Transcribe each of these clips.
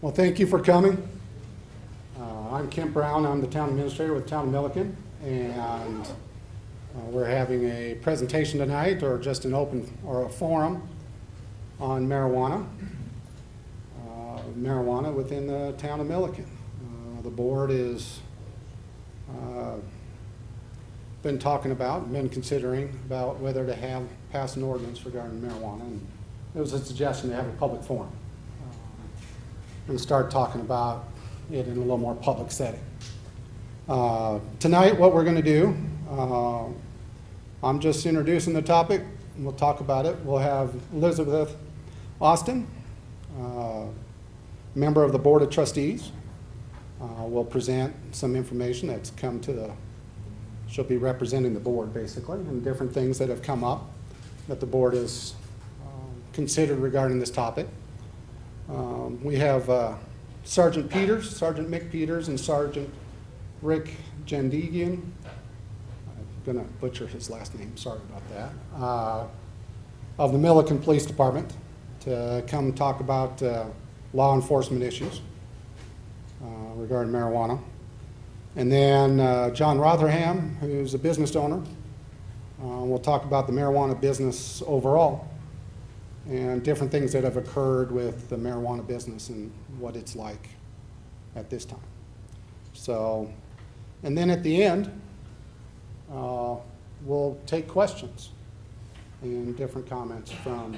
Well, thank you for coming. I'm Kent Brown. I'm the town administrator with the town of Milliken, and we're having a presentation tonight, or just an open or a forum on marijuana within the town of Milliken. The board is been talking about, been considering about whether to pass an ordinance regarding marijuana, and it was a suggestion to have a public forum and start talking about it in a little more public setting. Tonight, what we're going to do, I'm just introducing the topic, and we'll talk about it. We'll have Elizabeth Austin, member of the Board of Trustees, will present some information that's come to the, she'll be representing the board basically, and different things that have come up that the board has considered regarding this topic. We have Sergeant Mick Peters, and Sergeant Rick Jandigian. I'm going to butcher his last name, sorry about that, of the Milliken Police Department to come talk about law enforcement issues regarding marijuana. And then John Rotherham, who's a business owner, will talk about the marijuana business overall and different things that have occurred with the marijuana business and what it's like at this time. So, and then at the end, we'll take questions and different comments from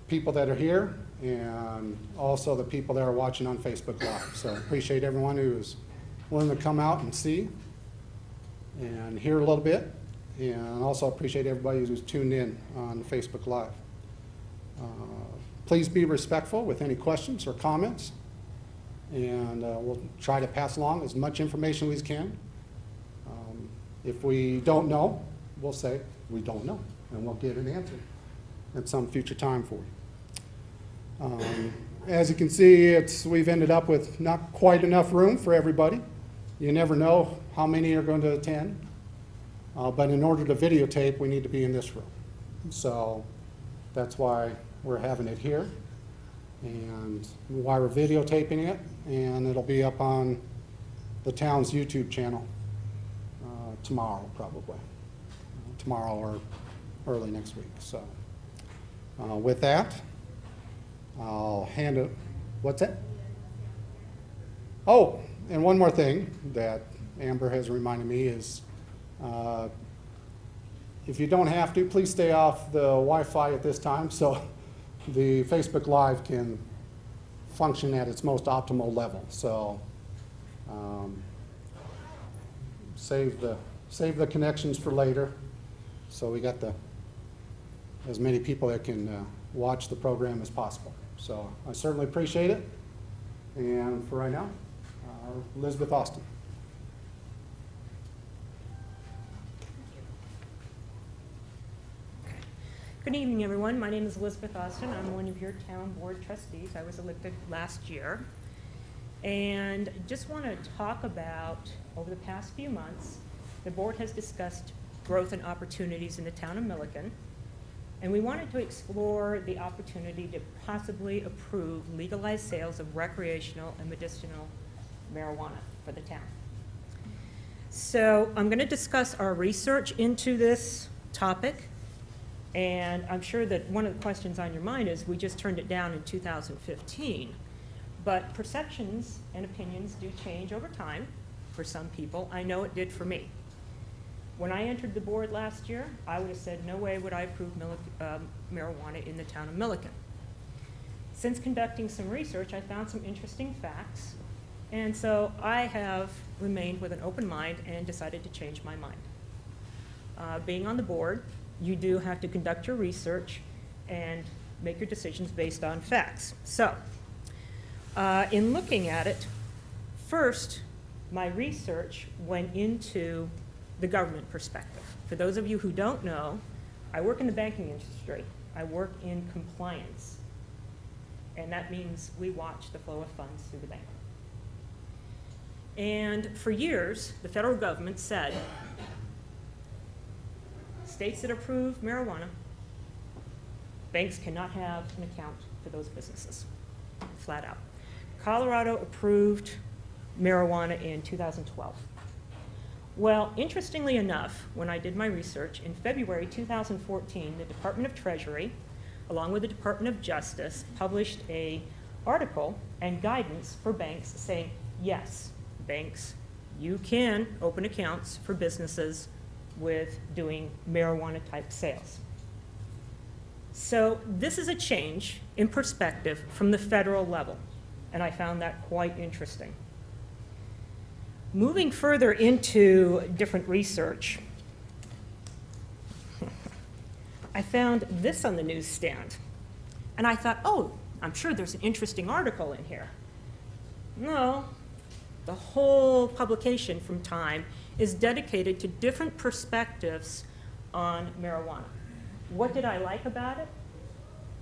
people that are here and also the people that are watching on Facebook Live. So appreciate everyone who's willing to come out and see and hear a little bit, and also appreciate everybody who's tuned in on Facebook Live. Please be respectful with any questions or comments, and we'll try to pass along as much information as we can. If we don't know, we'll say we don't know, and we'll get an answer at some future time for you. As you can see, we've ended up with not quite enough room for everybody. You never know how many are going to attend, but in order to videotape, we need to be in this room. So that's why we're having it here, and why we're videotaping it, and it'll be up on the town's YouTube channel tomorrow, probably. Tomorrow or early next week. So with that, I'll hand it, what's that? Oh, and one more thing that Amber has reminded me is if you don't have to, please stay off the Wi-Fi at this time so the Facebook Live can function at its most optimal level. So save the connections for later, so we got as many people that can watch the program as possible. So I certainly appreciate it. And for right now, Elizabeth Austin. Good evening, everyone. My name is Elizabeth Austin. I'm one of your town board trustees. I was elected last year. And just want to talk about, over the past few months, the board has discussed growth and opportunities in the town of Milliken. And we wanted to explore the opportunity to possibly approve legalized sales of recreational and medicinal marijuana for the town. So I'm going to discuss our research into this topic. And I'm sure that one of the questions on your mind is we just turned it down in 2015. But perceptions and opinions do change over time for some people. I know it did for me. When I entered the board last year, I would have said no way would I approve marijuana in the town of Milliken. Since conducting some research, I found some interesting facts. And so I have remained with an open mind and decided to change my mind. Being on the board, you do have to conduct your research and make your decisions based on facts. So, in looking at it, first, my research went into the government perspective. For those of you who don't know, I work in the banking industry. I work in compliance. And that means we watch the flow of funds through the bank. And for years, the federal government said, states that approve marijuana, banks cannot have an account for those businesses, flat out. Colorado approved marijuana in 2012. Well, interestingly enough, when I did my research, in February 2014, the Department of Treasury, along with the Department of Justice, published an article and guidance for banks saying, yes, banks, you can open accounts for businesses with doing marijuana-type sales. So this is a change in perspective from the federal level, and I found that quite interesting. Moving further into different research, I found this on the newsstand, and I thought, oh, I'm sure there's an interesting article in here. No, the whole publication from Time is dedicated to different perspectives on marijuana. What did I like about it?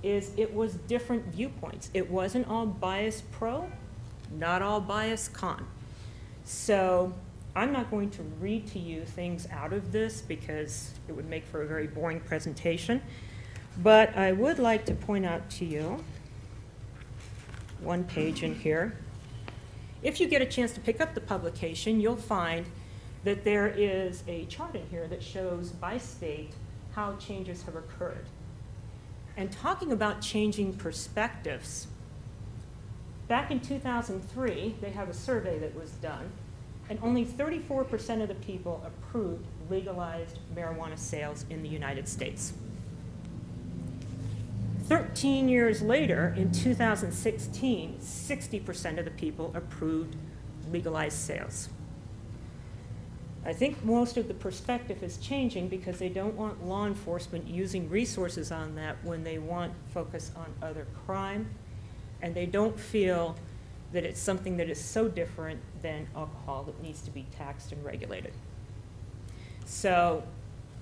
Is it was different viewpoints. It wasn't all bias pro, not all bias con. So I'm not going to read to you things out of this because it would make for a very boring presentation. But I would like to point out to you one page in here. If you get a chance to pick up the publication, you'll find that there is a chart in here that shows by state how changes have occurred. And talking about changing perspectives, back in 2003, they have a survey that was done, and only 34% of the people approved legalized marijuana sales in the United States. 13 years later, in 2016, 60% of the people approved legalized sales. I think most of the perspective is changing because they don't want law enforcement using resources on that when they want focus on other crime, and they don't feel that it's something that is so different than alcohol that needs to be taxed and regulated. So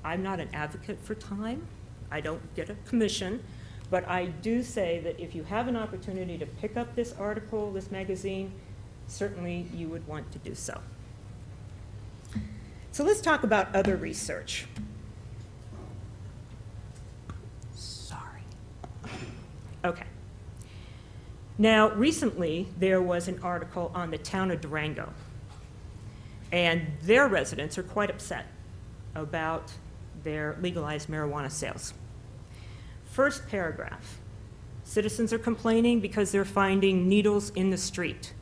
I'm not an advocate for Time. I don't get a commission, but I do say that if you have an opportunity to pick up this article, this magazine, certainly you would want to do so. So let's talk about other research. Sorry. Okay. Now, recently, there was an article on the town of Durango, and their residents are quite upset about their legalized marijuana sales. First paragraph, citizens are complaining because they're finding needles in the street.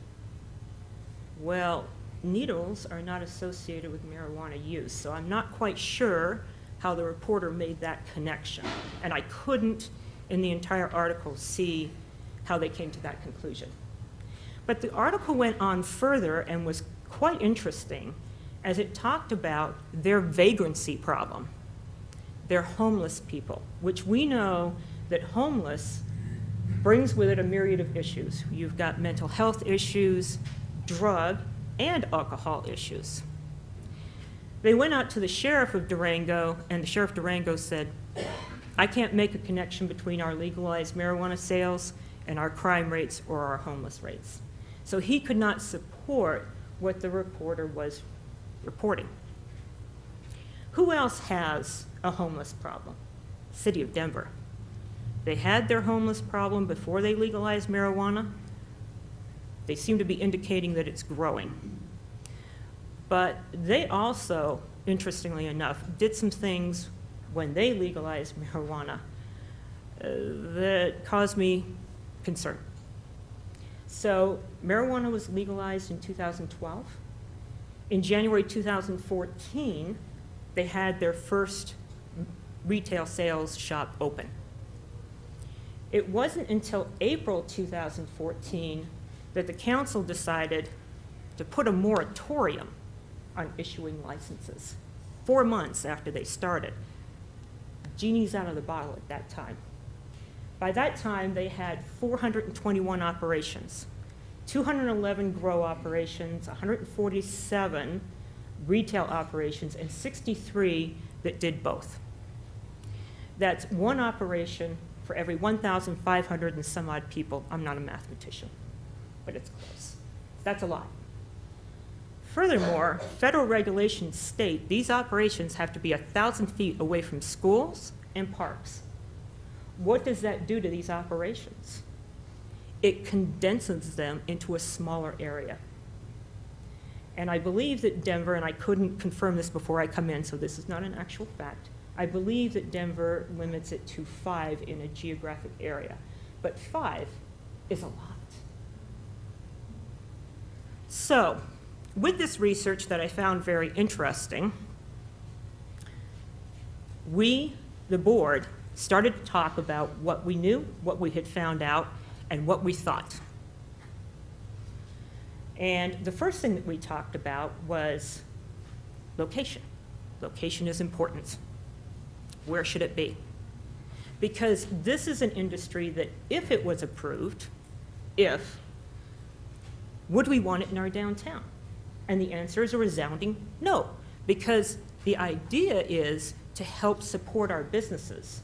Well, needles are not associated with marijuana use, so I'm not quite sure how the reporter made that connection. And I couldn't, in the entire article, see how they came to that conclusion. But the article went on further and was quite interesting as it talked about their vagrancy problem, their homeless people, which we know that homeless brings with it a myriad of issues. You've got mental health issues, drug and alcohol issues. They went out to the sheriff of Durango, and the sheriff of Durango said, I can't make a connection between our legalized marijuana sales and our crime rates or our homeless rates. So he could not support what the reporter was reporting. Who else has a homeless problem? City of Denver. They had their homeless problem before they legalized marijuana. They seem to be indicating that it's growing. But they also, interestingly enough, did some things when they legalized marijuana that caused me concern. So marijuana was legalized in 2012. In January 2014, they had their first retail sales shop open. It wasn't until April 2014 that the council decided to put a moratorium on issuing licenses, 4 months after they started. Genie's out of the bottle at that time. By that time, they had 421 operations, 211 grow operations, 147 retail operations, and 63 that did both. That's one operation for every 1,500 and some odd people. I'm not a mathematician, but it's close. That's a lot. Furthermore, federal regulations state these operations have to be 1,000 feet away from schools and parks. What does that do to these operations? it condenses them into a smaller area. And I believe that Denver, and I couldn't confirm this before I come in, so this is not an actual fact, I believe that Denver limits it to 5 in a geographic area. But 5 is a lot. So, with this research that I found very interesting, we, the board, started to talk about what we knew, what we had found out, and what we thought. And the first thing that we talked about was location. Location is important. Where should it be? Because this is an industry that, if it was approved, would we want it in our downtown? And the answer is a resounding no, because the idea is to help support our businesses.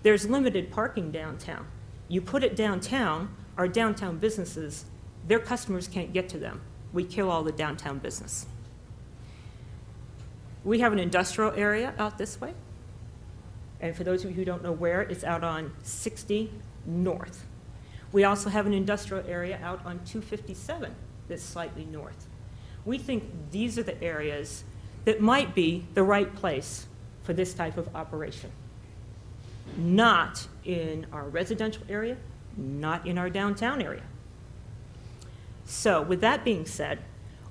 There's limited parking downtown. You put it downtown, our downtown businesses, their customers can't get to them. We kill all the downtown business. We have an industrial area out this way. And for those of you who don't know where, it's out on 60 North. We also have an industrial area out on 257 that's slightly north. We think these are the areas that might be the right place for this type of operation. Not in our residential area, not in our downtown area. So with that being said,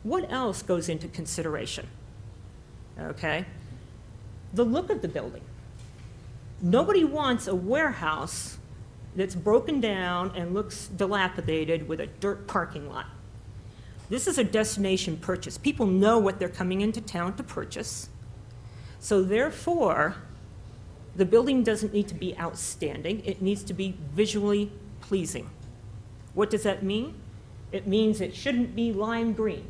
what else goes into consideration? Okay, the look of the building. Nobody wants a warehouse that's broken down and looks dilapidated with a dirt parking lot. This is a destination purchase. People know what they're coming into town to purchase. So therefore, the building doesn't need to be outstanding. It needs to be visually pleasing. What does that mean? It means it shouldn't be lime green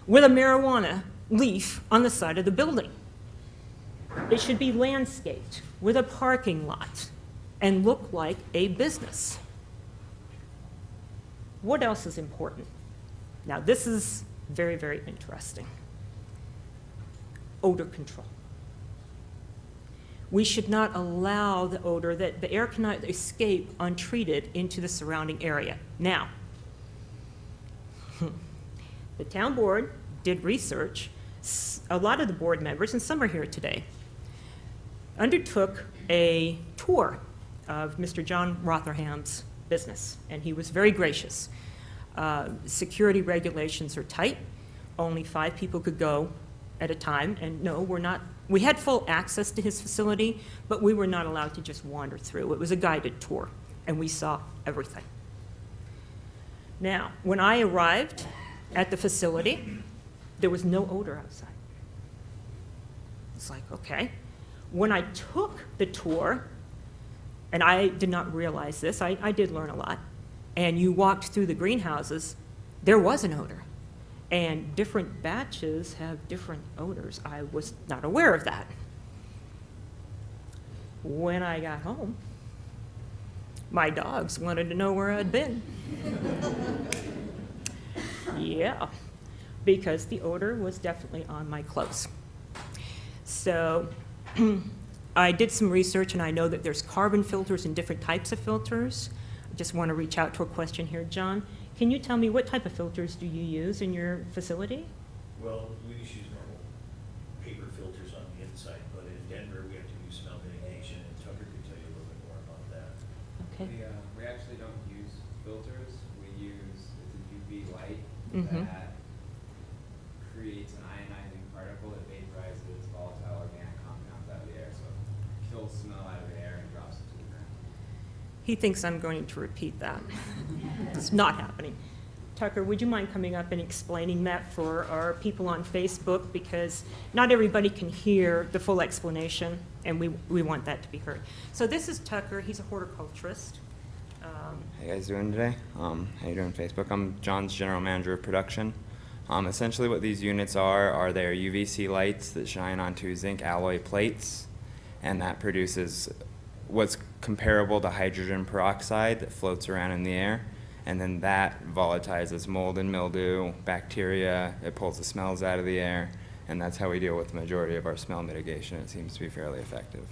with a marijuana leaf on the side of the building. It should be landscaped with a parking lot and look like a business. What else is important? Now, this is very, very interesting. Odor control. We should not allow the odor, that the air cannot escape untreated into the surrounding area. Now, the town board did research. A lot of the board members, and some are here today, undertook a tour of Mr. John Rotherham's business, and he was very gracious. Security regulations are tight. Only 5 people could go at a time, and no, we had full access to his facility, but we were not allowed to just wander through. It was a guided tour, and we saw everything. Now, when I arrived at the facility, there was no odor outside. It's like, okay. When I took the tour, and I did not realize this, I did learn a lot, and you walked through the greenhouses, there was an odor. And different batches have different odors. I was not aware of that. When I got home, my dogs wanted to know where I'd been. Yeah, because the odor was definitely on my clothes. So I did some research, and I know that there's carbon filters and different types of filters. I just want to reach out to a question here. John, can you tell me what type of filters do you use in your facility? Well, we just use normal paper filters on the inside, but in Denver, we have to use smell mitigation, and Tucker can tell you a little bit more about that. Okay. We actually don't use filters. We use it's a UV light Mhm. that creates an ionizing particle that vaporizes volatile organic compounds out of the air, so it kills smell out of the air and drops it to the ground. He thinks I'm going to repeat that. It's not happening. Tucker, would you mind coming up and explaining that for our people on Facebook? Because not everybody can hear the full explanation, and we want that to be heard. So this is Tucker. He's a horticulturist. How you guys doing today? How you doing, Facebook? I'm John's general manager of production. Essentially what these units are their UVC lights that shine onto zinc alloy plates, and that produces what's comparable to hydrogen peroxide that floats around in the air, and then that volatilizes mold and mildew, bacteria, it pulls the smells out of the air, and that's how we deal with the majority of our smell mitigation. It seems to be fairly effective.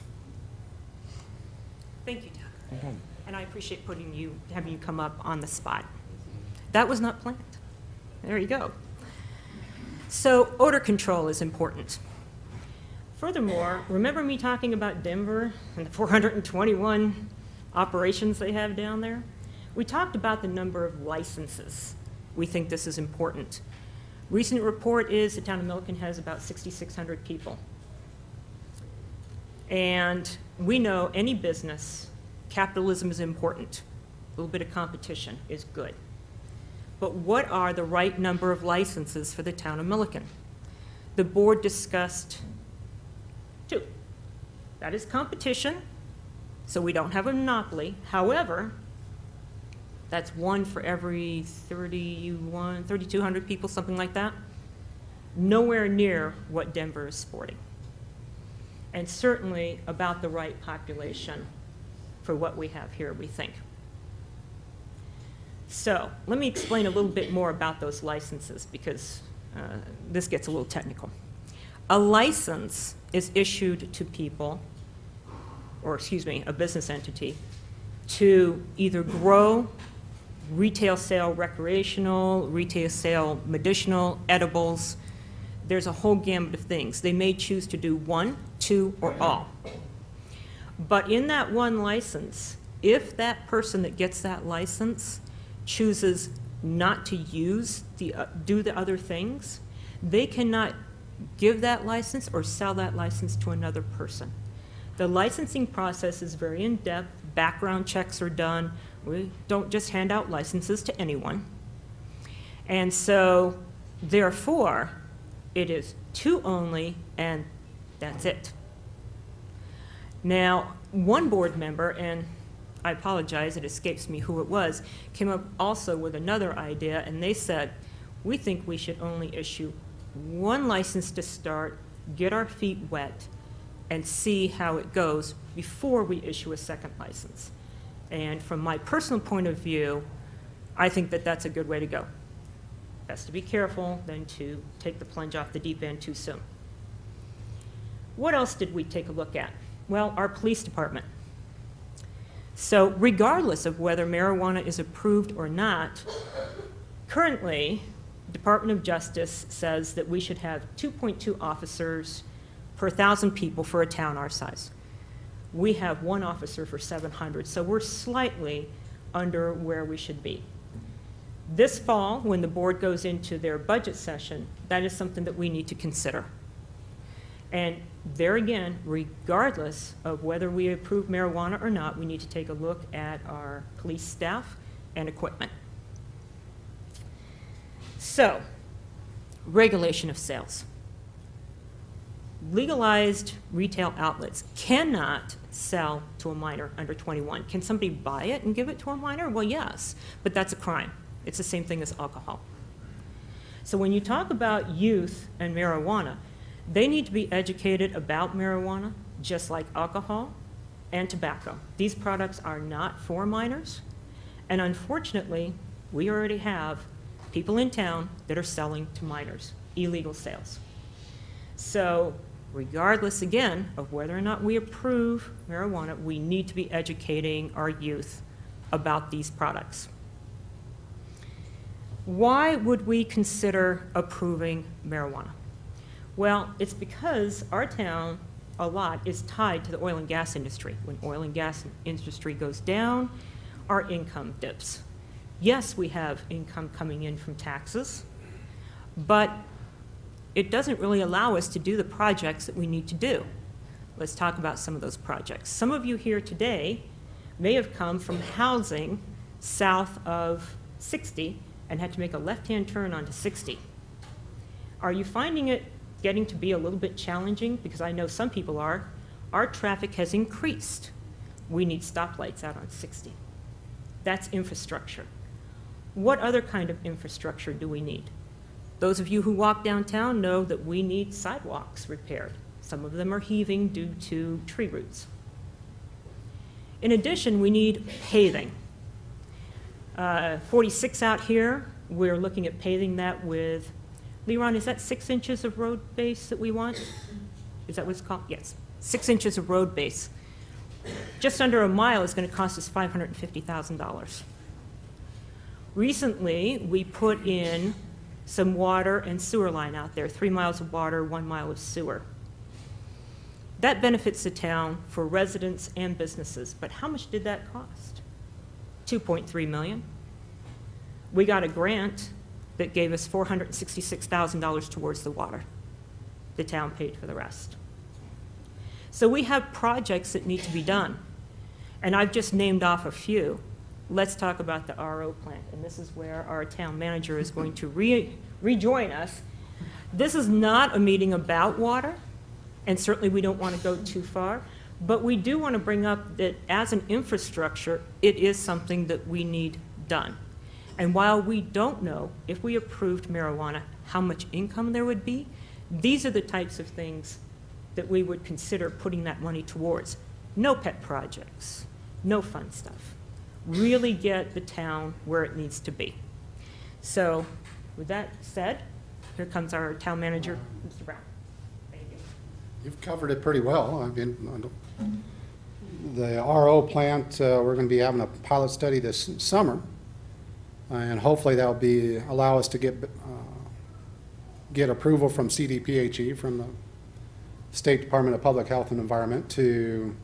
Thank you, Tucker. Okay. and I appreciate having you come up on the spot. That was not planned. There you go. So odor control is important. Furthermore, remember me talking about Denver and the 421 operations they have down there? We talked about the number of licenses. We think this is important. Recent report is the town of Milliken has about 6,600 people. And we know any business, capitalism is important. A little bit of competition is good. But what are the right number of licenses for the town of Milliken? The board discussed 2. That is competition, so we don't have a monopoly. However, that's 1 for every 3,200 people, something like that. Nowhere near what Denver is sporting. And certainly about the right population for what we have here, we think. So let me explain a little bit more about those licenses, because this gets a little technical. A license is issued to people, or excuse me, a business entity, to either grow, retail sale recreational, retail sale medicinal, edibles. There's a whole gamut of things. They may choose to do 1, 2, or all. But in that one license, if that person that gets that license chooses not to do the other things, they cannot give that license or sell that license to another person. The licensing process is very in-depth. Background checks are done. We don't just hand out licenses to anyone. And so, therefore, it is 2 only, and that's it. Now, one board member, and I apologize, it escapes me who it was, came up also with another idea, and they said, we think we should only issue 1 license to start, get our feet wet, and see how it goes before we issue a second license. And from my personal point of view, I think that that's a good way to go. Best to be careful than to take the plunge off the deep end too soon. What else did we take a look at? Well, our police department. So regardless of whether marijuana is approved or not, currently, Department of Justice says that we should have 2.2 officers per 1,000 people for a town our size. We have 1 officer for 700, so we're slightly under where we should be. This fall, when the board goes into their budget session, that is something that we need to consider. And there again, regardless of whether we approve marijuana or not, we need to take a look at our police staff and equipment. So, regulation of sales. Legalized retail outlets cannot sell to a minor under 21. Can somebody buy it and give it to a minor? Well, yes, but that's a crime. It's the same thing as alcohol. So when you talk about youth and marijuana, they need to be educated about marijuana, just like alcohol and tobacco. These products are not for minors, and unfortunately, we already have people in town that are selling to minors, illegal sales. So regardless, again, of whether or not we approve marijuana, we need to be educating our youth about these products. Why would we consider approving marijuana? Well, it's because our town, a lot, is tied to the oil and gas industry. When oil and gas industry goes down, our income dips. Yes, we have income coming in from taxes, but it doesn't really allow us to do the projects that we need to do. Let's talk about some of those projects. Some of you here today may have come from housing south of 60 and had to make a left-hand turn onto 60. Are you finding it getting to be a little bit challenging? Because I know some people are. Our traffic has increased. We need stoplights out on 60. That's infrastructure. What other kind of infrastructure do we need? Those of you who walk downtown know that we need sidewalks repaired. Some of them are heaving due to tree roots. In addition, we need paving. 46 out here, we're looking at paving that with, Leron, is that 6 inches of road base that we want? Is that what it's called? Yes, 6 inches of road base. Just under a mile is going to cost us $550,000. Recently, we put in some water and sewer line out there, 3 miles of water, 1 mile of sewer. That benefits the town for residents and businesses, but how much did that cost? $2.3 million. We got a grant that gave us $466,000 towards the water. The town paid for the rest. So we have projects that need to be done, and I've just named off a few. Let's talk about the RO plant, and this is where our town manager is going to rejoin us. This is not a meeting about water, and certainly we don't want to go too far, but we do want to bring up that as an infrastructure, it is something that we need done. And while we don't know, if we approved marijuana, how much income there would be, these are the types of things that we would consider putting that money towards. No pet projects, no fun stuff. Really get the town where it needs to be. So with that said, here comes our town manager, Mr. Brown. Thank you. You've covered it pretty well. I mean, the RO plant, we're going to be having a pilot study this summer, and hopefully that'll allow us to get approval from CDPHE, from the State Department of Public Health and Environment, to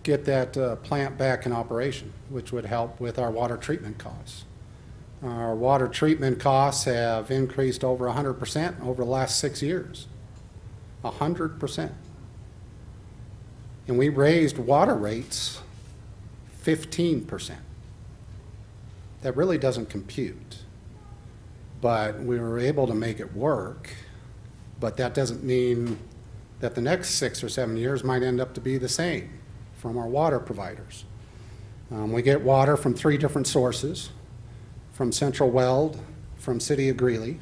get that plant back in operation, which would help with our water treatment costs. Our water treatment costs have increased over 100% over the last 6 years. 100%. And we raised water rates 15%. That really doesn't compute. But we were able to make it work, but that doesn't mean that the next 6 or 7 years might end up to be the same from our water providers. We get water from 3 different sources, from Central Weld, from City of Greeley,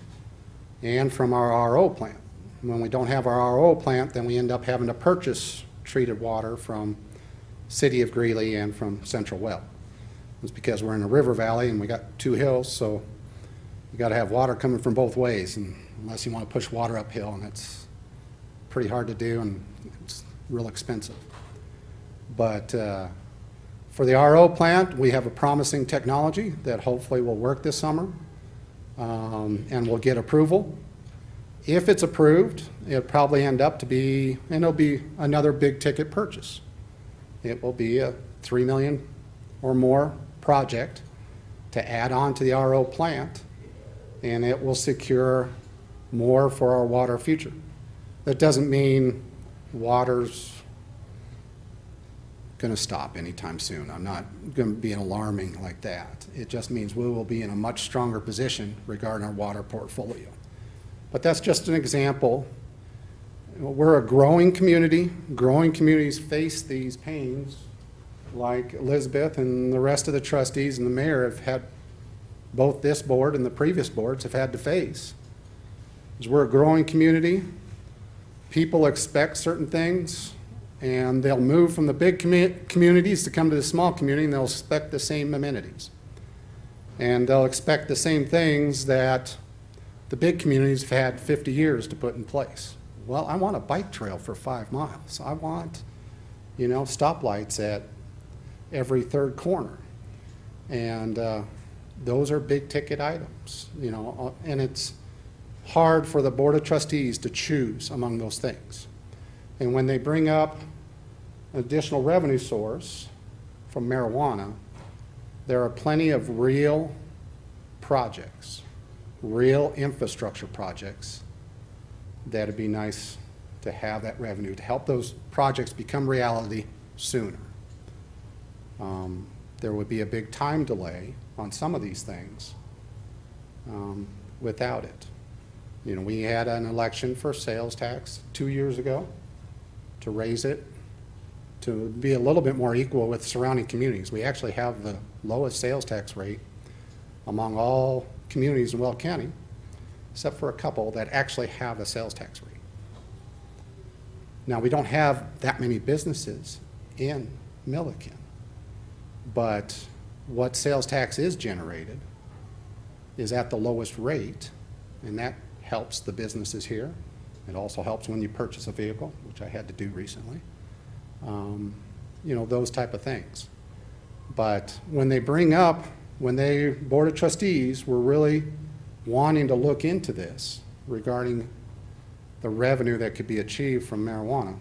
and from our RO plant. When we don't have our RO plant, then we end up having to purchase treated water from City of Greeley and from Central Weld. It's because we're in a river valley and we got 2 hills, so you got to have water coming from both ways, and unless you want to push water uphill, and it's pretty hard to do and it's real expensive. But for the RO plant, we have a promising technology that hopefully will work this summer, and we'll get approval. If it's approved, it'll probably end up to be, and it'll be another big ticket purchase. It will be a $3 million or more project to add on to the RO plant, and it will secure more for our water future. That doesn't mean water's going to stop anytime soon. I'm not going to be alarming like that. It just means we will be in a much stronger position regarding our water portfolio. But that's just an example. We're a growing community. Growing communities face these pains like Elizabeth and the rest of the trustees and the mayor have had, both this board and the previous boards have had to face. As we're a growing community, people expect certain things, and they'll move from the big communities to come to the small community, and they'll expect the same amenities. And they'll expect the same things that the big communities have had 50 years to put in place. Well, I want a bike trail for 5 miles. I want, stoplights at every 3rd corner. And those are big ticket items, and it's hard for the Board of Trustees to choose among those things. And when they bring up an additional revenue source from marijuana, there are plenty of real projects, real infrastructure projects that would be nice to have that revenue to help those projects become reality sooner. There would be a big time delay on some of these things without it. We had an election for sales tax 2 years ago to raise it to be a little bit more equal with surrounding communities. We actually have the lowest sales tax rate among all communities in Weld County, except for a couple that actually have a sales tax rate. Now, we don't have that many businesses in Milliken, but what sales tax is generated is at the lowest rate, and that helps the businesses here. It also helps when you purchase a vehicle, which I had to do recently. you know, those type of things. But when they, Board of Trustees were really wanting to look into this regarding the revenue that could be achieved from marijuana,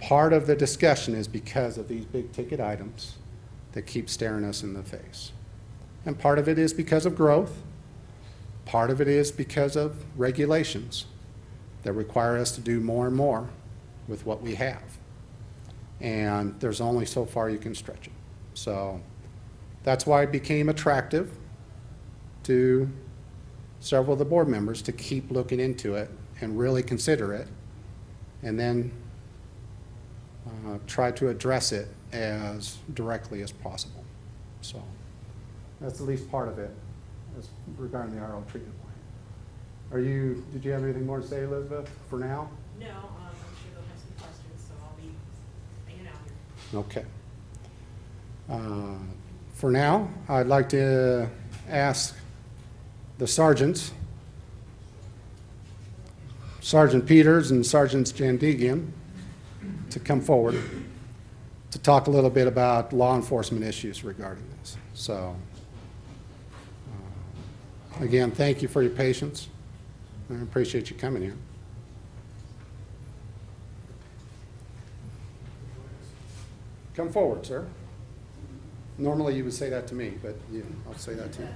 part of the discussion is because of these big ticket items that keep staring us in the face. And part of it is because of growth. Part of it is because of regulations that require us to do more and more with what we have. And there's only so far you can stretch it. So that's why it became attractive to several of the board members to keep looking into it and really consider it, and then try to address it as directly as possible. So that's at least part of it as regarding the RO treatment plant. Did you have anything more to say, Elizabeth, for now? No, I'm sure they'll have some questions, so I'll be hanging out here. Okay. For now, I'd like to ask the sergeants, Sergeant Peters and Sergeant Jandigian, to come forward to talk a little bit about law enforcement issues regarding this. So, again, thank you for your patience. I appreciate you coming here. Come forward, sir. Normally you would say that to me, but I'll say that to you.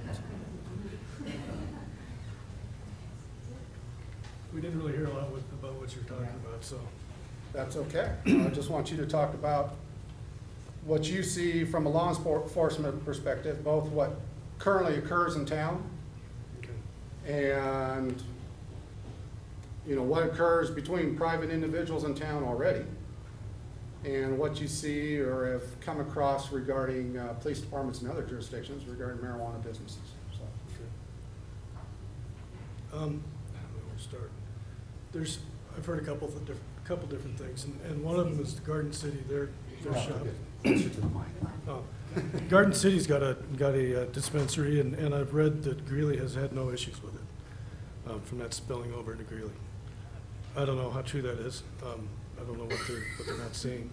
We didn't really hear a lot about what you're talking about, so. That's okay. I just want you to talk about what you see from a law enforcement perspective, both what currently occurs in town and, you know, what occurs between private individuals in town already, and what you see or have come across regarding police departments and other jurisdictions regarding marijuana businesses. So. How do we start? I've heard a couple different things, and one of them is the Garden City, their shop. Closer to the mic. Oh. Garden City's got a dispensary, and I've read that Greeley has had no issues with it, from that spilling over into Greeley. I don't know how true that is. I don't know what they're not seeing.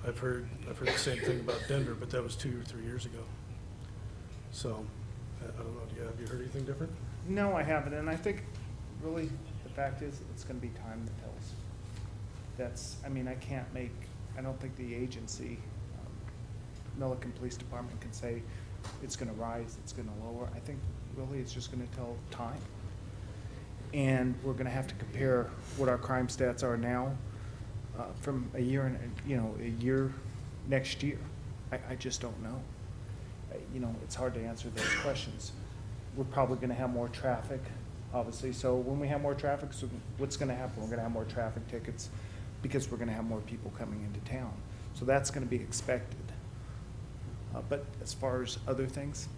I've heard the same thing about Denver, but that was 2 or 3 years ago. So, I don't know, have you heard anything different? No, I haven't, and I think really the fact is it's gonna be time that tells. I don't think the agency, Milliken Police Department can say it's gonna rise, it's gonna lower. I think really it's just gonna tell time. And we're gonna have to compare what our crime stats are now from a year next year. I just don't know. It's hard to answer those questions. We're probably gonna have more traffic, obviously. So when we have more traffic, so what's gonna happen? We're gonna have more traffic tickets because we're gonna have more people coming into town. So that's gonna be expected. But as far as other things,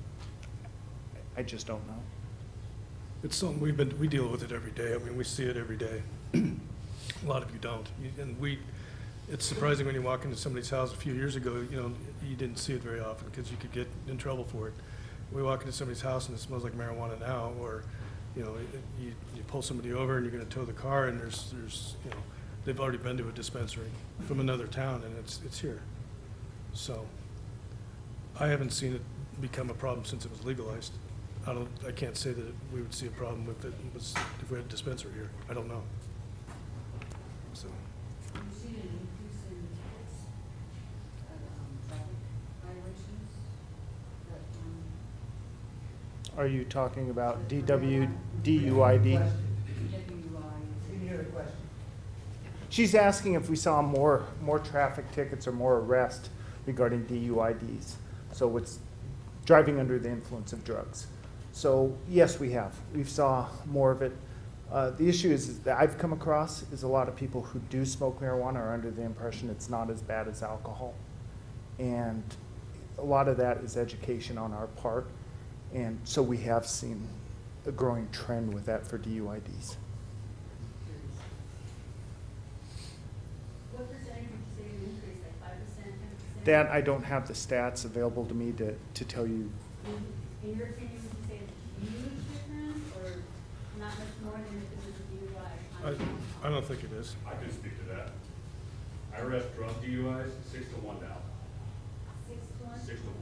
I just don't know. It's something we deal with it every day. I mean, we see it every day. A lot of you don't. It's surprising when you walk into somebody's house. A few years ago, you didn't see it very often because you could get in trouble for it. We walk into somebody's house and it smells like marijuana now, or, you pull somebody over and you're gonna tow the car and there's they've already been to a dispensary from another town and it's here. So, I haven't seen it become a problem since it was legalized. I can't say that we would see a problem with it if we had a dispensary here. I don't know. So, Have you seen an increase in tickets, traffic violations? Are you talking about DUID? DUI. She's asking if we saw more traffic tickets or more arrests regarding DUIDs. So it's driving under the influence of drugs. So yes, we have. We saw more of it. The issue is that I've come across is a lot of people who do smoke marijuana are under the impression it's not as bad as alcohol. And a lot of that is education on our part. And so we have seen a growing trend with that for DUIDs. What percentage would you say you increased, like 5%, 10%? That, I don't have the stats available to me to tell you. In your opinion, would you say it's a huge difference, or not much more than if it was a DUI? I don't think it is. I can speak to that. I arrest drug DUIs 6 to 1 now. 6 to 1? 6 to 1.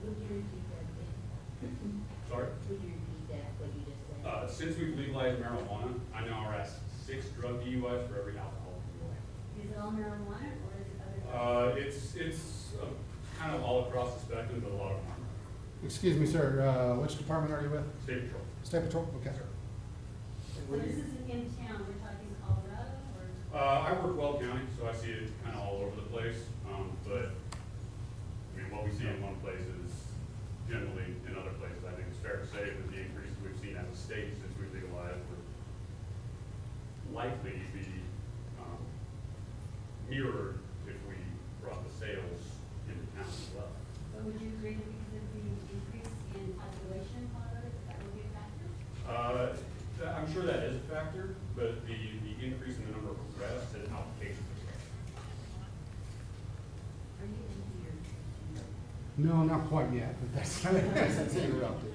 Would you repeat that again? Sorry? Would you repeat that, what you just said? Since we've legalized marijuana, I now arrest 6 drug DUIs for every alcohol DUI. Is it all marijuana or is it other drugs? It's kind of all across the spectrum, but a lot of them are. Excuse me, sir, which department are you with? State Patrol. State Patrol? Okay. So this isn't in town, we're talking Colorado or? I work Weld County, so I see it kind of all over the place. But, I mean, what we see in one place is generally in other places. I think it's fair to say that the increases we've seen as a state since we legalized would likely be mirrored if we brought the sales into town as well. But would you agree that because of the increase in population in Colorado, that would be a factor? I'm sure that is a factor, but the increase in the number of arrests has outpaced the sales. Are you in here? No, not quite yet, but that's interrupted.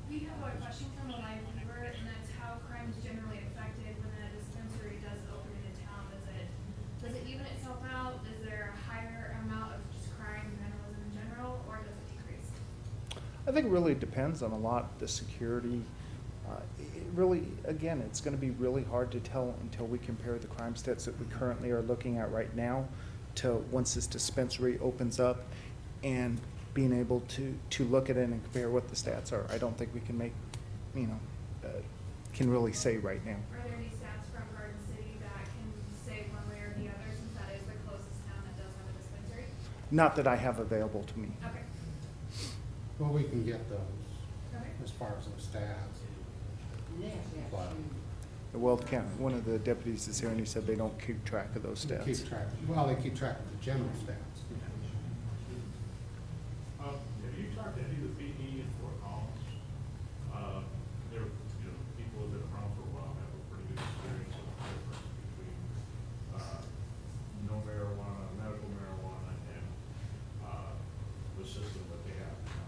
We have a question from a live viewer, and that's how crime is generally affected when a dispensary does open in a town. Does it even itself out? Is there a higher amount of just crime and vandalism in general, or does it decrease? I think it really depends on a lot, the security. It really, again, it's gonna be really hard to tell until we compare the crime stats that we currently are looking at right now to once this dispensary opens up and being able to look at it and compare what the stats are. I don't think we can make, can really say right now. Are there any stats from Garden City that can say one way or the other, since that is the closest town that does have a dispensary? Not that I have available to me. Okay. Well, we can get those Okay. as far as those stats. And they actually have But- two. The Weld County, one of the deputies is here and he said they don't keep track of those They stats. keep track, well, they keep track of the general stats. Have you talked to any of the PD in Fort Collins? They're, people who've been around for a while have a pretty good experience of the difference between, no marijuana, medical marijuana, and, the system that they have now.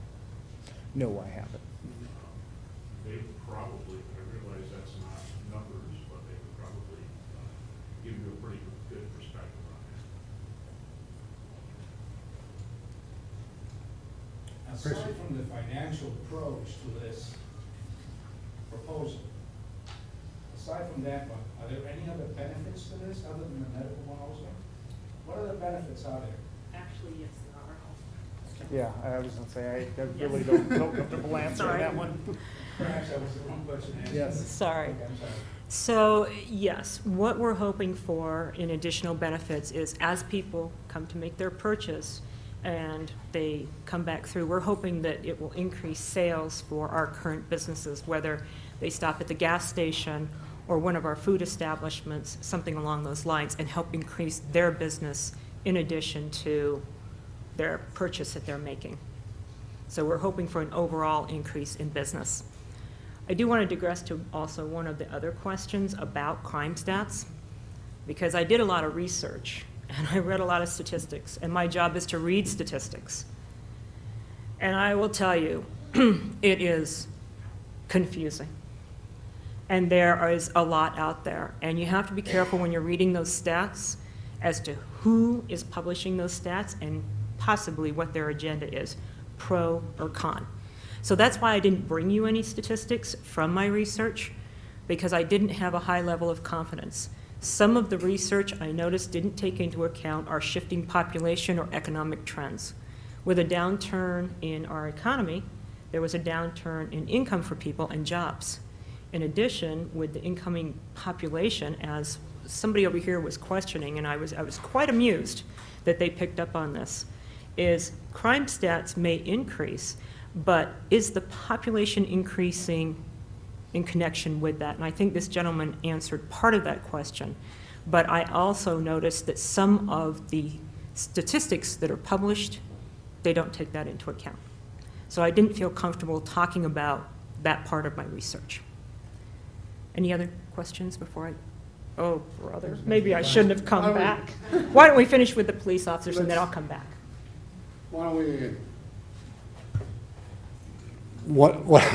No, I haven't. They probably, I realize that's not numbers, but they could probably, give you a pretty good perspective on that. Aside from the financial approach to this proposal, aside from that one, are there any other benefits to this other than the medical one also? What are the benefits out there? Actually, yes, there are. Yeah, I was gonna say, I really don't feel comfortable answering that one. Perhaps that was the wrong question to ask. Yes. Sorry. Okay, I'm sorry. So, yes, what we're hoping for in additional benefits is as people come to make their purchase and they come back through, we're hoping that it will increase sales for our current businesses, whether they stop at the gas station or one of our food establishments, something along those lines, and help increase their business in addition to their purchase that they're making. So we're hoping for an overall increase in business. I do want to digress to also one of the other questions about crime stats, because I did a lot of research and I read a lot of statistics, and my job is to read statistics. And I will tell you, it is confusing. And there is a lot out there, and you have to be careful when you're reading those stats as to who is publishing those stats and possibly what their agenda is, pro or con. So that's why I didn't bring you any statistics from my research, because I didn't have a high level of confidence. Some of the research I noticed didn't take into account our shifting population or economic trends. With a downturn in our economy, there was a downturn in income for people and jobs. In addition, with the incoming population, as somebody over here was questioning, and I was quite amused that they picked up on this, is crime stats may increase, but is the population increasing in connection with that? And I think this gentleman answered part of that question. But I also noticed that some of the statistics that are published, they don't take that into account. So I didn't feel comfortable talking about that part of my research. Any other questions before I, oh, brother, maybe I shouldn't have come back. Why don't we finish with the police officers and then I'll come back. Why don't we,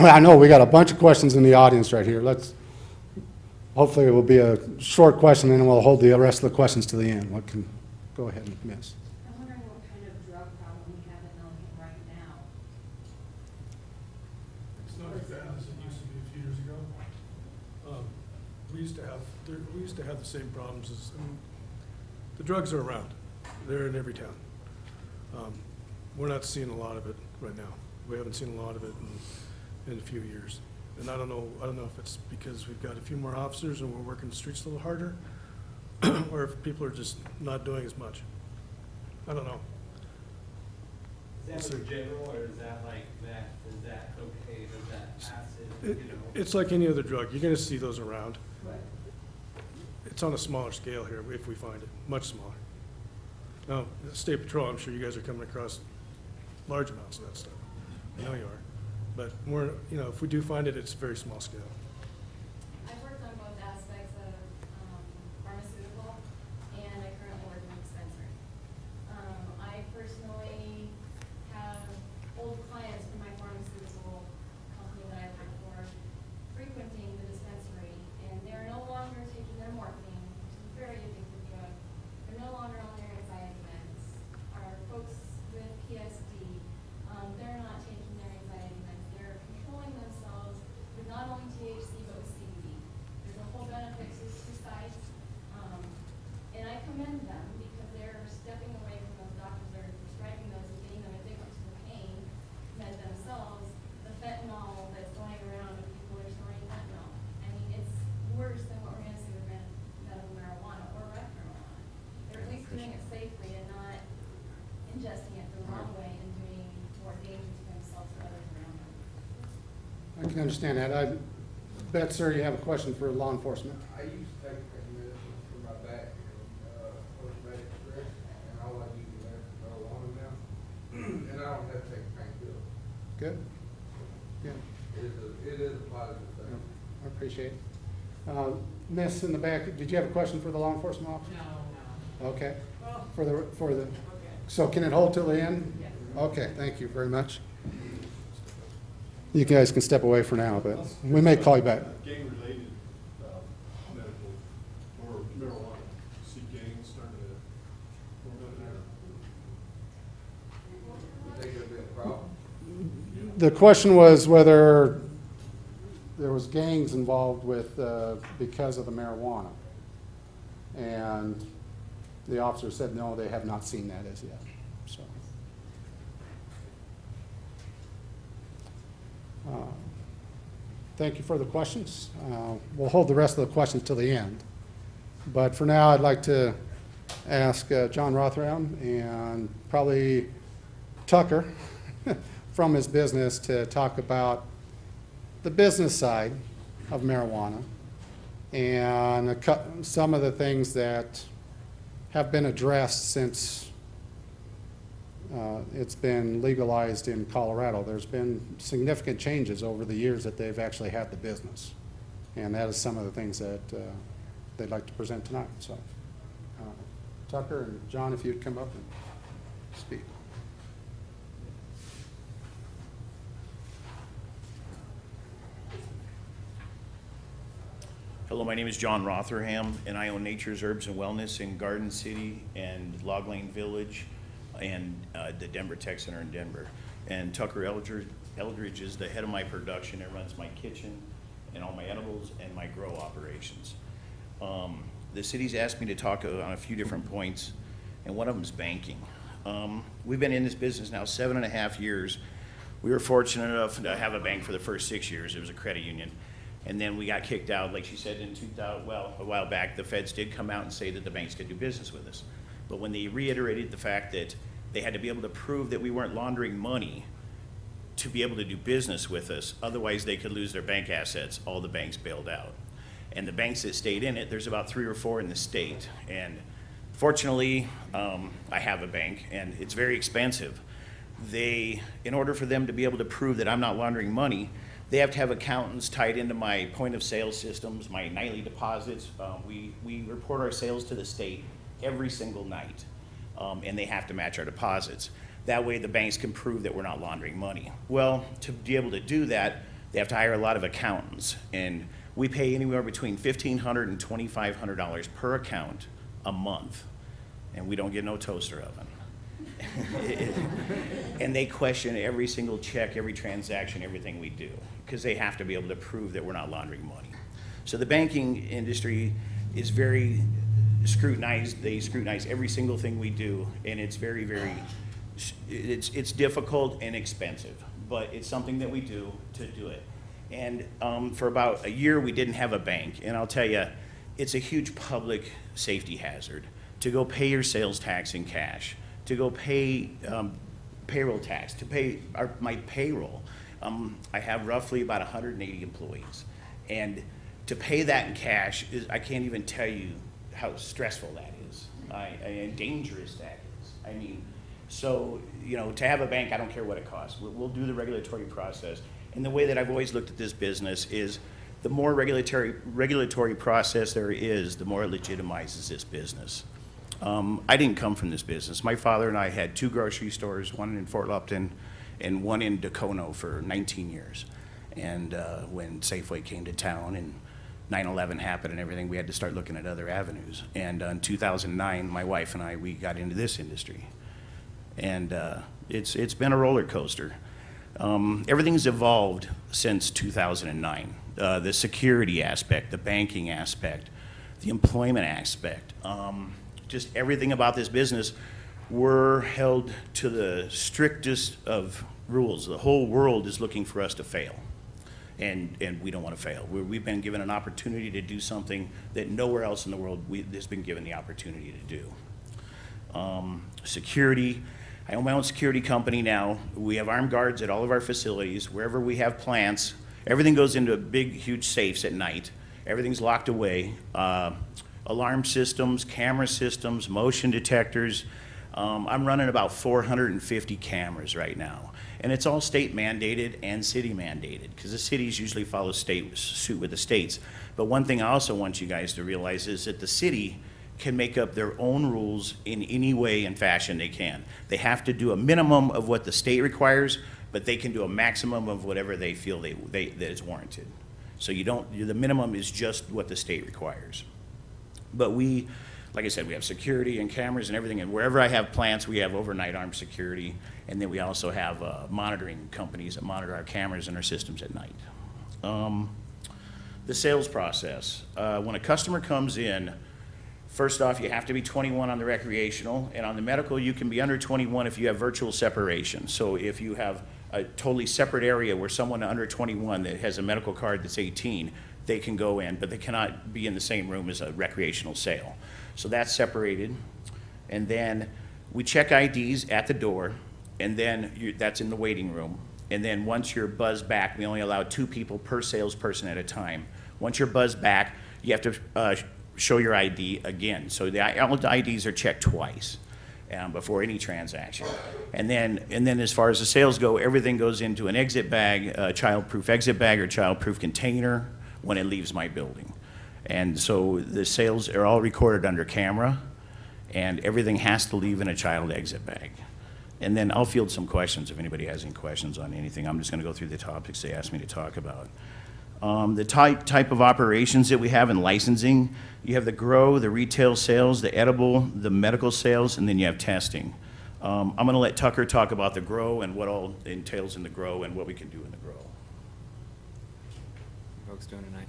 I know we got a bunch of questions in the audience right here. hopefully it will be a short question, and then we'll hold the rest of the questions to the end. Go ahead, Miss. I'm wondering what kind of drug problem we have in Milliken right now. It's not as bad as it used to be a few years ago. We used to have the same problems as, I mean, the drugs are around. They're in every town. We're not seeing a lot of it right now. We haven't seen a lot of it in a few years. And I don't know if it's because we've got a few more officers and we're working the streets a little harder, or if people are just not doing as much. I don't know. Is that general, or is that like that, is that cocaine, is that acid, you know? It's like any other drug. You're gonna see those around. Right. It's on a smaller scale here, if we find it, much smaller. Now, the State Patrol, I'm sure you guys are coming across large amounts of that stuff. I know you are. But more, if we do find it, it's very small scale. I've worked on both aspects of pharmaceutical, and I currently work in a dispensary. I personally have old clients from my pharmaceutical company that I work for frequenting the dispensary, and they're no longer taking their morphine, which is a very addictive drug. They're no longer on their anxiety meds. Our folks with PSD, they're not taking their anxiety meds. They're controlling themselves with not only THC but with CBD. There's a whole benefit to besides, and I commend them because they're stepping away from those doctors that are prescribing those and getting them addicted to the pain med themselves. The fentanyl that's going around and people are snorting fentanyl. I mean, it's worse than what we're gonna see with medical marijuana or rec marijuana. They're at least doing it safely and not ingesting it the wrong way and doing more damage to themselves or others around them. I can understand that. I bet, sir, you have a question for law enforcement. I used to take pain medicine for my back, post-traumatic stress, and all I use is marijuana now. And I don't have to take painkillers. Good? Good. It is a positive thing. I appreciate it. Miss in the back, did you have a question for the law enforcement officer? No. Okay. Well, For the, okay. so can it hold till the end? Yes. Okay, thank you very much. You guys can step away for now, but we may call you back. Gang-related, medical or marijuana, see gangs starting to form up there. You think it'll be a problem? The question was whether there was gangs involved with, because of the marijuana. And the officer said, no, they have not seen that as yet, so. Thank you for the questions. We'll hold the rest of the questions till the end. But for now, I'd like to ask John Rothram and probably Tucker from his business to talk about the business side of marijuana and some of the things that have been addressed since it's been legalized in Colorado. There's been significant changes over the years that they've actually had the business. And that is some of the things that they'd like to present tonight. So Tucker and John, if you'd come up and speak. Hello, my name is John Rotherham, and I own Nature's Herbs and Wellness in Garden City and Log Lane Village and the Denver Tech Center in Denver. And Tucker Eldridge is the head of my production and runs my kitchen and all my edibles and my grow operations. The city's asked me to talk on a few different points, and one of them is banking. We've been in this business now 7.5 years. We were fortunate enough to have a bank for the first 6 years. It was a credit union. And then we got kicked out, like she said, in 2000, well, a while back, the feds did come out and say that the banks could do business with us. But when they reiterated the fact that they had to be able to prove that we weren't laundering money to be able to do business with us, otherwise they could lose their bank assets, all the banks bailed out. And the banks that stayed in it, there's about 3 or 4 in the state. And fortunately, I have a bank, and it's very expensive. In order for them to be able to prove that I'm not laundering money, they have to have accountants tied into my point of sale systems, my nightly deposits. We report our sales to the state every single night, and they have to match our deposits. That way the banks can prove that we're not laundering money. Well, to be able to do that, they have to hire a lot of accountants. And We pay anywhere between $1,500 and $2,500 per account a month, and we don't get no toaster oven. And they question every single check, every transaction, everything we do, because they have to be able to prove that we're not laundering money. So the banking industry is very scrutinized. They scrutinize every single thing we do, and it's very, it's difficult and expensive, but it's something that we do to do it. And for about a year, we didn't have a bank, and I'll tell you, it's a huge public safety hazard to go pay your sales tax in cash, to go pay payroll tax, to pay my payroll. I have roughly about 180 employees, and to pay that in cash I can't even tell you how stressful that is, and dangerous that is. I mean, so, you know, to have a bank, I don't care what it costs. We'll do the regulatory process. And the way that I've always looked at this business is the more regulatory process there is, the more it legitimizes this business. I didn't come from this business. My father and I had 2 grocery stores, one in Fort Lupton and one in Dacono for 19 years. And when Safeway came to town and 9/11 happened and everything, we had to start looking at other avenues. And in 2009, my wife and I, we got into this industry. And it's been a roller coaster. Everything's evolved since 2009. The security aspect, the banking aspect, the employment aspect, just everything about this business, we're held to the strictest of rules. The whole world is looking for us to fail, and we don't want to fail. We've been given an opportunity to do something that nowhere else in the world has been given the opportunity to do. Security. I own my own security company now. We have armed guards at all of our facilities. Wherever we have plants, everything goes into big, huge safes at night. Everything's locked away. Alarm systems, camera systems, motion detectors. I'm running about 450 cameras right now. And it's all state mandated and city mandated, because the cities usually follow suit with the states. But one thing I also want you guys to realize is that the city can make up their own rules in any way and fashion they can. They have to do a minimum of what the state requires, but they can do a maximum of whatever they feel that is warranted. So the minimum is just what the state requires. But we, like I said, we have security and cameras and everything, and wherever I have plants, we have overnight armed security, and then we also have monitoring companies that monitor our cameras and our systems at night. The sales process. When a customer comes in, first off, you have to be 21 on the recreational, and on the medical, you can be under 21 if you have virtual separation. So if you have a totally separate area where someone under 21 that has a medical card that's 18, they can go in, but they cannot be in the same room as a recreational sale. So that's separated. And then we check IDs at the door, and then that's in the waiting room. And then once you're buzzed back, we only allow 2 people per salesperson at a time. Once you're buzzed back, you have to show your ID again. So all the IDs are checked twice before any transaction. And then as far as the sales go, everything goes into an exit bag, a child-proof exit bag or child-proof container when it leaves my building. And so the sales are all recorded under camera, and everything has to leave in a child exit bag. And then I'll field some questions if anybody has any questions on anything. I'm just going to go through the topics they asked me to talk about. The type of operations that we have in licensing, you have the grow, the retail sales, the edible, the medical sales, and then you have testing. I'm going to let Tucker talk about the grow and what all entails in the grow and what we can do in the grow. Folks doing tonight?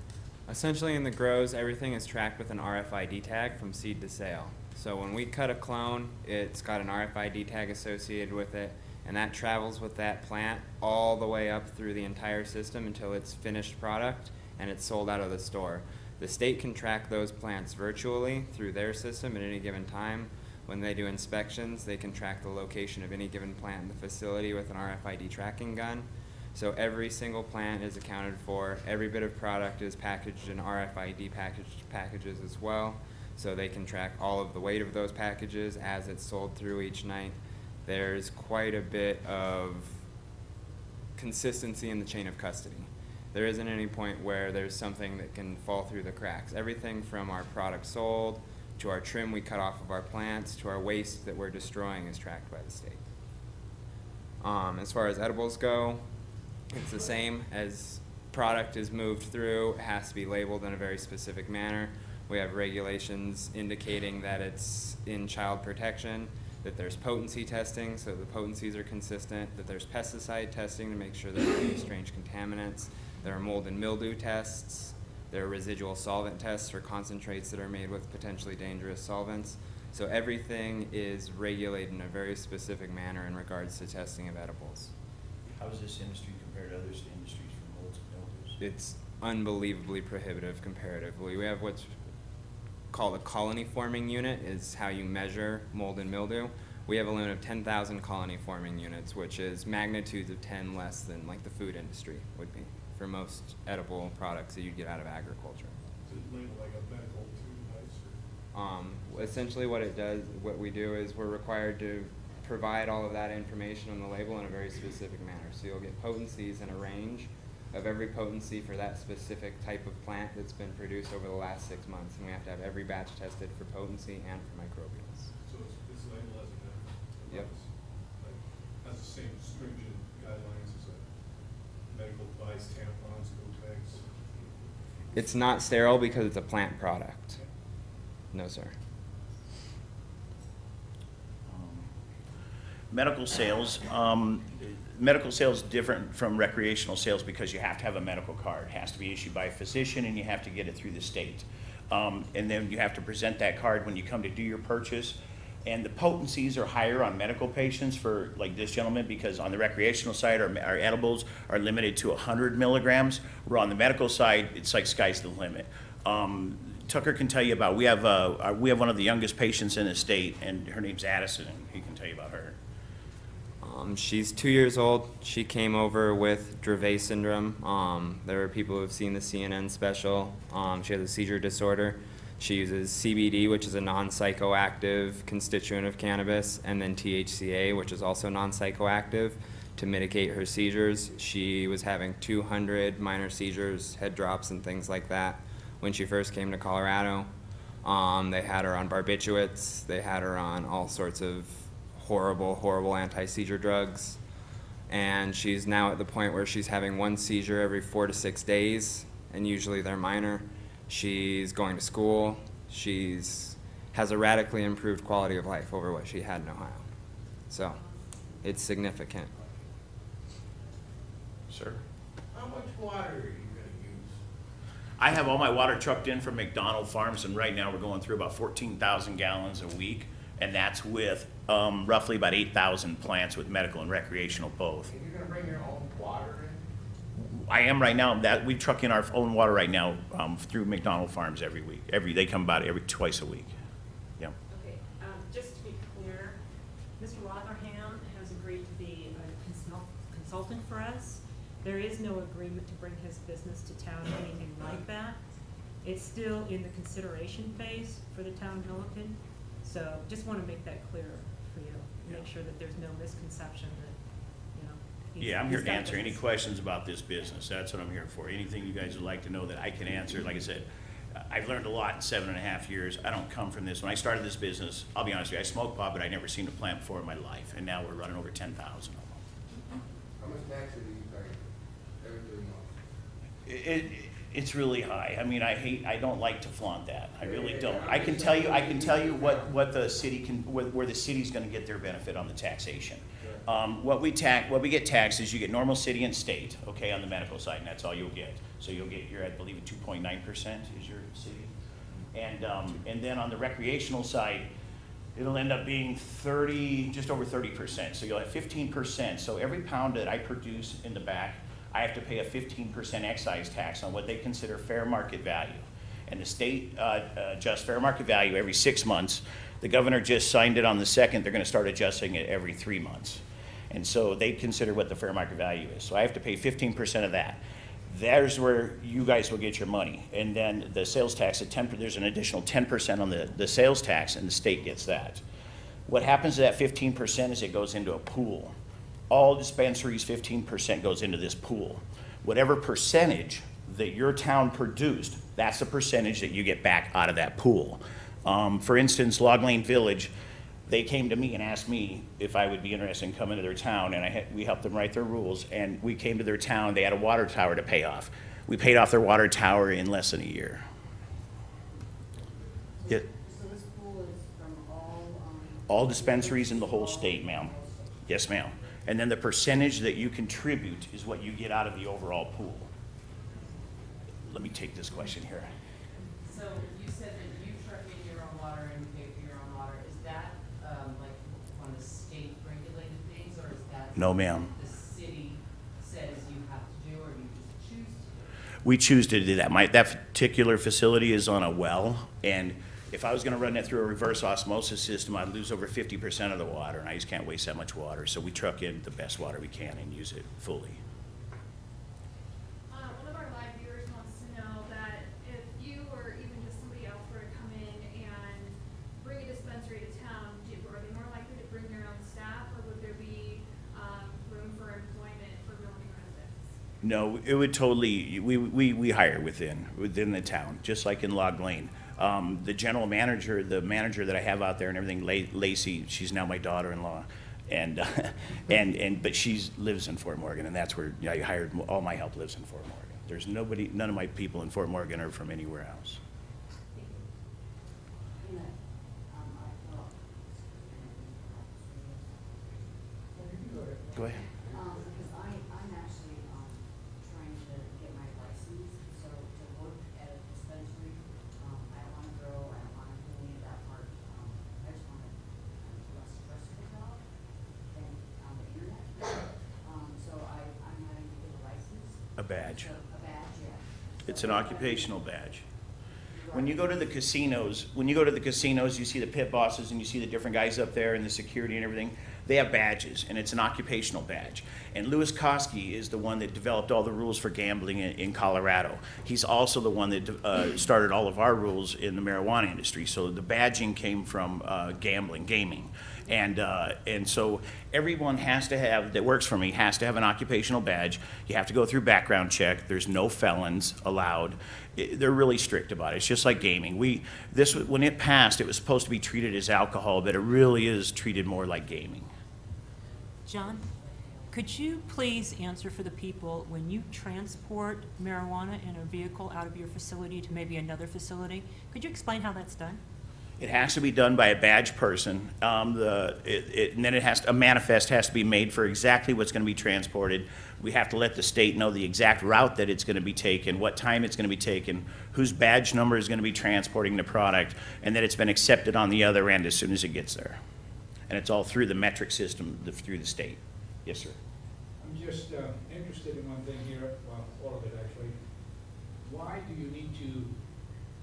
Essentially in the grows, everything is tracked with an RFID tag from seed to sale. So when we cut a clone, it's got an RFID tag associated with it, and that travels with that plant all the way up through the entire system until it's finished product and it's sold out of the store. The state can track those plants virtually through their system at any given time. When they do inspections, they can track the location of any given plant in the facility with an RFID tracking gun. So every single plant is accounted for. Every bit of product is packaged in RFID packages as well. So they can track all of the weight of those packages as it's sold through each night. There's quite a bit of consistency in the chain of custody. There isn't any point where there's something that can fall through the cracks. Everything from our product sold, to our trim we cut off of our plants, to our waste that we're destroying is tracked by the state. As far as edibles go, it's the same as product is moved through, it has to be labeled in a very specific manner. We have regulations indicating that it's in child protection, that there's potency testing, so the potencies are consistent, that there's pesticide testing to make sure there aren't any strange contaminants. There are mold and mildew tests. There are residual solvent tests for concentrates that are made with potentially dangerous solvents. So everything is regulated in a very specific manner in regards to testing of edibles. How is this industry compared to other industries for molds and mildews? It's unbelievably prohibitive comparatively. We have what's called a colony forming unit, is how you measure mold and mildew. We have a limit of 10,000 colony forming units, which is magnitudes of 10 less than like the food industry would be for most edible products that you'd get out of agriculture. Is it labeled like a medical tube device or? Essentially what it does, what we do is we're required to provide all of that information on the label in a very specific manner. So you'll get potencies in a range of every potency for that specific type of plant that's been produced over the last 6 months. And we have to have every batch tested for potency and for microbials. So it's labeled as a medical Yep. device? Like, has the same stringent guidelines as a medical device, tampons, Kotex? It's not sterile because it's a plant product. No, sir. Medical sales, different from recreational sales because you have to have a medical card. It has to be issued by a physician and you have to get it through the state. And then you have to present that card when you come to do your purchase. And the potencies are higher on medical patients for like this gentleman because on the recreational side, our edibles are limited to 100 milligrams. Where on the medical side, it's like sky's the limit. Tucker can tell you about, we have one of the youngest patients in the state and her name's Addison and he can tell you about her. She's 2 years old. She came over with Dravet syndrome. There are people who have seen the CNN special. She has a seizure disorder. She uses CBD, which is a non-psychoactive constituent of cannabis, and then THCA, which is also non-psychoactive, to mitigate her seizures. She was having 200 minor seizures, head drops, and things like that when she first came to Colorado. They had her on barbiturates. They had her on all sorts of horrible anti-seizure drugs. And she's now at the point where she's having one seizure every 4 to 6 days, and usually they're minor. She's going to school. Has a radically improved quality of life over what she had in Ohio. So it's significant. Sir? How much water are you gonna use? I have all my water trucked in from McDonald Farms and right now we're going through about 14,000 gallons a week. And that's with roughly about 8,000 plants with medical and recreational both. And you're gonna bring your own water in? I am right now. That we truck in our own water right now through McDonald Farms every week. They come about twice a week. Yeah. Okay, just to be clear, Mr. Rotherham has agreed to be a consultant for us. There is no agreement to bring his business to town or anything like that. It's still in the consideration phase for the town of Milliken. So just want to make that clear for you, make sure that there's no misconception that, you know. Yeah, I'm here to got answer any business. questions about this business. That's what I'm here for. Anything you guys would like to know that I can answer. Like I said, I've learned a lot in 7.5 years. I don't come from this. When I started this business, I'll be honest with you, I smoked pot, but I'd never seen a plant before in my life. And now we're running over 10,000 of them. How much taxes do you pay every 3 months? It's really high. I mean, I don't like to flaunt that. I really don't. I can tell you what the city can, where the city's gonna get their benefit on the taxation. What we get taxed is you get normal city and state, okay, on the medical side, and that's all you'll get. So you'll get I believe, 2.9% is your city. And then on the recreational side, it'll end up being just over 30%. So you'll have 15%. So every pound that I produce in the back, I have to pay a 15% excise tax on what they consider fair market value. And the state adjusts fair market value every 6 months. The governor just signed it on the 2nd. They're gonna start adjusting it every 3 months. And so they consider what the fair market value is. So I have to pay 15% of that. There's where you guys will get your money. And then the sales tax, there's an additional 10% on the sales tax, and the state gets that. What happens to that 15% is it goes into a pool. All dispensaries, 15% goes into this pool. Whatever percentage that your town produced, that's the percentage that you get back out of that pool. For instance, Log Lane Village, they came to me and asked me if I would be interested in coming to their town, and we helped them write their rules, and we came to their town, they had a water tower to pay off. We paid off their water tower in less than a year. Yeah, So this pool is from all dispensaries in the whole state, ma'am. Yes, ma'am. And then the percentage that you contribute is what you get out of the overall pool. Let me take this question here. So you said that you truck in your own water and pay for your own water. Is that, like, one of the state regulated things, or is that? No, ma'am. The city says you have to do, or you just choose to do? We choose to do that. That particular facility is on a well, and if I was gonna run that through a reverse osmosis system, I'd lose over 50% of the water, and I just can't waste that much water. So we truck in the best water we can and use it fully. One of our live viewers wants to know that if you or even just somebody else were to come in and bring a dispensary to town, are they more likely to bring their own staff, or would there be room for employment for Milliken residents? No, it would totally, we hire within the town, just like in Log Lane. The general manager, the manager that I have out there and everything, Lacey, she's now my daughter-in-law. And, but she lives in Fort Morgan, and that's where I hired, all my help lives in Fort Morgan. There's nobody, none of my people in Fort Morgan are from anywhere else. In that, I thought. Go ahead. Because I'm actually, trying to get my license, so to work at a dispensary, I don't wanna grow, I don't wanna do any of that part. I just want a less stressful job than on the internet. So I'm having to get a license. A badge. So, a badge, yeah. It's an occupational badge. When you go to the casinos, you see the pit bosses and you see the different guys up there and the security and everything. They have badges, and it's an occupational badge. And Louis Koski is the one that developed all the rules for gambling in Colorado. He's also the one that started all of our rules in the marijuana industry. So the badging came from gaming. And so everyone has to have, that works for me, has to have an occupational badge. You have to go through background check. There's no felons allowed. They're really strict about it. It's just like gaming. When it passed, it was supposed to be treated as alcohol, but it really is treated more like gaming. John, could you please answer for the people, when you transport marijuana in a vehicle out of your facility to maybe another facility, could you explain how that's done? It has to be done by a badge person, and then a manifest has to be made for exactly what's going to be transported. We have to let the state know the exact route that it's going to be taken, what time it's going to be taken, whose badge number is going to be transporting the product, and that it's been accepted on the other end as soon as it gets there. And it's all through the metric system, through the state. Yes, sir. I'm just interested in one thing here, well, all of it actually. Why do you need to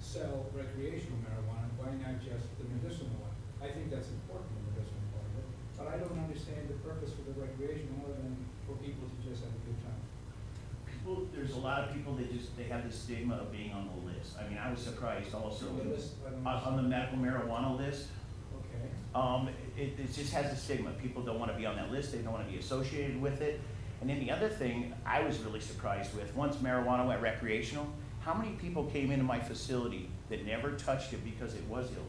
sell recreational marijuana? Why not just the medicinal one? I think that's important, the medicinal part of it, but I don't understand the purpose for the recreational other than for people to just have a good time. There's a lot of people that they have this stigma of being on the list. I mean, I was surprised also. On the list? I don't On the medical marijuana list. Okay. It just has a stigma. People don't want to be on that list. They don't want to be associated with it. And then the other thing I was really surprised with, once marijuana went recreational, how many people came into my facility that never touched it because it was illegal?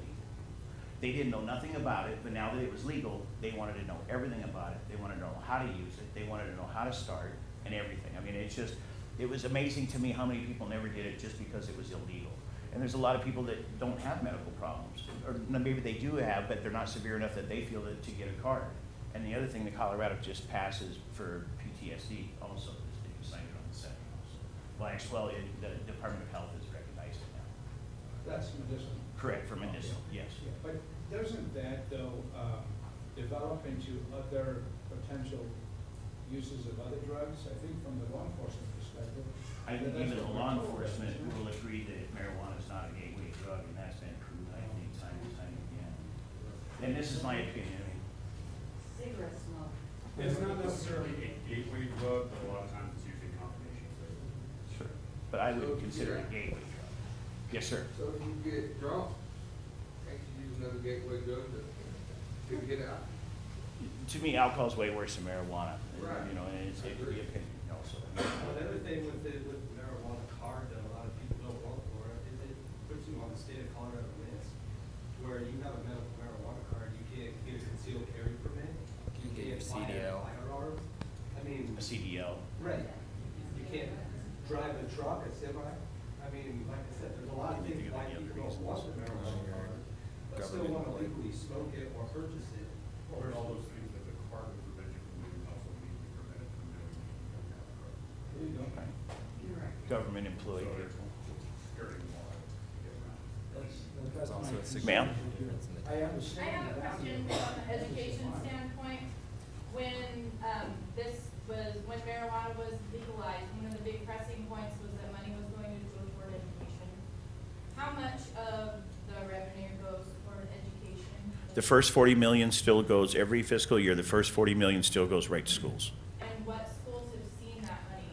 They didn't know nothing about it, but now that it was legal, they wanted to know everything about it. They wanted to know how to use it. They wanted to know how to start and everything. I mean, it was amazing to me how many people never did it just because it was illegal. And there's a lot of people that don't have medical problems, or maybe they do have, but they're not severe enough that they feel that to get a card. And the other thing that Colorado just passes for PTSD also is they signed it on the second also. The Department of Health has recognized it now. That's medicinal. Correct, for medicinal, yes. Yeah, but doesn't that though develop into other potential uses of other drugs? I think from the law enforcement perspective. I think that's even the what law we're told, enforcement isn't it? will agree that marijuana is not a gateway drug, and that's been proven, I think, time and time again. And this is my opinion. I mean, Cigarette smoke. It's not necessarily a gateway drug, but a lot of times it's used in combination with. sure. But I would consider it a gateway drug. Yes, sir. So if you get drunk, can't you use another gateway drug to get out? To me, alcohol is way worse than marijuana. Right. You know, and it could be opinion also. Well, the other thing with the marijuana card that a lot of people don't vote for is it puts you on the state of Colorado list, where you have a medical marijuana card, you can't get right. You can't drive a truck, a semi. I mean, like I said, there's a lot of things why people don't want the marijuana card, but still want to legally smoke it or purchase it. Well, there's all those things that the department prevents you from doing, also need to be prevented from doing. If you don't have a card. There you go. You're right. Government employee. So it's skirting the law to get around. There's also a Ma'am? I understand. I have a question from an education standpoint. When, when marijuana was legalized, one of the big pressing points was that money was going to go toward education. How much of the revenue goes toward education? The first 40 million still goes, every fiscal year, the first 40 million still goes right to schools. And what schools have seen that money?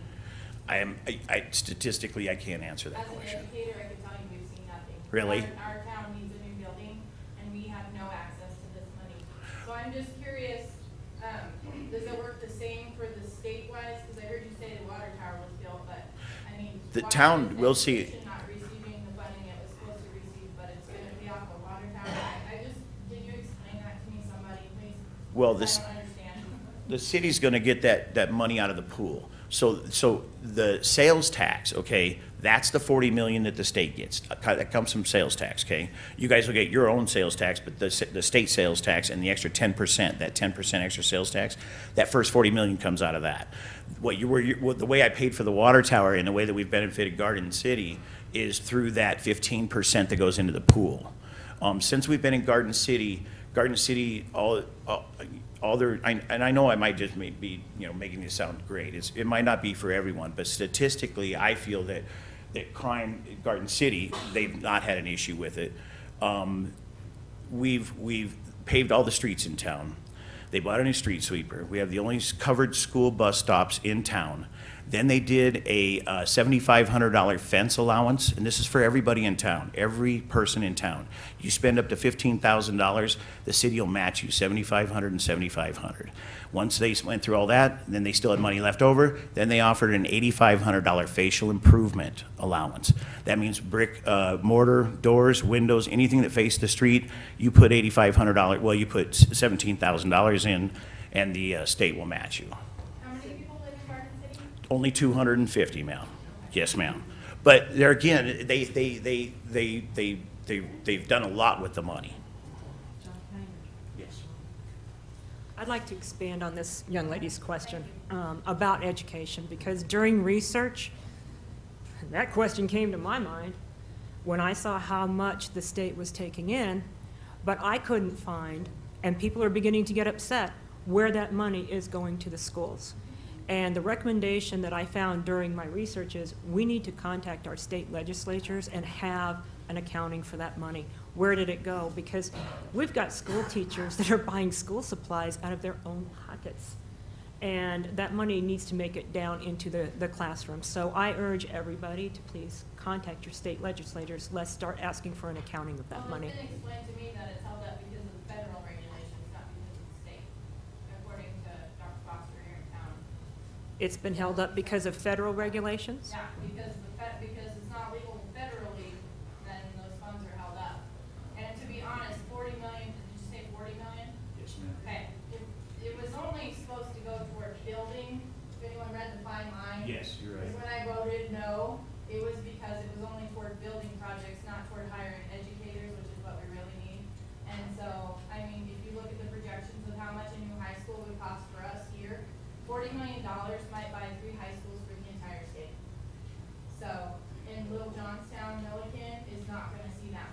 Statistically, I can't answer that As an question. educator, I can tell you we've seen nothing. Really? Our town needs a new building, and we have no access to this money. So I'm just curious, does it work the same for the state-wise? Because I heard you say the water tower was built, but, I mean. The why town is will see- education not receiving the funding it was supposed to receive, but it's gonna be off the water tower? Did you explain that to me, somebody, please? Well, 'Cause this- I don't understand. The city's gonna get that money out of the pool. So the sales tax, okay, that's the 40 million that the state gets. That comes from sales tax, okay? You guys will get your own sales tax, but the state sales tax and the extra 10%, that 10% extra sales tax, that first 40 million comes out of that. The way I paid for the water tower and the way that we've benefited Garden City is through that 15% that goes into the pool. Since we've been in Garden City, and I know I might just be, making this sound great. It might not be for everyone, but statistically, I feel that crime in Garden City, they've not had an issue with it. We've paved all the streets in town. They bought a new street sweeper. We have the only covered school bus stops in town. Then they did a $7,500 fence allowance, and this is for everybody in town, every person in town. You spend up to $15,000, the city will match you $7,500 and $7,500. Once they went through all that, then they still had money left over, then they offered an $8,500 facial improvement allowance. That means brick, mortar, doors, windows, anything that faced the street, you put $8,500, well, you put $17,000 in, and the state will match you. How many people live in Garden City? Only 250, ma'am. Yes, ma'am. But there again, they've done a lot with the money. Yes. I'd like to expand on this young lady's question about education, because during research, that question came to my mind when I saw how much the state was taking in, but I couldn't find, and people are beginning to get upset, where that money is going to the schools. And the recommendation that I found during my research is we need to contact our state legislatures and have an accounting for that money. Where did it go? Because we've got school teachers that are buying school supplies out of their own pockets. And that money needs to make it down into the classroom. So I urge everybody to please contact your state legislators. Let's start asking for an accounting of that money. Well, it's been explained to me that it's held up because of the federal regulations, not because of the state, according to Dr. Foster here in town. It's been held up because of federal regulations? Yeah, because because it's not legal federally, then those funds are held up. And to be honest, 40 million, did you say 40 million? Yes, ma'am. Okay, it was only supposed to go toward building, if anyone read the fine line. Yes, you're right. When I voted no, it was because it was only toward building projects, not toward hiring educators, which is what we really need. And so, I mean, if you look at the projections of how much a new high school would cost for us here, $40 million might buy 3 high schools for the entire state. So, in Little Johnstown, Milliken is not gonna see that.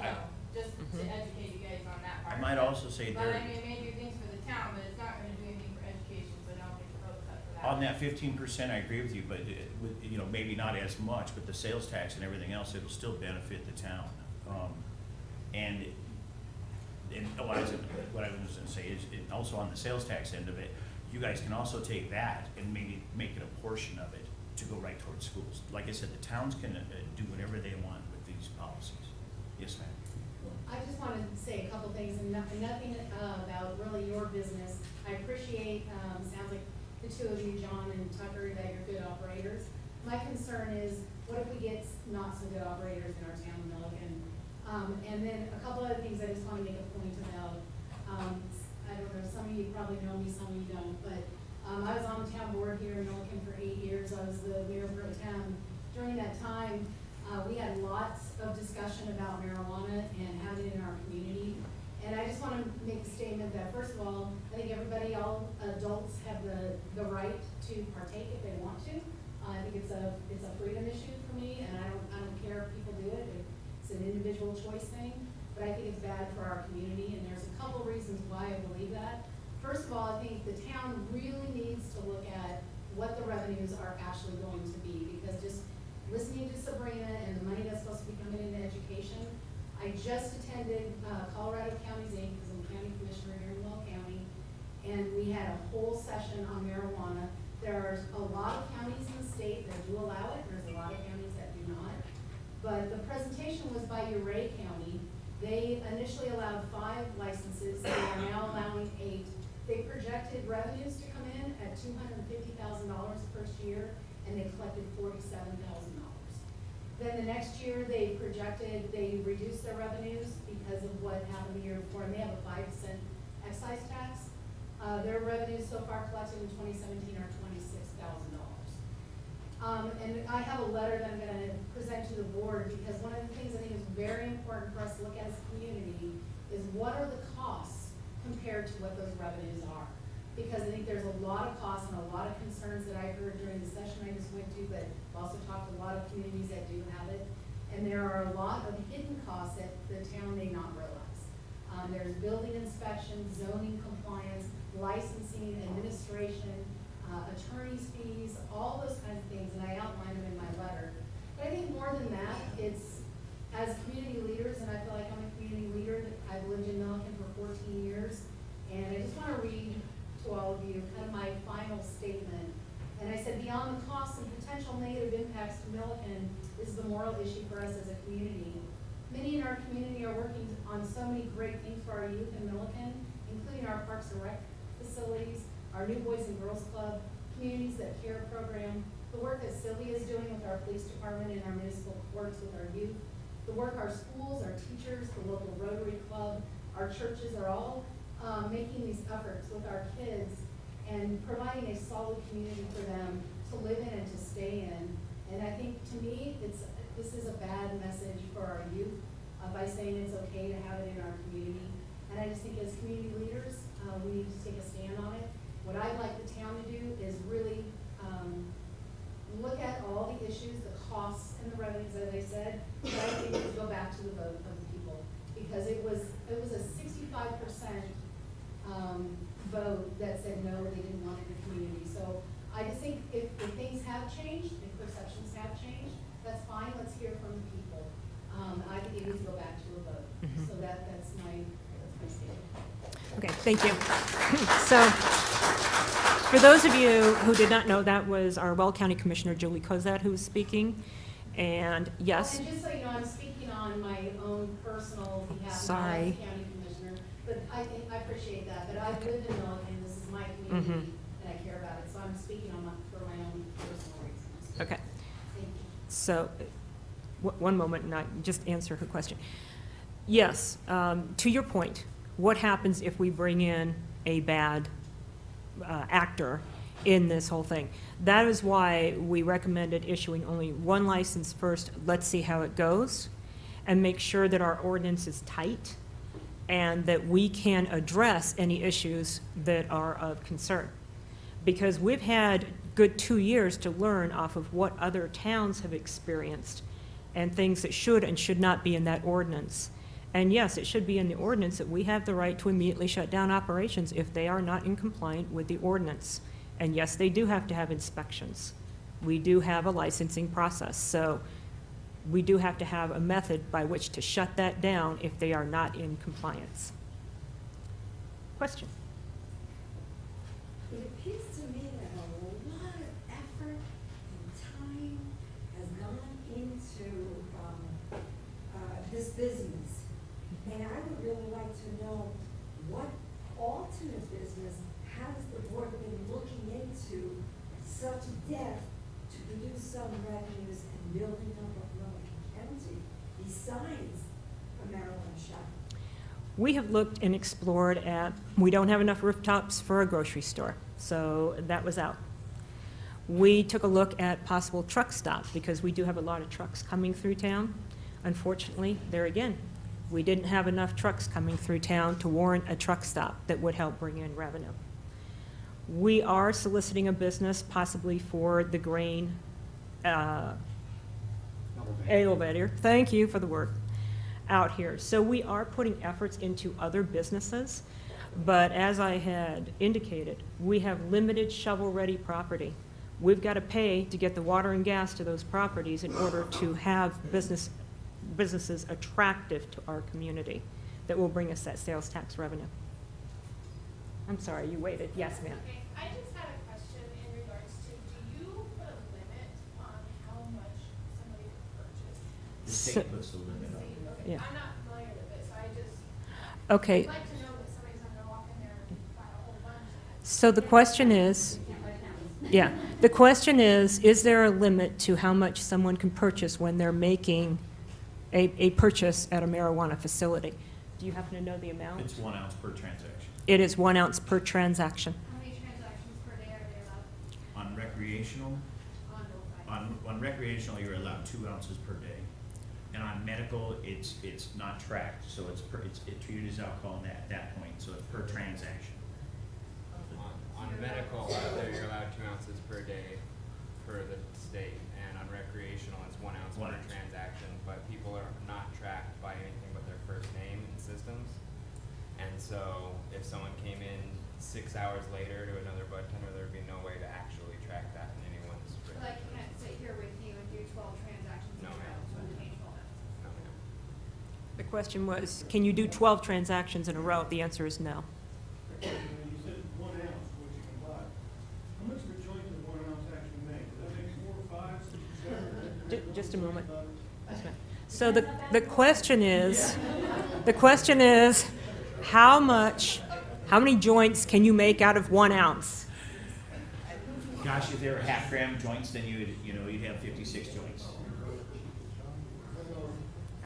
So, just to educate you guys on that I part. might also say But I there, mean, it may do things for the town, but it's not gonna do anything for education, so don't get your hopes up for that. on that 15%, I agree with you, but maybe not as much, but the sales tax and everything else, it'll still benefit the town. And what I was gonna say is, also on the sales tax end of it, you guys can also take that and maybe make it a portion of it to go right towards schools. Like I said, the towns can do whatever they want with these policies. Yes, ma'am. I just wanted to say a couple things, and nothing about really your business. I appreciate, sounds like the two of you, John and Tucker, that you're good operators. My concern is, what if we get not so good operators in our town, Milliken? And then a couple other things I just want to make a point about. I don't know, some of you probably know me, some of you don't, but I was on the town board here in Milliken for 8 years. I was the mayor pro tem. During that time, we had lots of discussion about marijuana and having it in our community. And I just want to make a statement that, first of all, I think everybody, all adults have the right to partake if they want to. I think it's a freedom issue for me, and I don't care if people do it. It's an individual choice thing, but I think it's bad for our community, and there's a couple reasons why I believe that. First of all, I think the town really needs to look at what the revenues are actually going to be, because just listening to Sabrina and the money that's supposed to be coming into education, I just attended Colorado County's Inc., because I'm county commissioner here in Will County, and we had a whole session on marijuana. There are a lot of counties in the state that do allow it. There's a lot of counties that do not. But the presentation was by Uray County. They initially allowed 5 licenses. They are now allowing 8. They projected revenues to come in at $250,000 the first year, and they collected $47,000. Then the next year, they reduced their revenues because of what happened the year before, and they have a 5% excise tax. Their revenues so far collected in 2017 are $26,000. And I have a letter that I'm going to present to the board, because one of the things I think is very important for us to look at as a community is what are the costs compared to what those revenues are. Because I think there's a lot of costs and a lot of concerns that I heard during the session I just went to, but I've also talked to a lot of communities that do have it. And there are a lot of hidden costs that the town may not realize. There's building inspection, zoning compliance, licensing, administration, attorney's fees, all those kinds of things, and I outline them in my letter. But I think more than that, it's as community leaders, and I feel like I'm a community leader. I've lived in Milliken for 14 years, and I just want to read to all of you kind of my final statement. And I said, beyond the costs and potential negative impacts to Milliken, this is the moral issue for us as a community. Many in our community are working on so many great things for our youth in Milliken, including our Parks and Rec facilities, our new Boys and Girls Club, Communities That Care program, the work that Sylvia is doing with our police department and our municipal courts with our youth, the work our schools, our teachers, the local Rotary Club, our churches are all making these efforts with our kids and providing a solid community for them to live in and to stay in. And I think, to me, this is a bad message for our youth by saying it's okay to have it in our community. And I just think as community leaders, we need to take a stand on it. What I'd like the town to do is really look at all the issues, the costs and the revenues, as I said, but I think to go back to the vote of the people. Because it was a 65% vote that said no, they didn't want it in the community. So I just think if things have changed, if perceptions have changed, that's fine, let's hear from the people. I think it needs to go back to a vote. So that's my statement. Okay, thank you. So, for those of you who did not know, that was our Well County Commissioner, Julie Cozad, who was speaking. And yes. And just so you know, I'm speaking on my own personal behalf, not Sorry. as county commissioner, but I appreciate that. But I've lived in Milliken, this is my community, and I care about it, so I'm speaking for my own personal reasons. Okay. Thank you. So, one moment, and I just answer her question. Yes, to your point, what happens if we bring in a bad actor in this whole thing? That is why we recommended issuing only 1 license first. Let's see how it goes, and make sure that our ordinance is tight and that we can address any issues that are of concern. Because we've had good 2 years to learn off of what other towns have experienced and things that should and should not be in that ordinance. And yes, it should be in the ordinance that we have the right to immediately shut down operations if they are not in compliance with the ordinance. And yes, they do have to have inspections. We do have a licensing process, so we do have to have a method by which to shut that down if they are not in compliance. Question? It appears to me that a lot of effort and time has gone into this business. And I would really like to know what alternate business has the board been looking into such depth to produce some revenues and building up of Milliken County besides a marijuana shop? We have looked and explored at, we don't have enough rooftops for a grocery store, so that was out. We took a look at possible truck stop, because we do have a lot of trucks coming through town. Unfortunately, there again, we didn't have enough trucks coming through town to warrant a truck stop that would help bring in revenue. We are soliciting a business possibly for the grain elevator, thank you for the word, out here. So we are putting efforts into other businesses, but as I had indicated, we have limited shovel-ready property. We've got to pay to get the water and gas to those properties in order to have businesses attractive to our community that will bring us that sales tax revenue. I'm sorry, you waited. Yes, ma'am. Okay, I just had a question in regards to, do you put a limit on how much somebody can purchase? The state puts the limit on. Okay, Yeah. I'm not familiar with it, so I just, Okay, I'd like to know that somebody's not gonna walk in there and buy a whole bunch. so the question is, yeah, the question is there a limit to how much someone can purchase when they're making a purchase at a marijuana facility? Do you happen to know the amount? It's 1 ounce per transaction. It is 1 ounce per transaction. How many transactions per day are they allowed On recreational, on both sides? on recreational, you're allowed 2 ounces per day. And on medical, it's not tracked, so it's treated as alcohol at that point, so it's per transaction. On medical, you're allowed 2 ounces per day per the state, and on recreational, it's 1 ounce per 1 ounce. transaction, but people are not tracked by anything but their first name in systems. And so if someone came in 6 hours later to another bud tender, there'd be no way to actually track that in anyone's. So I can't sit here with you and do 12 transactions in a No, row, ma'am. so it takes 12 hours. No, ma'am. The question was, can you do 12 transactions in a row? The answer is no. You said 1 ounce, what you can buy. How much of a joint does 1 ounce actually make? Does that make 4, 5, 6, 7? Just a moment. So the question is, how many joints can you make out of 1 ounce? Gosh, if they were half-gram joints, then you'd have 56 joints.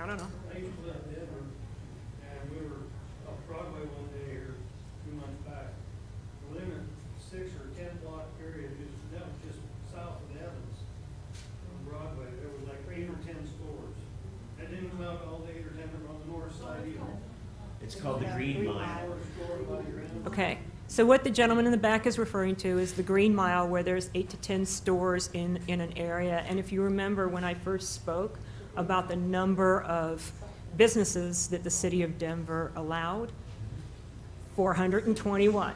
I don't know. I used to live in Denver, and we were up Broadway one day here 2 months back. Within a 6 or 10 block area, that was just south of Evans on Broadway, there was like 8 or 10 stores. That didn't come out all the 8 or 10 that were on the north side either. It's called the Green Mile. Okay, so what the gentleman in the back is referring to is the Green Mile, where there's 8 to 10 stores in an area. And if you remember when I first spoke about the number of businesses that the city of Denver allowed, 421.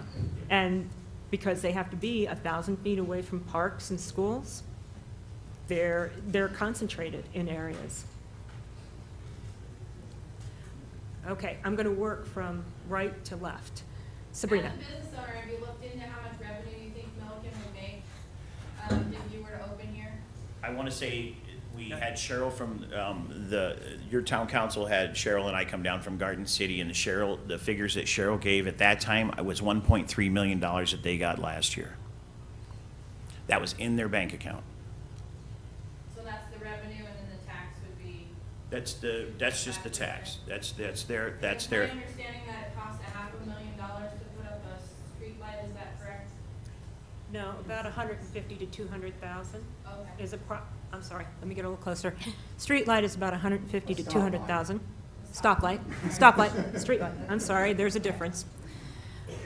And because they have to be 1,000 feet away from parks and schools, they're concentrated in areas. Okay, I'm going to work from right to left. Sabrina. As a business owner, have you looked into how much revenue you think Milliken would make if you were to open here? I want to say we had Cheryl from your town council had Cheryl and I come down from Garden City, and the figures that Cheryl gave at that time was $1.3 million that they got last year. That was in their bank account. So that's the revenue, and then the tax would be. That's just the tax. That's their. Is my understanding that it costs $500,000 to put up a street light, is that correct? No, about 150 to 200,000 Okay. is I'm sorry, let me get a little closer. Street light is about 150 to 200,000. Stoplight, street light. I'm sorry, there's a difference.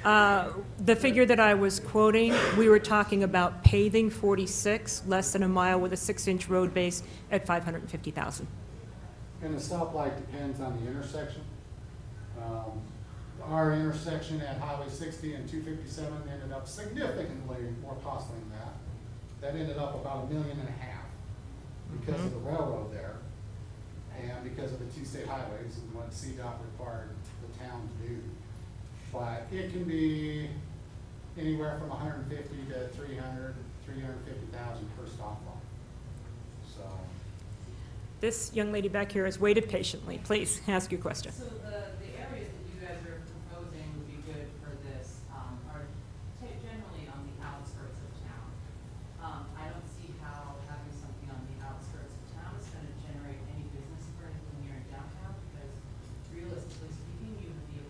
The figure that I was quoting, we were talking about paving 46, less than a mile with a 6-inch road base at 550,000. And the stoplight depends on the intersection. Our intersection at Highway 60 and 257 ended up significantly more costly than that. That ended up about $1.5 million because of the railroad there and because of the 2 state highways and what CDOT required the town to do. But it can be anywhere from 150 to 300, 350,000 per stoplight. So. This young lady back here has waited patiently. Please, ask your question. So the areas that you guys are proposing would be good for this are generally on the outskirts of town. I don't see how having something on the outskirts of town is going to generate any business for anything here in downtown, because realistically speaking, you would be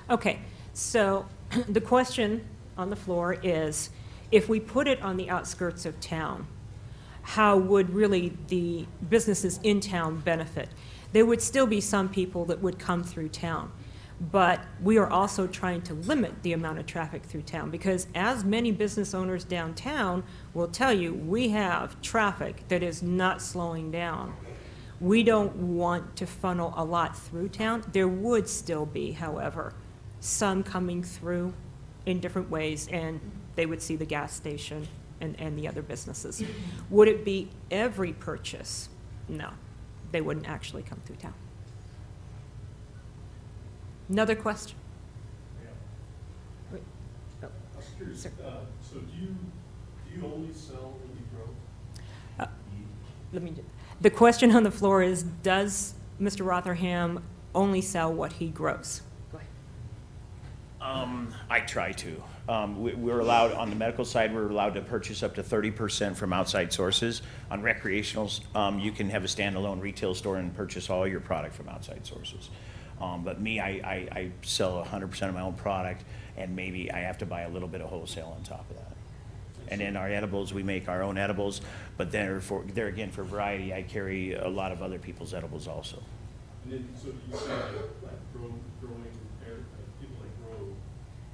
Okay, so the question on the floor is, if we put it on the outskirts of town, how would really the businesses in town benefit? There would still be some people that would come through town, but we are also trying to limit the amount of traffic through town, because as many business owners downtown will tell you, we have traffic that is not slowing down. We don't want to funnel a lot through town. There would still be, however, some coming through in different ways, and they would see the gas station and the other businesses. Would it be every purchase? No, they wouldn't actually come through town. Another question? Wait, oh, I was curious, sir. so do you only sell when you grow? The question on the floor is, does Mr. Rotherham only sell what he grows? Go ahead. I try to. We're allowed, on the medical side, we're allowed to purchase up to 30% from outside sources. On recreationals, you can have a standalone retail store and purchase all your product from outside sources. But me, I sell 100% of my own product, and maybe I have to buy a little bit of wholesale on top of that. And then our edibles, we make our own edibles, but there again, for variety, I carry a lot of other people's edibles also. And then, so do you say like growing air, people that grow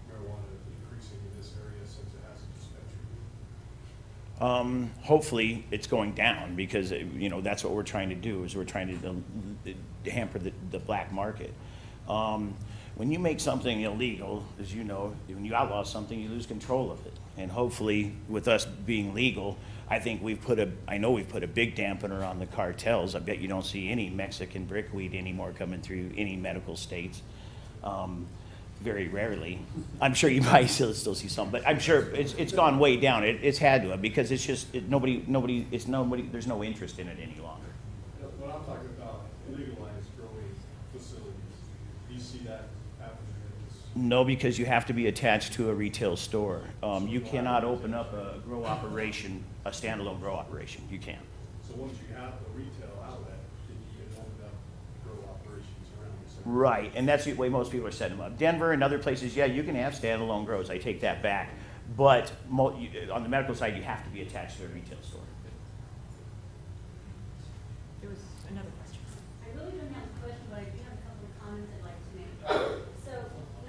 marijuana increasing in this area since it has a dispensary? Hopefully, it's going down, because, you know, that's what we're trying to do, is we're trying to hamper the black market. When you make something illegal, as you know, when you outlaw something, you lose control of it. And hopefully, with us being legal, I think I know we've put a big dampener on the cartels. I bet you don't see any Mexican brickweed anymore coming through any medical states. Very rarely. I'm sure you might still see some, but I'm sure it's gone way down. It's had to have, because it's just, there's no interest in it any longer. When I'm talking about illegalized growing facilities, do you see that happening? No, because you have to be attached to a retail store. You cannot open up a grow operation, a standalone grow operation. You can't. So once you have a retail outlet, then you can open up grow operations around the city. Right, and that's the way most people are setting them up. Denver and other places, yeah, you can have standalone grows. I take that back. But on the medical side, you have to be attached to a retail store. There was another question. I really don't have a question, but I do have a couple of comments I'd like to make. So,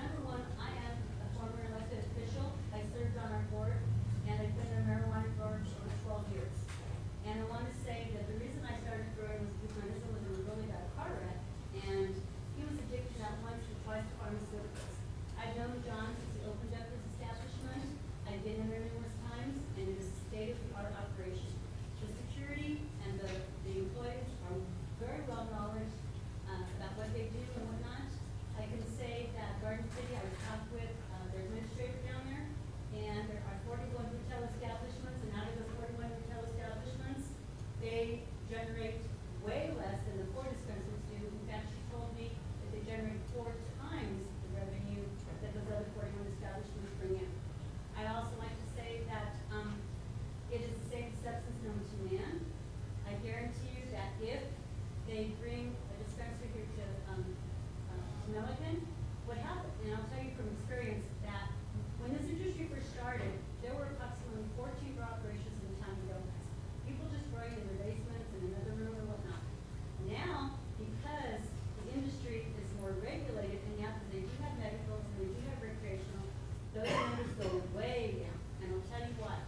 number one, I am a former elected official. I served on our board, and I've been a marijuana grower for over 12 years. And I want to say that the reason I started growing was because my husband was in a really bad car wreck, and he was addicted not once but twice to pharmaceuticals. I've known John since he opened up his establishment. I've been in there numerous times, and it is a state-of-the-art operation. The security and the employees are very well knowledgeable about what they do and whatnot. I can say that Garden City, I was talked with their administrator down there, and there are 41 retail establishments, and out of those 41 retail establishments, they generate way less than the 4 dispensaries do. In fact, she told me that they generate 4 times the revenue that those other 41 establishments bring in. I also like to say that it is the same substance known to man. I guarantee you that if they bring a dispensary here to Milliken, what happened, and I'll tell you from experience that when this industry first started, there were approximately 14 grow operations in the town of Gomez. People just growing in their basements and another room or whatnot. Now, because the industry is more regulated, and now that they do have medicals and they do have recreational, those numbers go way down. And I'll tell you what,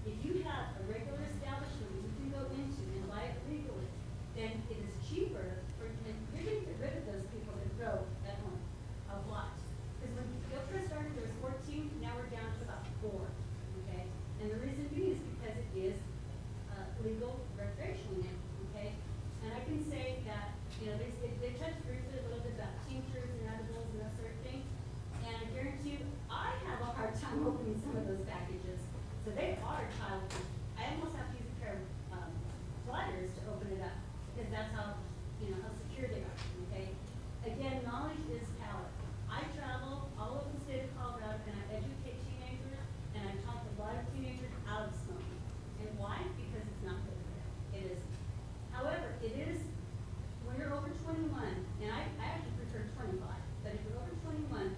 if you have a regular establishment that you can go into and buy it legally, then it is cheaper for, and you're going to get rid of those people that grow at home a lot. Because when Gilchrist started, there was 14, now we're down to about 4, okay? And the reason being is because it is legal recreational now, okay? And I can say that, you know, they touched briefly a little bit about tinctures and edibles and that sort of thing. And I guarantee you, I have a hard time opening some of those packages. So they are childproof. I almost have to use a pair of pliers to open it up, because that's how, you know, how secure they are, okay? Again, knowledge is power. I travel all over the state of Colorado, and I educate teenagers, and I talk a lot of teenagers out of smoking. And why? Because it's not good for them. It is. However, it is, when you're over 21, and I actually prefer 25, but if you're over 21,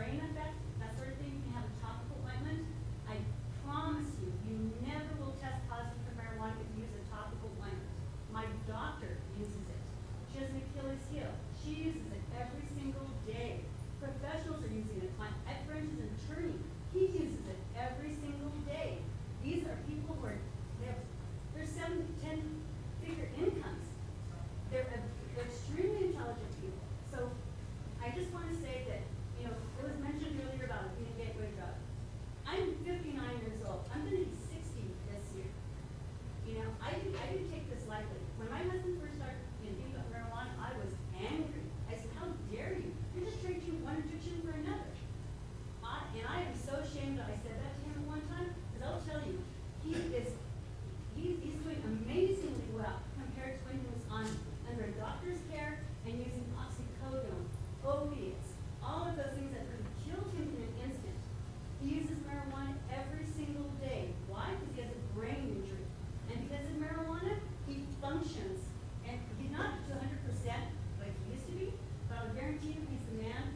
brain effect, that sort of thing, you can have a topical ointment. I promise you, you never will test positive for marijuana if you use a topical ointment. My doctor uses it. She has an Achilles heel. She uses it every single day. Professionals are using it. My friend is an attorney. He uses it every single day. These are people who are, they're 7 to 10 figure incomes. They're extremely intelligent people. So I just want to say that, you know, it was mentioned earlier about it being a gateway drug. I'm 59 years old. I'm going to be 60 this year. You know, I didn't take this lightly. When my husband first started thinking about marijuana, I was angry. I said, how dare you? You're just trading one addiction for another. And I am so ashamed that I said that to him at one time, because I'll tell you, he's doing amazingly well compared to when he was under a doctor's care and using oxycodone, opiates, all of those things that could have killed him in an instant. He uses marijuana every single day. Why? Because he has a brain injury. And because of marijuana, he functions. And he's not to 100% like he used to be, but I'll guarantee you he's the man.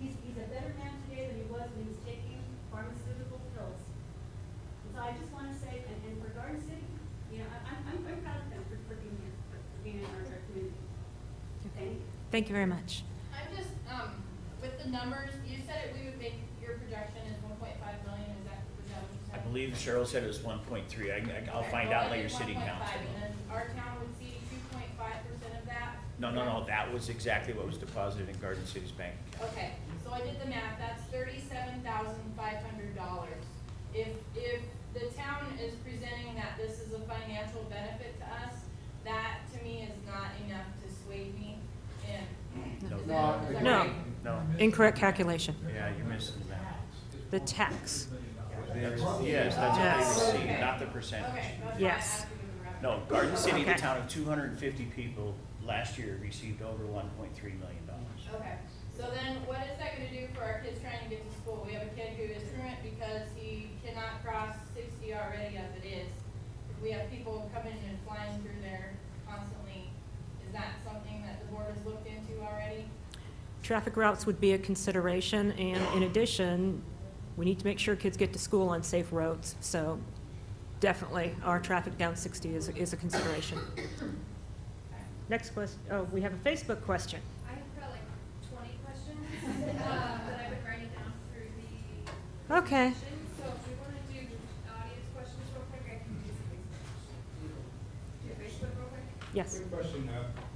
He's a better man today than he was when he was taking pharmaceutical pills. And so I just want to say, and for Garden City, you know, I'm proud of them for being here, for being in our community. Thank you. Thank you very much. I'm just, with the numbers, you said we would make, your projection is 1.5 million, is that what you I said? believe Cheryl said it was 1.3. I'll Okay, find well, out I later, did city 1.5, council. And then our town would see 2.5% of that? No, that was exactly what was deposited in Garden City's bank account. Okay, so I did the math, that's $37,500. If the town is presenting that this is a financial benefit to us, that to me is not enough to sway me in. Is that No. right? No, Incorrect calculation. yeah, you're missing that. The tax. Yes, that's Yes. what they received, not the percentage. Okay, that's why I Yes. asked you to represent. No, Garden City, the Okay. town of 250 people, last year received over $1.3 million. Okay, so then what is that gonna do for our kids trying to get to school? We have a kid who is truant because he cannot cross 60 already as it is. If we have people coming and flying through there constantly, is that something that the board has looked into already? Traffic routes would be a consideration, and in addition, we need to make sure kids get to school on safe roads. So definitely, our traffic down 60 is a consideration. Next question, oh, we have a Facebook question. I've got like 20 questions that I've been writing down through the Okay. presentation. So if we want to do audience questions real quick, I can do Facebook real quick. Yes. Quick question,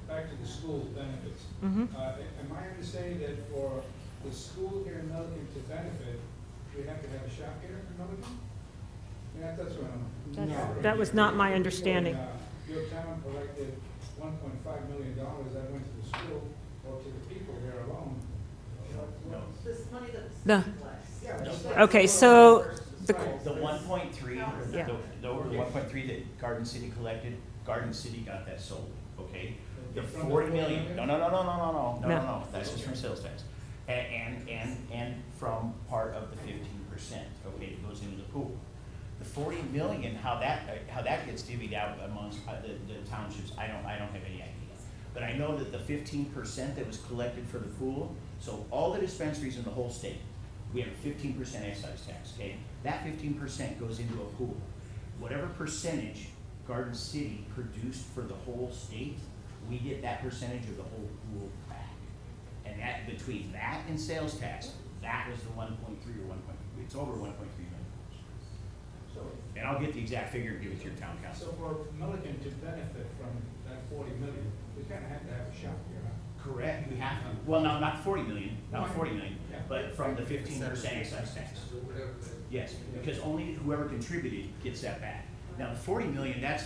back to the school benefits. Mhm. Am I understanding that for the school here in Milliken to benefit, we have to have a shop here in Milliken? Yeah, that's what I'm. That was not my understanding. Your town collected $1.5 million that went to the school or to the people there alone. This money that's. No. Yeah. Okay, so the, The 1.3, Yeah. the over 1.3 that Garden City collected, Garden City got that sold, okay? The 40 million, no, that's just from sales tax. And from part of the 15%, okay, that goes into the pool. The 40 million, how that gets divvied out amongst the townships, I don't have any idea. But I know that the 15% that was collected for the pool, so all the dispensaries in the whole state, we have a 15% excise tax, okay? That 15% goes into a pool. Whatever percentage Garden City produced for the whole state, we get that percentage of the whole pool back. And that, between that and sales tax, that was the 1.3 or 1. It's over 1.3 million. So, And I'll get the exact figure and give it to your town council. so for Milliken to benefit from that 40 million, we kind of have to have a shop here, huh? Correct, we have to. Well, no, not 40 million, not 40 million, but from the 15% excise tax. Yes, because only whoever contributed gets that back. Now, the 40 million, that's,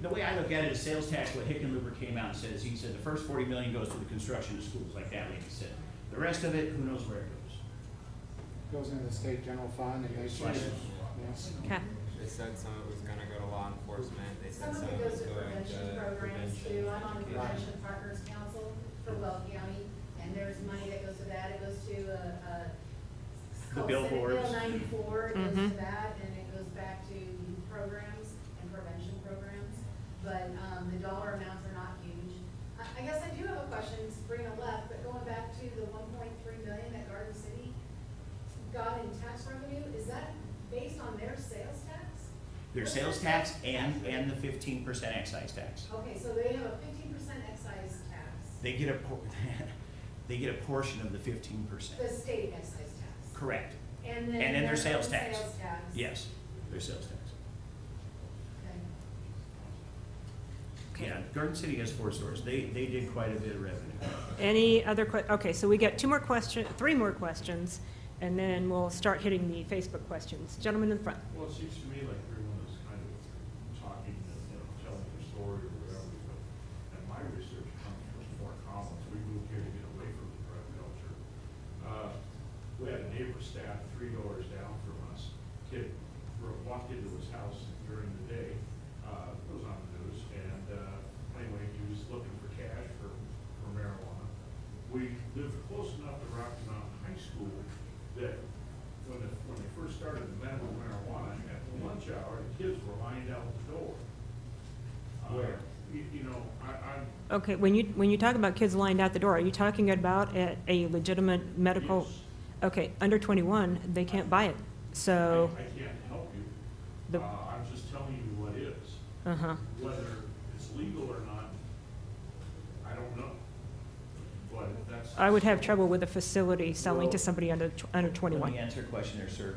the way I look at it is sales tax, what Hickenlooper came out and says, he said the first 40 million goes to the construction of schools, like that lady said. The rest of it, who knows where it goes. Goes into the state general fund and they share it. Yes. okay. They said some of it was gonna go to law enforcement, they said Some of it goes to prevention programs too. I'm on the Prevention Partners Council for Weld County, and there's money that goes to that. It goes to, it's The called Senate billboards. Bill 94, it goes Mhm. to that, and it goes back to youth programs and prevention programs. But, the dollar amounts are not huge. I guess I do have a question, Sabrina left, but going back to the 1.3 million that Garden City Their sales tax and the 15% excise tax. Okay, so they have a 15% excise tax, They get they get a portion of the 15%. the state excise tax. Correct. And then. And then their the sales tax. Sales tax. Yes, their sales tax. Okay. Yeah, Garden City has 4 stores. They did quite a bit of revenue. Any other okay, so we get 3 more questions, and then we'll start hitting the Facebook questions. Gentleman in the front. Well, it seems to me like everyone is kind of talking, telling their story or whatever, but, and my research comes from Fort Collins. We moved here to get away from the drug culture. We had a neighbor staff 3 doors down from us. Kid walked into his house during the day, it was on the news, and, anyway, he was looking for cash for marijuana. We lived close enough to Rocky Mountain High School that when they first started the medical marijuana, at the lunch hour, the kids were lined out the door. Where? You know, I'm. Okay, when you talk about kids lined out the door, are you talking about at a legitimate medical? Yes. Okay, under 21, they can't buy it, so. I can't help you. The- I'm just telling you what is. Uh-huh. Whether it's legal or not, I don't know. But that's. I would have trouble with a facility selling to Well, somebody under Let 21. me answer a question there, sir.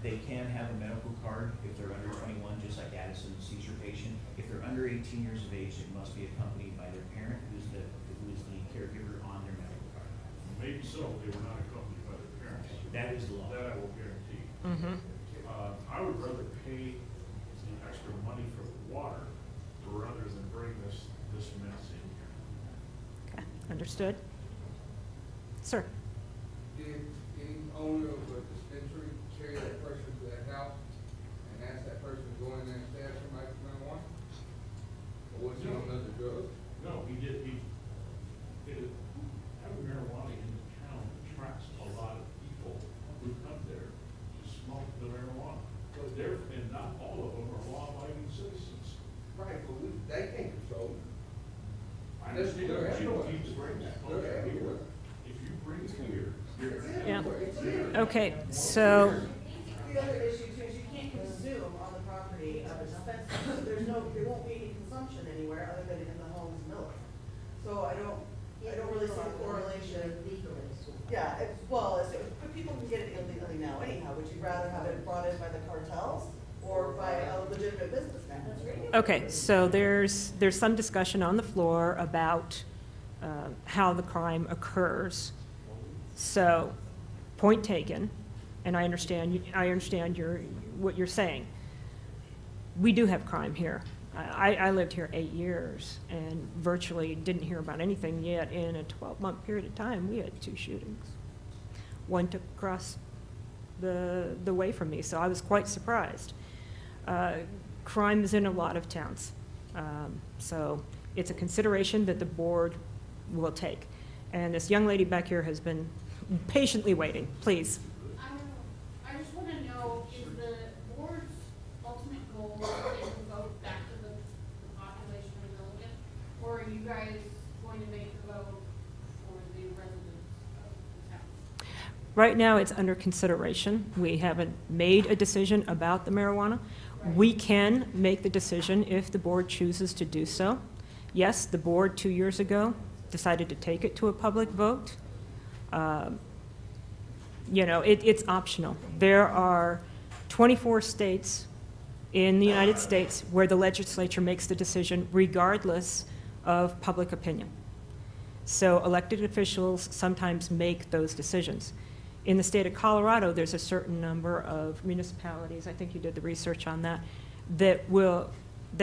They can have a medical card if they're under 21, just like Addison seizure patient. If they're under 18 years of age, it must be accompanied by their parent, who is the caregiver on their medical card. Maybe so, they were not accompanied by their parents. That is the law. That I will guarantee. Mm-hmm. I would rather pay the extra money for the water rather than bring this mess in here. Okay, understood. Sir? Did any owner of a dispensary carry that person to that house and ask that person to go in there and stab somebody for marijuana? Or was he on another drug? No, having marijuana in the town attracts a lot of people who come there to smoke the marijuana. But and not all of them are law-abiding citizens. Right, but they can't control it. I understand, They're but you everywhere. keep bringing that They're culture here. everywhere. If you bring it here, you're gonna have. Yeah. Okay, so, The other issue too is you can't consume on the property of a dispensary, so there won't be any consumption anywhere other than in the homes milk. So I don't really see the correlation. Yeah, but people can get it illegally now anyhow. Would you rather have it brought in by the cartels or by a legitimate businessman? okay, so there's some discussion on the floor about how the crime occurs. So, point taken, and I understand what you're saying. We do have crime here. I lived here 8 years and virtually didn't hear about anything yet. In a 12-month period of time, we had 2 shootings. One took across the way from me, so I was quite surprised. Crime is in a lot of towns, so it's a consideration that the board will take. And this young lady back here has been patiently waiting. Please. I just want to know, is the board's ultimate goal to vote back to the population of Milliken? Or are you guys going to make the vote for the residents of the town? Right now, it's under consideration. We haven't made a decision about the marijuana. We can make the decision if the board chooses to do so. Yes, the board 2 years ago decided to take it to a public vote. It's optional. There are 24 states in the United States where the legislature makes the decision regardless of public opinion. So elected officials sometimes make those decisions. In the state of Colorado, there's a certain number of municipalities, I think you did the research on that, that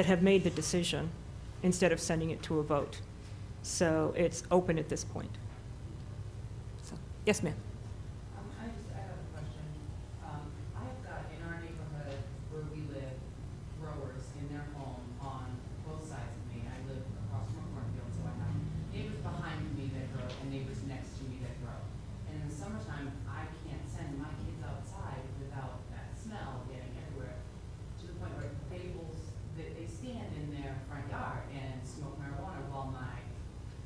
have made the decision instead of sending it to a vote. So it's open at this point. So, yes, ma'am. I have a question. I've got in our neighborhood where we live, growers in their home on both sides of me. I live across from a cornfield, so I have neighbors behind me that grow and neighbors next to me that grow. And in the summertime, I can't send my kids outside without that smell getting everywhere, to the point where they stand in their front yard and smoke marijuana while my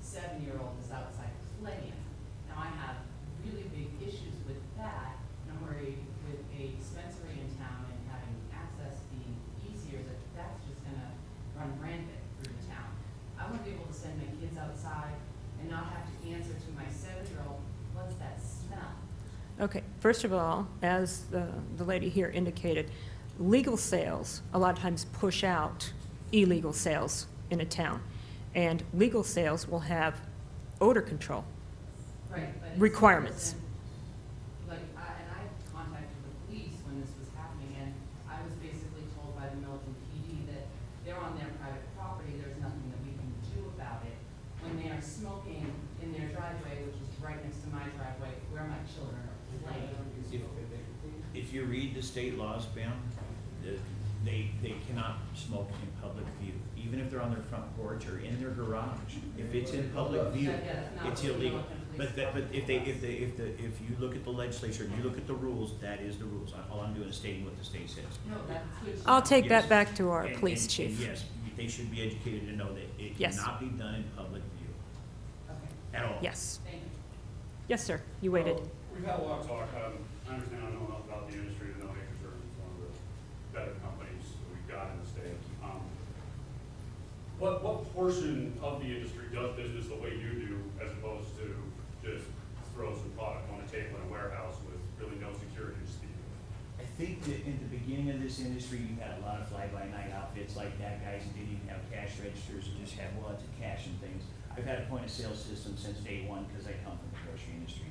7-year-old is outside playing. Now, I have really big issues with that, and I'm worried with a dispensary in town and having access being that's just gonna run rampant through the town. I wanna be able to send my kids outside and not have to answer to my 7-year-old, what's that smell? Okay, first of all, as the lady here indicated, legal sales a lot of times push out illegal sales in a town. And legal sales will have odor control Right, but it requirements. still isn't- Like, I contacted the police when this was happening, and I was basically told by the Milliken PD that they're on their private property, there's nothing that we can do about it. When they are smoking in their driveway, which is right next to my driveway, where my children are playing. If you read the state laws, Pam, they cannot smoke in public view, even if they're on their front porch or in their garage. If it's in public view, it's illegal. But if you look at the legislature, and you look at the rules, that is the rules. All I'm doing is stating what the state says. No, that's good. I'll take Yes. that back to our And- police and chief. yes, they should be educated to know that it Yes. cannot be done in public view Okay, at all. Yes. thank you. Yes, sir, you waited. We've had a lot of talk, I understand I know enough about the industry to know Acres is one of the better companies that we've got in the state. What portion of the industry does business the way you do, as opposed to just throw some product on a table in a warehouse with really no security to speak of? I think that in the beginning of this industry, you had a lot of fly-by-night outfits like that, guys who didn't even have cash registers, and just had lots of cash and things. I've had a point-of-sale system since day one, because I come from the grocery industry.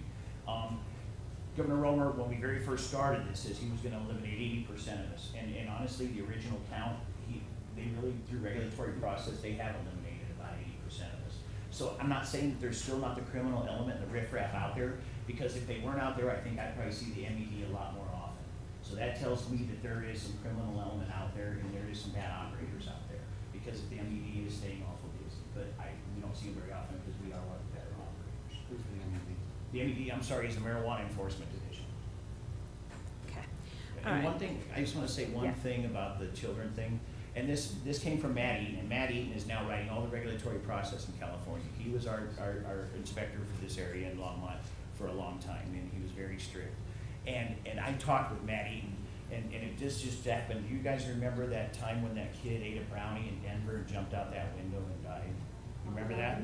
Governor Romer, when we very first started this, says he was gonna eliminate 80% of us, and honestly, the original count, they really, through regulatory process, they have eliminated about 80% of us. So I'm not saying that there's still not the criminal element, the riffraff out there, because if they weren't out there, I think I'd probably see the MED a lot more often. So that tells me that there is some criminal element out there, and there is some bad operators out there, because the MED is staying off of this. But we don't see them very often, because we are one of the better operators. Who's the MED? The MED, I'm sorry, is the Marijuana Enforcement Division. Okay. And one thing, I just wanna say one Yeah. thing about the children thing, and this came from Matt Eaton, and Matt Eaton is now writing all the regulatory process in California. He was our inspector for this area in Longmont for a long time, and he was very strict. And I talked with Matt Eaton, and it just happened. Do you guys remember that time when that kid ate a brownie in Denver and jumped out that window and died? You remember that?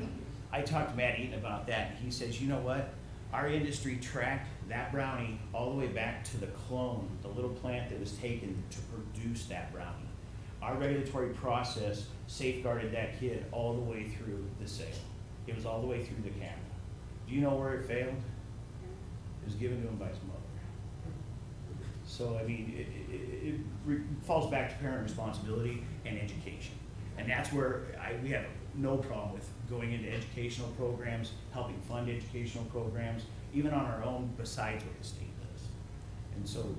I talked to Matt Eaton about that, and he says, you know what? Our industry tracked that brownie all the way back to the clone, the little plant that was taken to produce that brownie. Our regulatory process safeguarded that kid all the way through the sale. It was all the way through the camera. Do you know where it failed? It was given to him by his mother. So, I mean, it falls back to parent responsibility and education. And that's where we have no problem with going into educational programs, helping fund educational programs, even on our own, besides what the state does. And so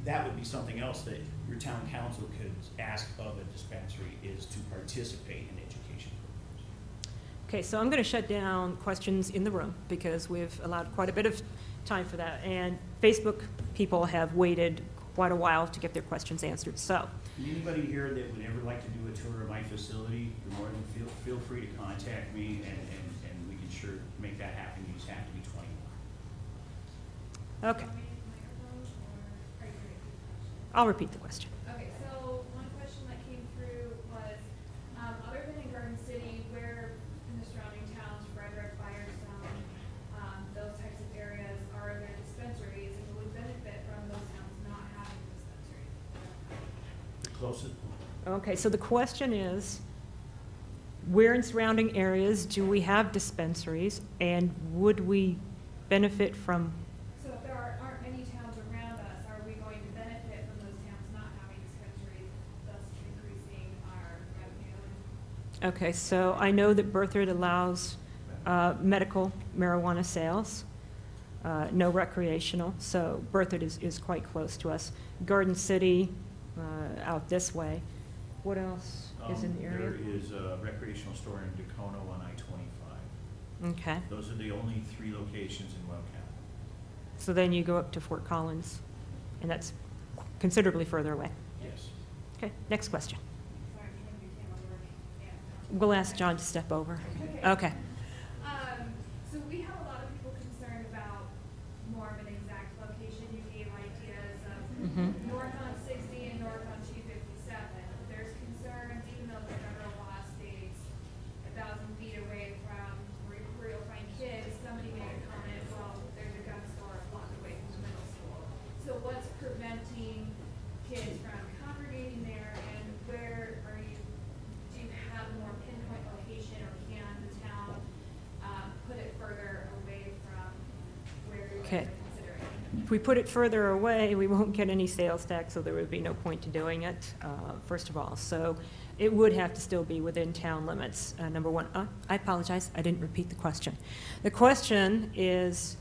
that would be something else that your town council could ask of a dispensary, is to participate in education programs. Okay, so I'm going to shut down questions in the room because we've allowed quite a bit of time for that. And Facebook people have waited quite a while to get their questions answered, so. Anybody here that would ever like to do a tour of my facility, you're more than feel free to contact me, and we can sure make that happen. You just have to be 21. Okay, I'll repeat the question. Okay, so one question that came through was, other than in Garden City, where in the surrounding towns, Frederick, Firestone, those types of areas, are there dispensaries and would benefit from those towns not having a dispensary? The closest, Okay, so the question is, where in surrounding areas do we have dispensaries, and would we benefit from? So if there aren't any towns around us, are we going to benefit from those towns not having dispensaries, thus increasing our revenue? Okay, so I know that Berthoud allows medical marijuana sales, no recreational, so Berthoud is quite close to us. Garden City, out this way. What else is in the area? There is a recreational store in Decono on I-25. Okay, Those are the only 3 locations in Weld County. so then you go up to Fort Collins, and that's considerably further away. Yes. Okay, next question. Sorry, I'm trying to be camera work. Yeah. We'll ask John to step over. Okay. So we have a lot of people concerned about more of an exact location. You gave ideas of Mhm. north on 60 and north on 257. There's concern Okay. considering? If we put it further away, we won't get any sales tax, so there would be no point to doing it, first of all. So it would have to still be within town limits, number one. I apologize, I didn't repeat the question. The question is,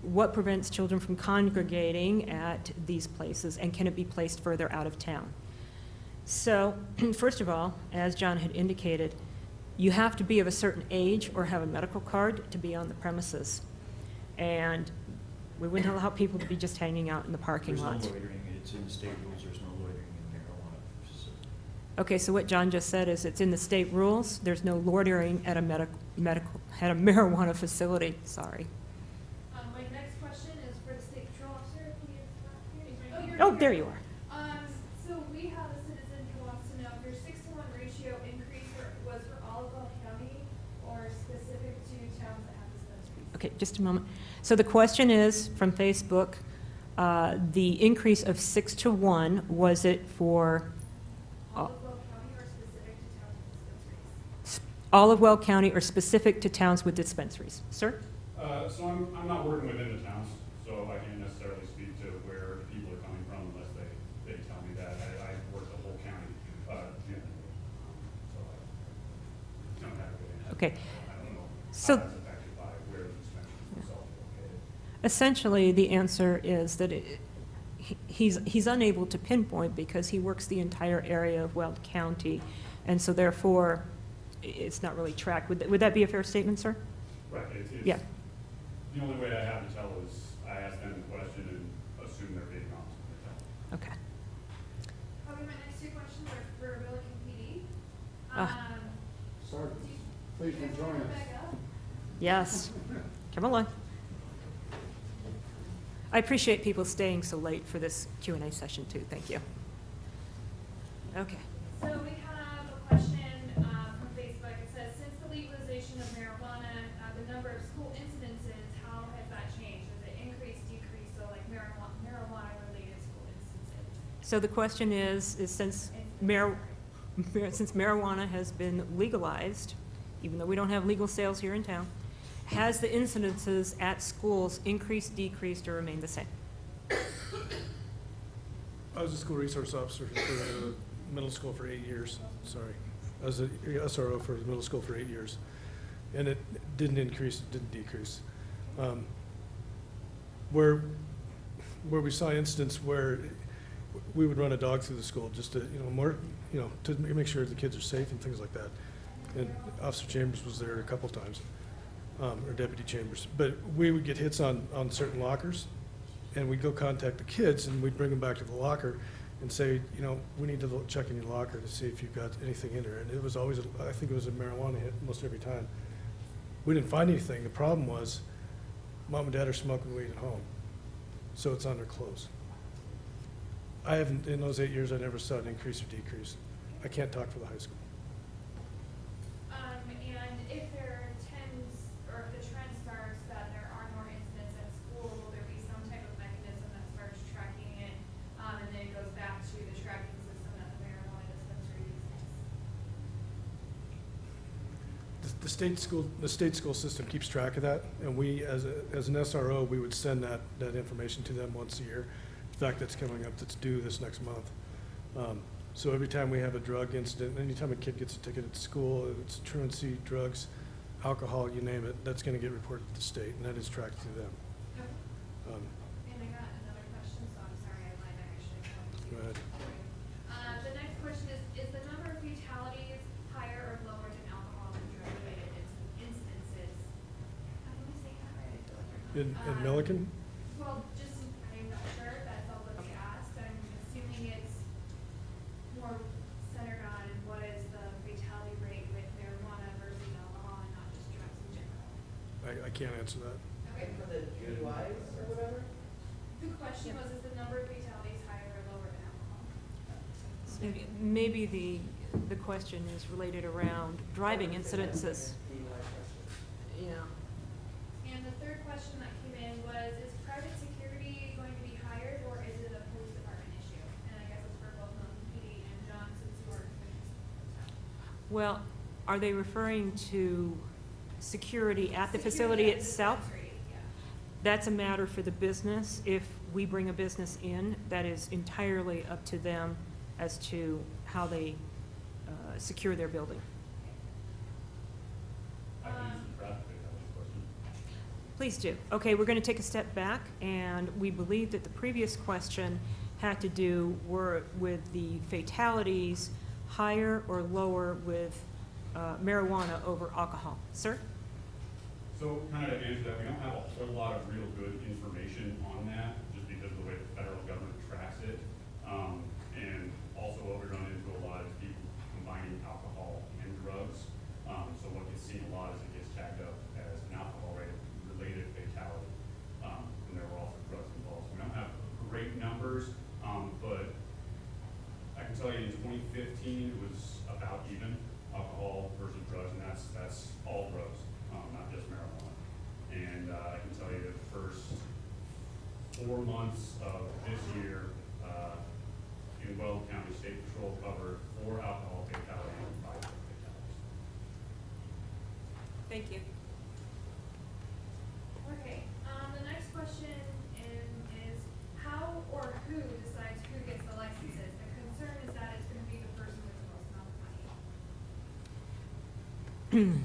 what prevents children from congregating at these places, and can it be placed further out of town? So, first of all, as John had indicated, you have to be of a certain age or have a medical card to be on the premises. And we wouldn't allow people to be just hanging out in the parking lot. There's no loitering, it's in the state rules, there's no loitering in marijuana facility. Okay, so what John just said is it's in the state rules, there's no loitering at a at a marijuana facility, sorry. My next question is for the state patrol officer, if he is not here. Oh, there you are. So we have a citizen who wants to know if your 6-to-1 ratio increase was for all of Gulf County or specific to towns that have dispensaries? Okay, just a moment. So the question is, from Facebook, the increase of 6 to 1, was it for All of Gulf County or specific to towns with dispensaries? all of Weld County or specific to towns with dispensaries? Sir? So I'm not working within the towns, so I can't necessarily speak to where people are coming from unless they tell me that. I work the whole county, generally, so I don't have a good answer. Okay. I don't know So- how that's affected by where the dispensaries themselves are located. Essentially, the answer is that he's unable to pinpoint because he works the entire area of Weld County, and so therefore, it's not really tracked. Would that be a fair statement, sir? Right, it's, Yeah. the only way I have to tell is I ask them the question and assume they're being honest when they tell me. Okay. Okay, my next 2 questions are for Milliken PD. Ah. Sergeant, do you- please do you guys join wanna us. back up? Yes. Come along. I appreciate people staying so late for this Q&A session, too. Thank you. Okay. So we have a question from Facebook. It says, since the legalization of marijuana, the number of school incidences, how has that changed? Has it increased, decreased, so like marijuana-related school instances? So the question is since since marijuana has been legalized, even though we don't have legal sales here in town, has the incidences at schools increased, decreased, or remained the same? I was a school resource officer for the middle school for 8 years, sorry. I was a SRO for the middle school for 8 years. And it didn't increase, it didn't decrease. Where we saw incidents where we would run a dog through the school just to, to make sure the kids are safe and things like that. And Officer Chambers was there a couple times, or Deputy Chambers. But we would get hits on certain lockers, and we'd go contact the kids, and we'd bring them back to the locker and say, we need to check in your locker to see if you've got anything in there. And it was always, I think it was a marijuana hit most every time. We didn't find anything. The problem was, Mom and Dad are smoking weed at home, so it's on their clothes. I haven't, in those 8 years, I never saw an increase or decrease. I can't talk for the high school. And if there tends, or if the trend starts that there are more incidents at school, will there be some type of mechanism that starts tracking it, and then it goes back to the tracking system that the marijuana dispensary uses? The state school system keeps track of that, and we, as an SRO, we would send that information to them once a year. In fact, that's coming up, that's due this next month. So every time we have a drug incident, anytime a kid gets a ticket at school, it's truancy, drugs, alcohol, you name it, that's gonna get reported to the state, and that is tracked through them. And I got another question, so I'm sorry, I lied, I actually have. Go ahead. The next question is the number of fatalities higher or lower than alcohol and drug-related incidences? Am I saying that right? I feel like I'm not. In Milliken? Well, just, I'm not sure, that's all that we asked, I'm assuming it's more centered on what is the fatality rate with marijuana versus alcohol and not just drugs in general. I can't answer that. Okay, for the DUIs or whatever? The question was, is the number of fatalities higher or lower than alcohol? Maybe the question is related around driving incidences. Yeah. And the third question that came in was, is private security going to be hired, or is it a police department issue? And I guess it's for both Milton PD and John, since you are. Well, are they referring to security at the facility Security at the itself? dispensary, yeah. That's a matter for the business. If we bring a business in, that is entirely up to them as to how they secure their building. I can use the traffic data on this question. Please do. Okay, we're going to take a step back, and we believe that the previous question had to do with the fatalities higher or lower with marijuana over alcohol. Sir? So kind of to answer that, we don't have a whole lot of real good information on that, just because of the way the federal government tracks it. And also what we run into a lot is people combining alcohol and drugs. So what gets seen a lot is it gets tagged up as an alcohol-related fatality. And there were also drugs involved. So we don't have great numbers, but I can tell you in 2015, it was about even, alcohol versus drugs, and that's all drugs, not just marijuana. And I can tell you the first 4 months of this year, in Weld County, State Patrol covered 4 alcohol fatalities and 5 drug fatalities. Thank you. Okay, the next question is how or who decides who gets the licenses? The concern is that it's gonna be the person with the most amount of money.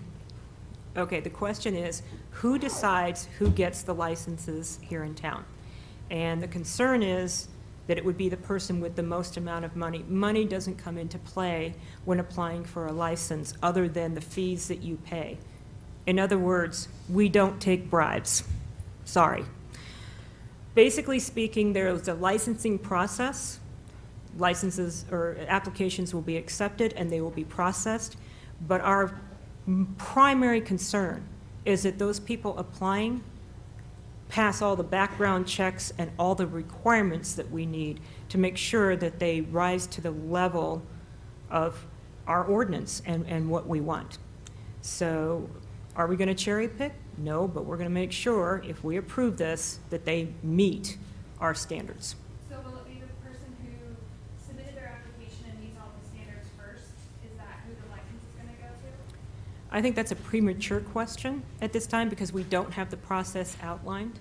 Okay, the question is, who decides who gets the licenses here in town? And the concern is that it would be the person with the most amount of money. Money doesn't come into play when applying for a license, other than the fees that you pay. In other words, we don't take bribes. Sorry. Basically speaking, there's a licensing process. Licenses or applications will be accepted and they will be processed. But our primary concern is that those people applying pass all the background checks and all the requirements that we need to make sure that they rise to the level of our ordinance and what we want. So are we going to cherry pick? No, but we're going to make sure, if we approve this, that they meet our standards. So will it be the person who submitted their application and meets all the standards first? Is that who the license is gonna go to? I think that's a premature question at this time because we don't have the process outlined.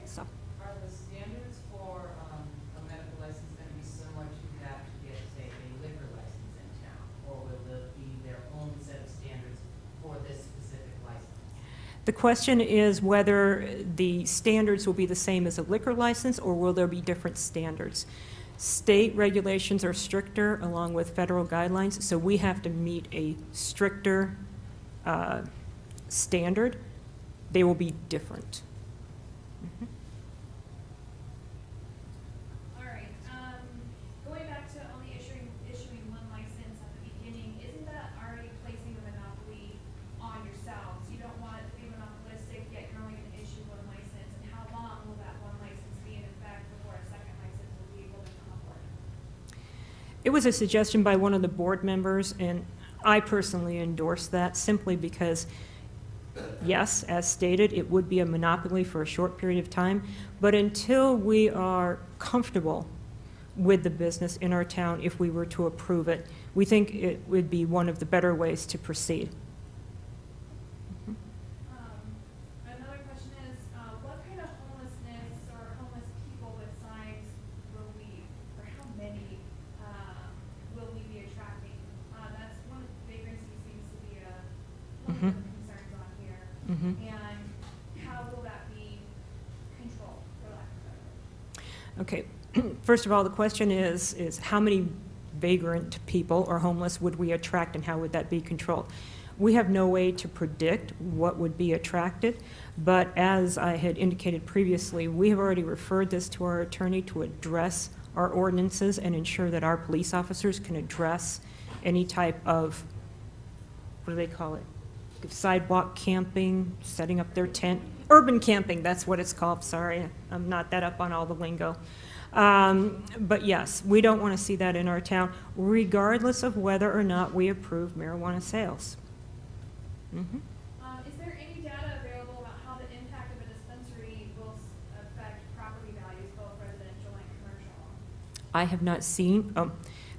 So, Are the standards for a medical license going to be similar to that to get, say, a liquor license in town? Or will there be their own set of standards for this specific license? the question is whether the standards will be the same as a liquor license or will there be different standards. State regulations are stricter along with federal guidelines, so we have to meet a stricter standard. They will be different. Mhm. All right, going back to only issuing one license at the beginning, isn't that already placing a monopoly on yourselves? You don't want it to be monopolistic, yet you're only gonna issue one license, and how long will that one license be in effect before a second license will be able to come aboard? It was a suggestion by one of the board members, and I personally endorse that simply because, yes, as stated, it would be a monopoly for a short period of time, but until we are comfortable with the business in our town, if we were to approve it, we think it would be one of the better ways to proceed. Another question is, what kind of homelessness or homeless people with signs will we, or how many, will we be attracting? That's one of the vagrancy seems to be one of the concerns on here. Mhm. And how will that be controlled, for lack of a better word? Okay, first of all, the question is how many vagrant people or homeless would we attract and how would that be controlled? We have no way to predict what would be attracted, but as I had indicated previously, we have already referred this to our attorney to address our ordinances and ensure that our police officers can address any type of, what do they call it? Sidewalk camping, setting up their tent, urban camping, that's what it's called, sorry, I'm not that up on all the lingo. But yes, we don't want to see that in our town, regardless of whether or not we approve marijuana sales. Mhm. Is there any data available about how the impact of a dispensary will affect property values, both residential and commercial? I have not seen,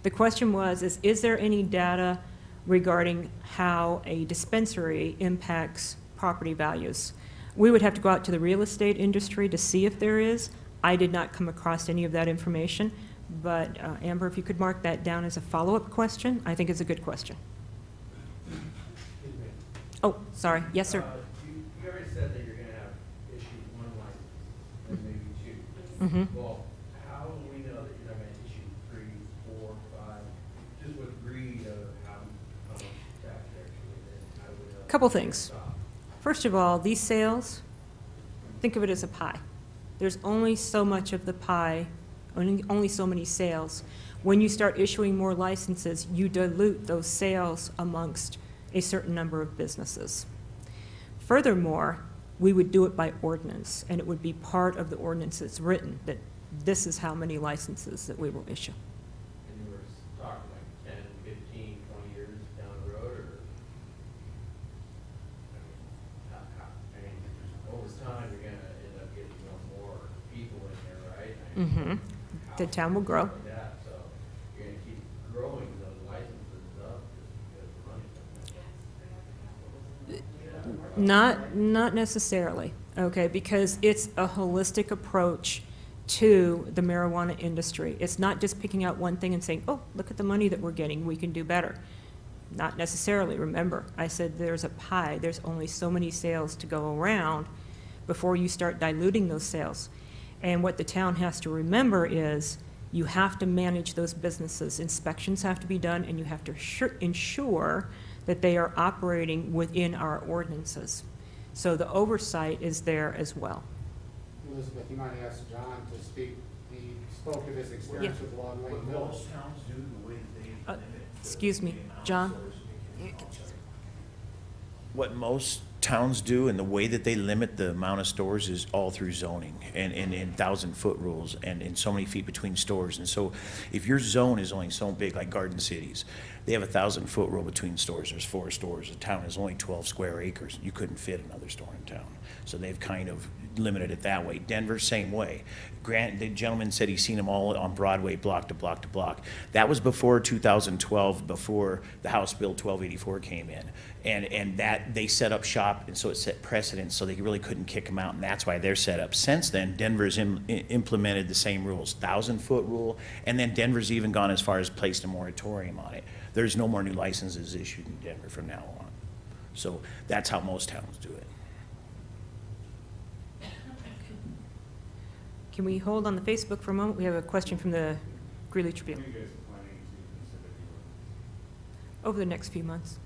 the question was, is there any data regarding how a dispensary impacts property values? We would have to go out to the real estate industry to see if there is. I did not come across any of that information, but Amber, if you could mark that down as a follow-up question, I think it's a good question. Oh, sorry. Yes, sir. You already said that you're gonna have issued one license, and maybe two. Mm-hmm. Well, how do we know that you're not gonna issue 3, 4, 5, just with greed of how much tax there actually is? How do we know? Couple things. First of all, these sales, think of it as a pie. There's only so much of the pie, only so many sales. When you start issuing more licenses, you dilute those sales amongst a certain number of businesses. Furthermore, we would do it by ordinance, and it would be part of the ordinance that's written that this is how many licenses that we will issue. And you were talking like 10, 15, 20 years down the road, or? I mean, over time, you're gonna end up getting more people in there, right? I mean, Mm-hmm. The town will grow. like that, so you're gonna keep growing those licenses up just because the money's Not necessarily, okay, because it's a holistic approach to the marijuana industry. It's not just picking out one thing and saying, oh, look at the money that we're getting, we can do better. Not necessarily. Remember, I said there's a pie. There's only so many sales to go around before you start diluting those sales. And what the town has to remember is you have to manage those businesses. Inspections have to be done, and you have to ensure that they are operating within our ordinances. So the oversight is there as well. Elizabeth, you might ask John to speak. He spoke of his experience with Long Lake Village. Most towns do the way that they limit the Excuse me, amount of John? stores that you can have. What most towns do and the way that they limit the amount of stores is all through zoning and 1,000-foot rules and so many feet between stores. And so if your zone is only so big, like Garden Cities, they have a 1,000-foot rule between stores. There's 4 stores. The town is only 12 square acres. You couldn't fit another store in town. So they've kind of limited it that way. Denver, same way. Grant, the gentleman said he's seen them all on Broadway, block to block to block. That was before 2012, before the House Bill 1284 came in. And that, they set up shop, and so it set precedents, so they really couldn't kick them out, and that's why they're set up. Since then, Denver's implemented the same rules, 1,000-foot rule, and then Denver's even gone as far as placed a moratorium on it. There's no more new licenses issued in Denver from now on. So that's how most towns do it. Can we hold on the Facebook for a moment? We have a question from the Greeley Tribune. When are you guys planning to consider the Over the next few months.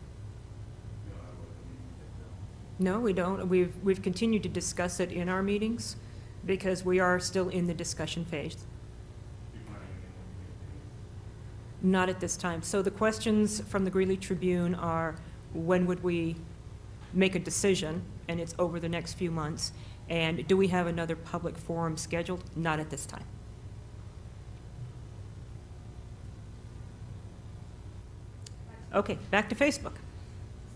you know, No, we don't. We've continued to discuss it in our meetings because we are still in the discussion phase. you planning Not at this time. So the questions from the Greeley Tribune are, when would we make a decision? And it's over the next few months. And do we have another public forum scheduled? Not at this time. Okay, back to Facebook.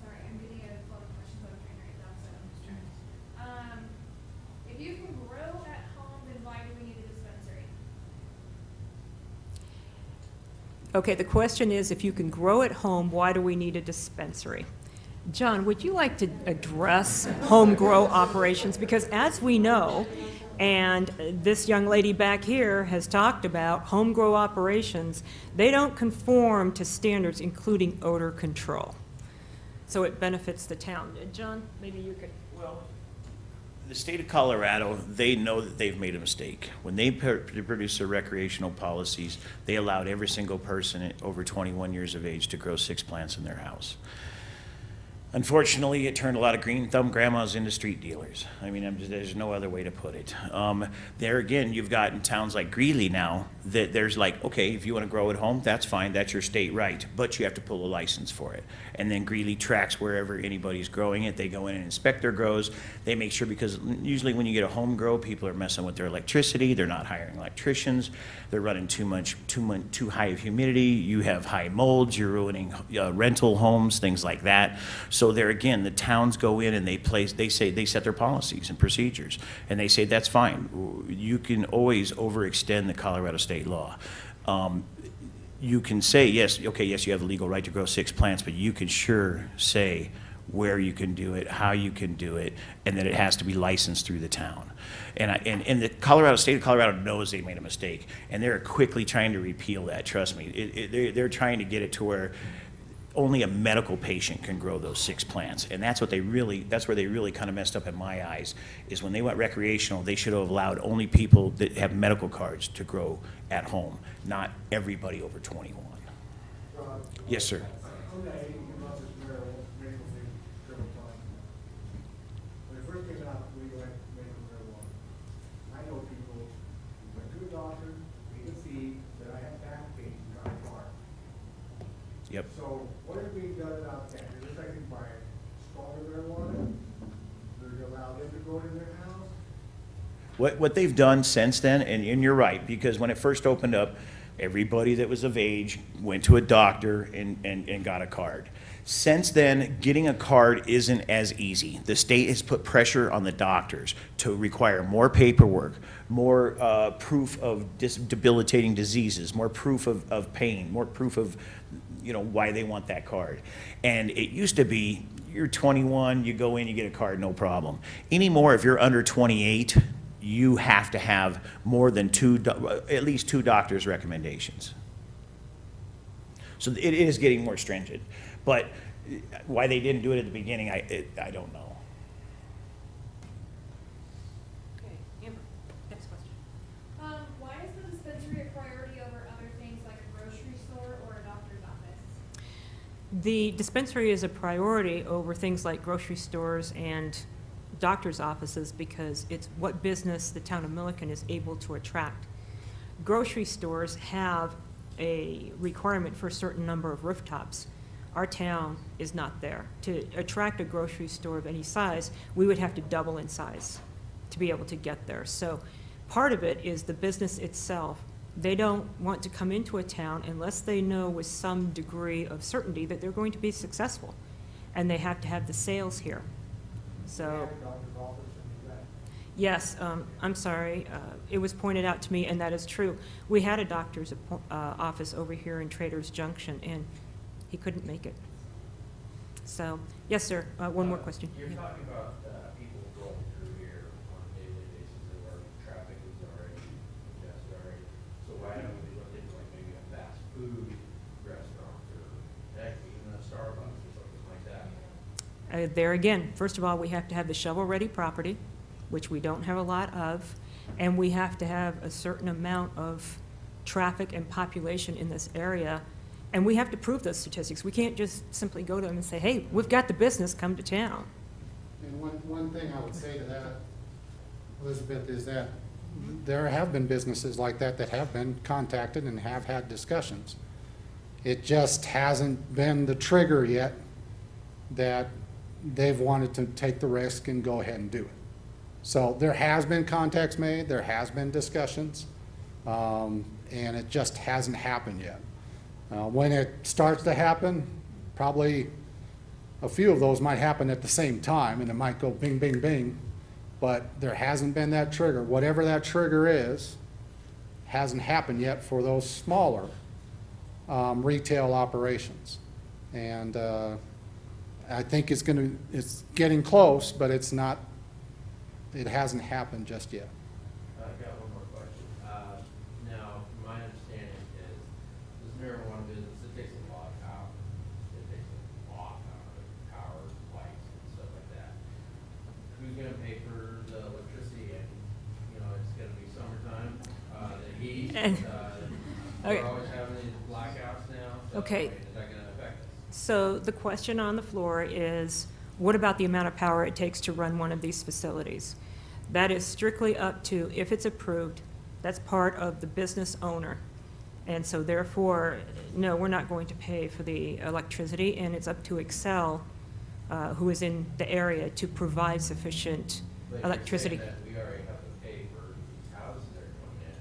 Sorry, I'm getting a lot of questions I'm trying to write down, so I'm just trying. If you can grow at home, then why do we need a dispensary? Okay, the question is, if you can grow at home, why do we need a dispensary? John, would you like to address home grow operations? Because as we know, and this young lady back here has talked about home grow operations, they don't conform to standards, including odor control. So it benefits the town. John, maybe you could. Well, the state of Colorado, they know that they've made a mistake. When they produce their recreational policies, they allowed every single person over 21 years of age to grow 6 plants in their house. Unfortunately, it turned a lot of green thumb grandmas into street dealers. I mean, there's no other way to put it. There again, you've got in towns like Greeley now that there's like, okay, if you want to grow at home, that's fine, that's your state right, but you have to pull a license for it. And then Greeley tracks wherever anybody's growing it. They go in and inspect their grows. They make sure, because usually when you get a home grow, people are messing with their electricity. They're not hiring electricians. They're running too high of humidity. You have high molds. You're ruining rental homes, things like that. So there again, the towns go in and they set their policies and procedures, and they say that's fine. You can always overextend the Colorado state law. You can say, yes, okay, yes, you have the legal right to grow 6 plants, but you can sure say where you can do it, how you can do it, and that it has to be licensed through the town. And the state of Colorado knows they made a mistake, and they're quickly trying to repeal that, trust me. They're trying to get it to where only a medical patient can grow those 6 plants. And that's where they really kind of messed up in my eyes, is when they went recreational, they should have allowed only people that have medical cards to grow at home, not everybody over 21. Yes, sir. Okay, you can love this medical thing several times. When it first came out, we went medical marijuana. I know people who went to a doctor, paid a fee, said I have back pain, got a car. Yep. So what is being done about that? Is this, I can buy stronger marijuana? Do you allow them to grow it in their house? What they've done since then, and you're right, because when it first opened up, everybody that was of age went to a doctor and got a card. Since then, getting a card isn't as easy. The state has put pressure on the doctors to require more paperwork, more proof of debilitating diseases, more proof of pain, more proof of why they want that card. And it used to be, you're 21, you go in, you get a card, no problem. Anymore, if you're under 28, you have to have more than at least 2 doctors' recommendations. So it is getting more stringent, but why they didn't do it at the beginning, I don't know. Okay, Amber, next question. Why is the dispensary a priority over other things like a grocery store or a doctor's office? The dispensary is a priority over things like grocery stores and doctor's offices because it's what business the town of Milliken is able to attract. Grocery stores have a requirement for a certain number of rooftops. Our town is not there. To attract a grocery store of any size, we would have to double in size to be able to get there. So part of it is the business itself. They don't want to come into a town unless they know with some degree of certainty that they're going to be successful. And they have to have the sales here. So, yes, I'm sorry, it was pointed out to me, and that is true. We had a doctor's office over here in Traders Junction, and he couldn't make it. So, yes, sir, one more question. You're Yeah. talking about people going through here on a daily basis, where traffic is already congested already. So why haven't we looked into like maybe a fast food restaurant or heck, even a Starbucks or something like that? There again, first of all, we have to have the shovel-ready property, which we don't have a lot of, and we have to have a certain amount of traffic and population in this area, and we have to prove those statistics. We can't just simply go to them and say, hey, we've got the business, come to town. And one thing I would say to that, Elizabeth, is that there have been businesses like that that have been contacted and have had discussions. It just hasn't been the trigger yet that they've wanted to take the risk and go ahead and do it. So there has been contacts made, there has been discussions, and it just hasn't happened yet. When it starts to happen, probably a few of those might happen at the same time, and it might go bing, bing, bing, but there hasn't been that trigger. Whatever that trigger is, hasn't happened yet for those smaller retail operations. And I think it's getting close, but it hasn't happened just yet. I've got one more question. Now, my understanding is this marijuana business, it takes a lot of power. It takes a lot of power, lights and stuff like that. Who's gonna pay for the electricity? And, it's gonna be summertime, the heat, Okay. we're always having these blackouts now. So, Okay. is that gonna affect us? So the question on the floor is, what about the amount of power it takes to run one of these facilities? That is strictly up to, if it's approved, that's part of the business owner. And so therefore, no, we're not going to pay for the electricity, and it's up to Excel, who is in the area, to provide sufficient But electricity. you're saying that we already have to pay for these houses that are coming in.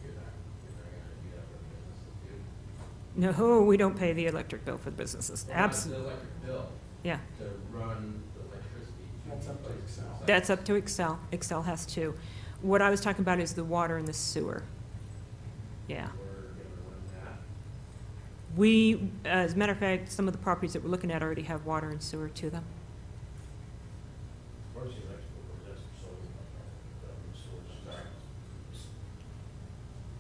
You're not gonna do that for the businesses, too? No, we don't pay the electric bill for the businesses. Well, not Absolutely. the electric bill. Yeah. To run the electricity. That's up to Excel. That's up to Excel. Excel has to. What I was talking about is the water and the sewer. Yeah. We're gonna run that. We, as a matter of fact, some of the properties that we're looking at already have water and sewer to them.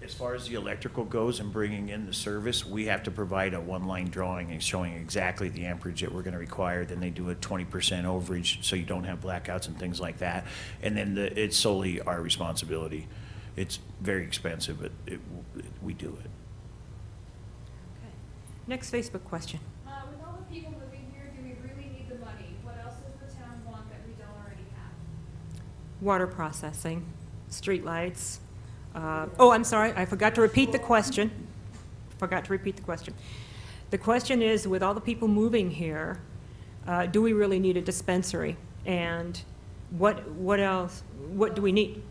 As far as the electrical goes and bringing in the service, we have to provide a one-line drawing and showing exactly the amperage that we're gonna require. Then they do a 20% overage, so you don't have blackouts and things like that. And then it's solely our responsibility. It's very expensive, but we do it. Okay. Next Facebook question. With all the people living here, do we really need the money? What else does the town want that we don't already have? Water processing, streetlights. Oh, I'm sorry, I forgot to repeat the question. The question is, with all the people moving here, do we really need a dispensary? And what else, what do we need?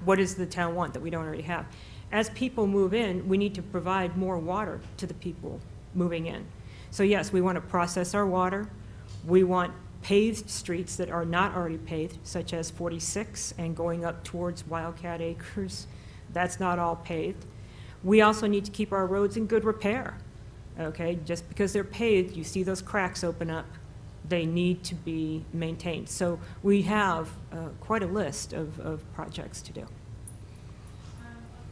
What does the town want that we don't already have? As people move in, we need to provide more water to the people moving in. So yes, we want to process our water. We want paved streets that are not already paved, such as 46 and going up towards Wildcat Acres. That's not all paved. We also need to keep our roads in good repair. Okay, just because they're paved, you see those cracks open up. They need to be maintained. So we have quite a list of projects to do. A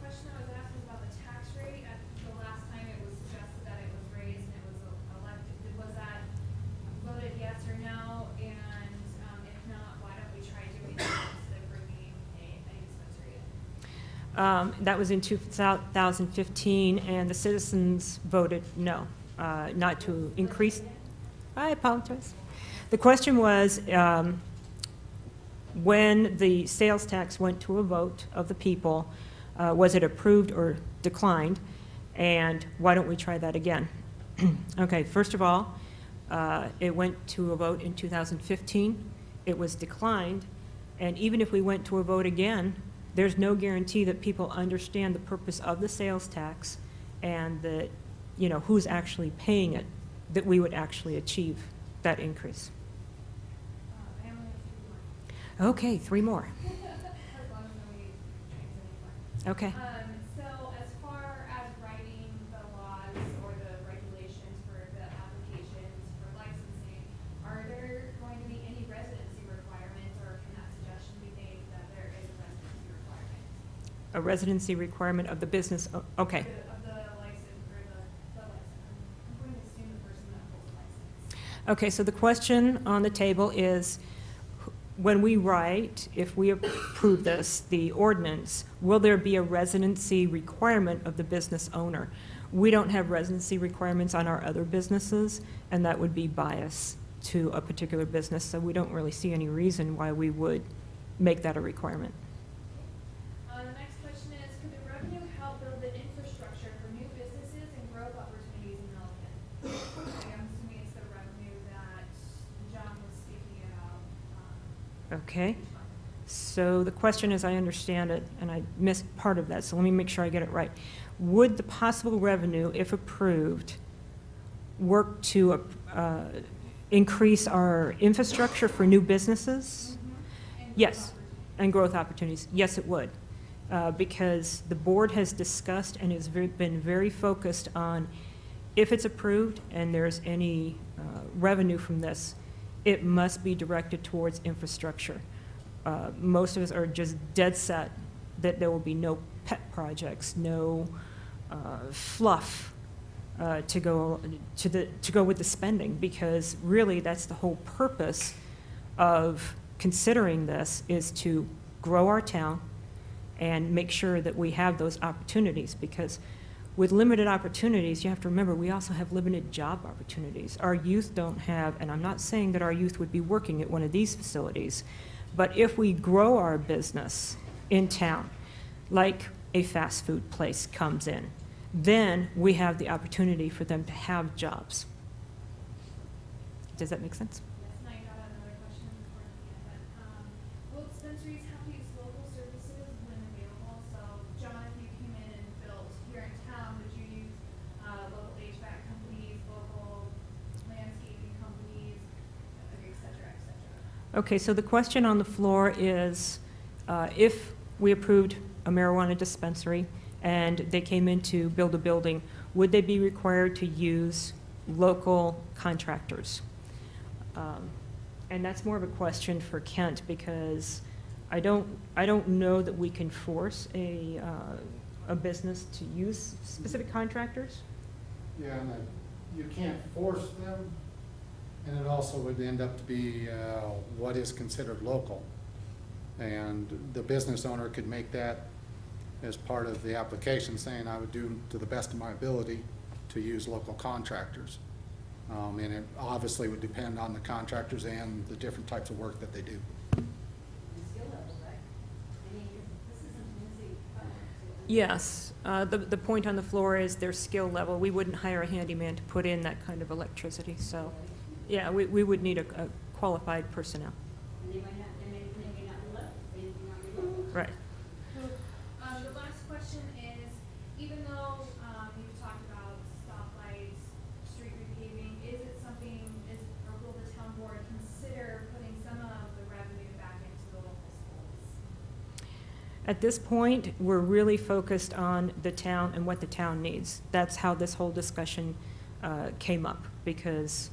question I was asked was about the tax rate. At the last time it was suggested that it was raised and it was elected. Was that voted yes or no? And if not, why don't we try doing that instead of bringing a dispensary in? That was in 2015, and the citizens voted no, not to increase. I apologize. The question was, when the sales tax went to a vote of the people, was it approved or declined? And why don't we try that again? Okay, first of all, it went to a vote in 2015. It was declined. And even if we went to a vote again, there's no guarantee that people understand the purpose of the sales tax and that, you know, who's actually paying it, that we would actually achieve that increase. I only have 3 more. Okay, 3 more. As long as nobody drinks anymore. Okay. So as far as writing the laws or the regulations for the applications for licensing, are there going to be any residency requirements, or can that suggestion be made that there is a residency requirement? A residency requirement of the business, okay. Of the license, or the license. I'm going to assume the person that holds the license. Okay, so the question on the table is, when we write, if we approve this, the ordinance, will there be a residency requirement of the business owner? We don't have residency requirements on our other businesses, and that would be bias to a particular business, so we don't really see any reason why we would make that a requirement. The next question is, could the revenue help build the infrastructure for new businesses and growth opportunities in Milliken? I'm assuming it's the revenue that John was speaking about. Okay, so the question, as I understand it, and I missed part of that, so let me make sure I get it right. Would the possible revenue, if approved, work to increase our infrastructure for new businesses? Yes, and growth opportunities. Yes, it would. Because the board has discussed and has been very focused on, if it's approved and there's any revenue from this, it must be directed towards infrastructure. Most of us are just dead set that there will be no pet projects, no fluff to go with the spending, because really that's the whole purpose of considering this, is to grow our town and make sure that we have those opportunities, because with limited opportunities, you have to remember, we also have limited job opportunities. Our youth don't have, and I'm not saying that our youth would be working at one of these facilities, but if we grow our business in town, like a fast food place comes in, then we have the opportunity for them to have jobs. Does that make sense? Yes, now you got another question before the end, but will dispensaries have to use local services when available? So, John, if you came in and built here in town, would you use local HVAC companies, local landscaping companies, et cetera, et cetera? Okay, so the question on the floor is, if we approved a marijuana dispensary and they came in to build a building, would they be required to use local contractors? And that's more of a question for Kent, because I don't know that we can force a business to use specific contractors. Yeah, and you can't force them, and it also would end up to be what is considered local. And the business owner could make that as part of the application, saying I would do to the best of my ability to use local contractors. And it obviously would depend on the contractors and the different types of work that they do. And skill levels, right? I mean, this isn't easy. Yes, the point on the floor is their skill level. We wouldn't hire a handyman to put in that kind of electricity, so, yeah, we would need a qualified personnel. And they might not, they may not look, they may not look. Right. The last question is, even though, you've talked about stoplights, street repaving, is it something, or will the town board consider putting some of the revenue back into the local schools? At this point, we're really focused on the town and what the town needs. That's how this whole discussion came up, because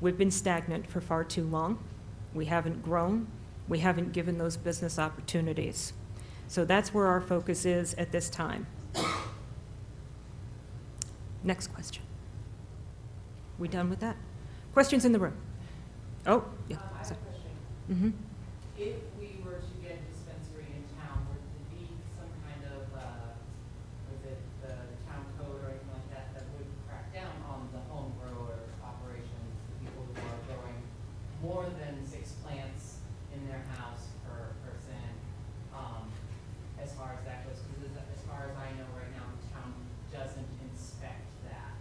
we've been stagnant for far too long. We haven't grown. We haven't given those business opportunities. So that's where our focus is at this time. Next question. We done with that? Questions in the room? Oh, yeah. I have a question. Mm-hmm. If we were to get a dispensary in town, would there be some kind of, was it the town code or anything like that, that would crack down on the home grower operations, the people who are growing more than 6 plants in their house per person, as far as that goes? Because as far as I know right now, the town doesn't inspect that.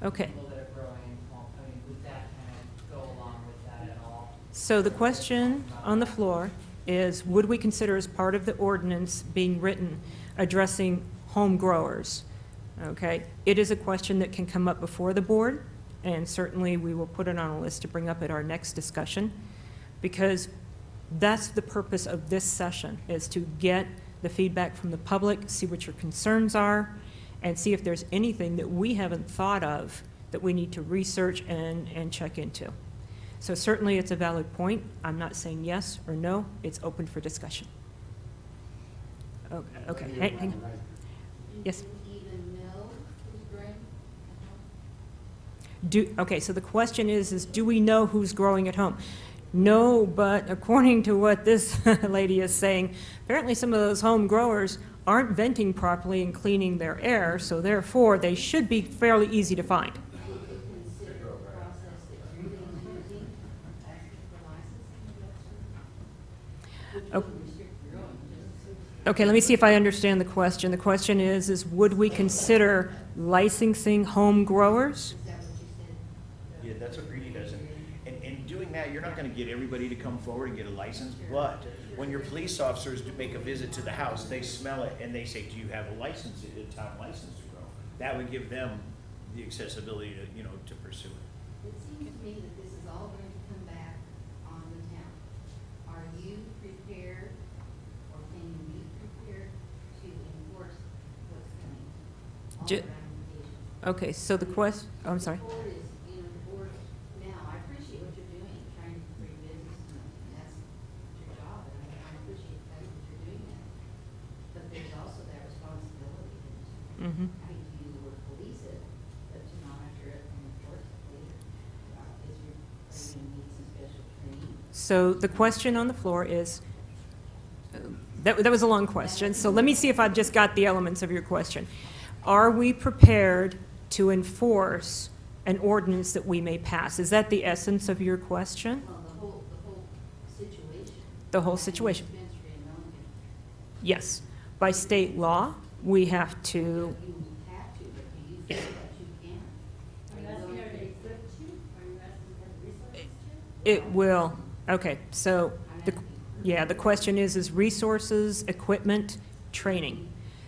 Okay. People that are growing, I mean, would that kind of go along with that at all? So the question on the floor is, would we consider as part of the ordinance being written addressing home growers? Okay, it is a question that can come up before the board, and certainly we will put it on a list to bring up at our next discussion, because that's the purpose of this session, is to get the feedback from the public, see what your concerns are, and see if there's anything that we haven't thought of that we need to research and check into. So certainly it's a valid point. I'm not saying yes or no. It's open for discussion. Okay. Hang on. Yes? Do you even know who's growing? Okay, so the question is do we know who's growing at home? No, but according to what this lady is saying, apparently some of those home growers aren't venting properly and cleaning their air, so therefore they should be fairly easy to find. Would you consider the process that you're using, asking for licensing? Okay. Okay, let me see if I understand the question. The question is would we consider licensing home growers? Yeah, that's what Greedy does. And doing that, you're not gonna get everybody to come forward and get a license, but when your police officers do make a visit to the house, they smell it and they say, do you have a license, a town license to grow? That would give them the accessibility to, to pursue it. It seems to me that this is all going to come back on the town. Are you prepared, or can you be prepared to enforce what's coming? All Ju- the ramifications. Okay, so the question, I'm sorry. The board is, the board, now, I appreciate what you're doing, trying to create business, and that's your job, and I appreciate the fact that you're doing that. But there's also that responsibility, Mhm. I hate to use the word police it, but to monitor it and enforce it later. Are you going to need some special training? So the question on the floor is, that was a long question, so let me see if I've just got the elements of your question. Are we prepared to enforce an ordinance that we may pass? Is that the essence of your question? Well, the whole situation. The whole situation? Dispensary in Milliken. Yes. By state law, we have to, You have to, but do you feel that you can? Are you asking her to equip you? Are you asking for the resources to? it will, okay, so, the question is resources, equipment, training.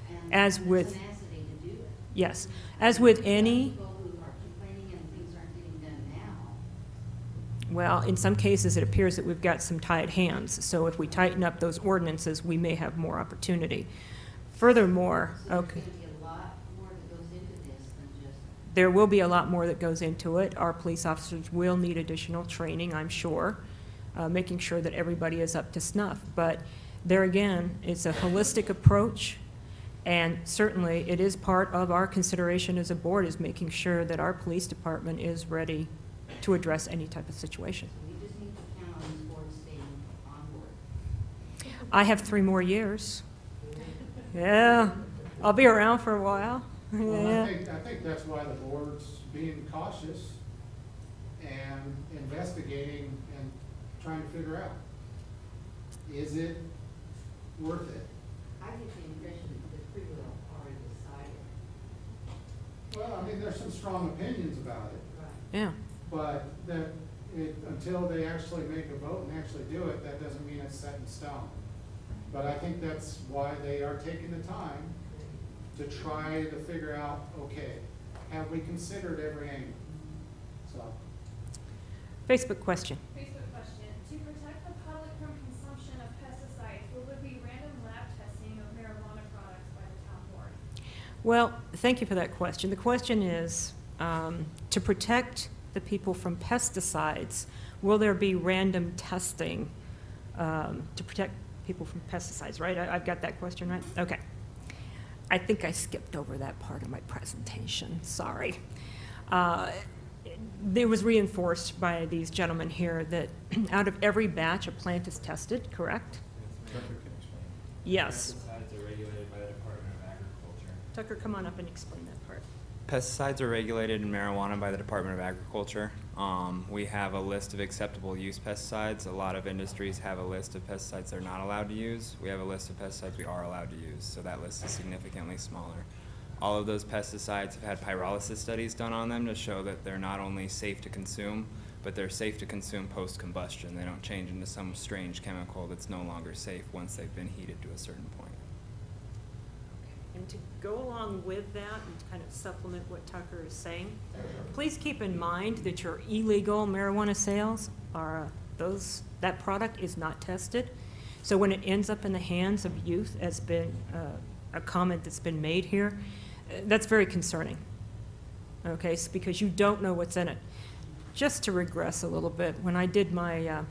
And As the with, tenacity to do it. yes, as with any, People who are complaining and things aren't getting done now. well, in some cases, it appears that we've got some tied hands. So if we tighten up those ordinances, we may have more opportunity. Furthermore, So okay, there's gonna be a lot more that goes into this than just, there will be a lot more that goes into it. Our police officers will need additional training, I'm sure. making sure that everybody is up to snuff. But there again, it's a holistic approach, and certainly it is part of our consideration as a board is making sure that our police department is ready to address any type of situation. We just need to count on this board staying on board. I have 3 more years. Yeah, I'll be around for a while. Well, Yeah. I think that's why the board's being cautious and investigating and trying to figure out, is it worth it? I get the impression that the pretty well already decided. Well, I mean, there's some strong opinions about it, Yeah. but that until they actually make a vote and actually do it, that doesn't mean it's set in stone. But I think that's why they are taking the time to try to figure out, okay, have we considered every angle? So, Facebook question. Facebook question, to protect the public from consumption of pesticides, will there be random lab testing of marijuana products by the town board? Well, thank you for that question. The question is, to protect the people from pesticides, will there be random testing to protect people from pesticides, right? I've got that question right? Okay. I think I skipped over that part of my presentation, sorry. It was reinforced by these gentlemen here that out of every batch, a plant is tested, correct? Yes. Pesticides are regulated by the Department of Agriculture. Tucker, come on up and explain that part. Pesticides are regulated in marijuana by the Department of Agriculture. We have a list of acceptable use pesticides. A lot of industries have a list of pesticides they're not allowed to use. We have a list of pesticides we are allowed to use, so that list is significantly smaller. All of those pesticides have had pyrolysis studies done on them to show that they're not only safe to consume, but they're safe to consume post-combustion. They don't change into some strange chemical that's no longer safe once they've been heated to a certain point. And to go along with that and kind of supplement what Tucker is saying, please keep in mind that your illegal marijuana sales are that product is not tested. So when it ends up in the hands of youth, as been a comment that's been made here, that's very concerning. Okay, so because you don't know what's in it. Just to regress a little bit, when I did my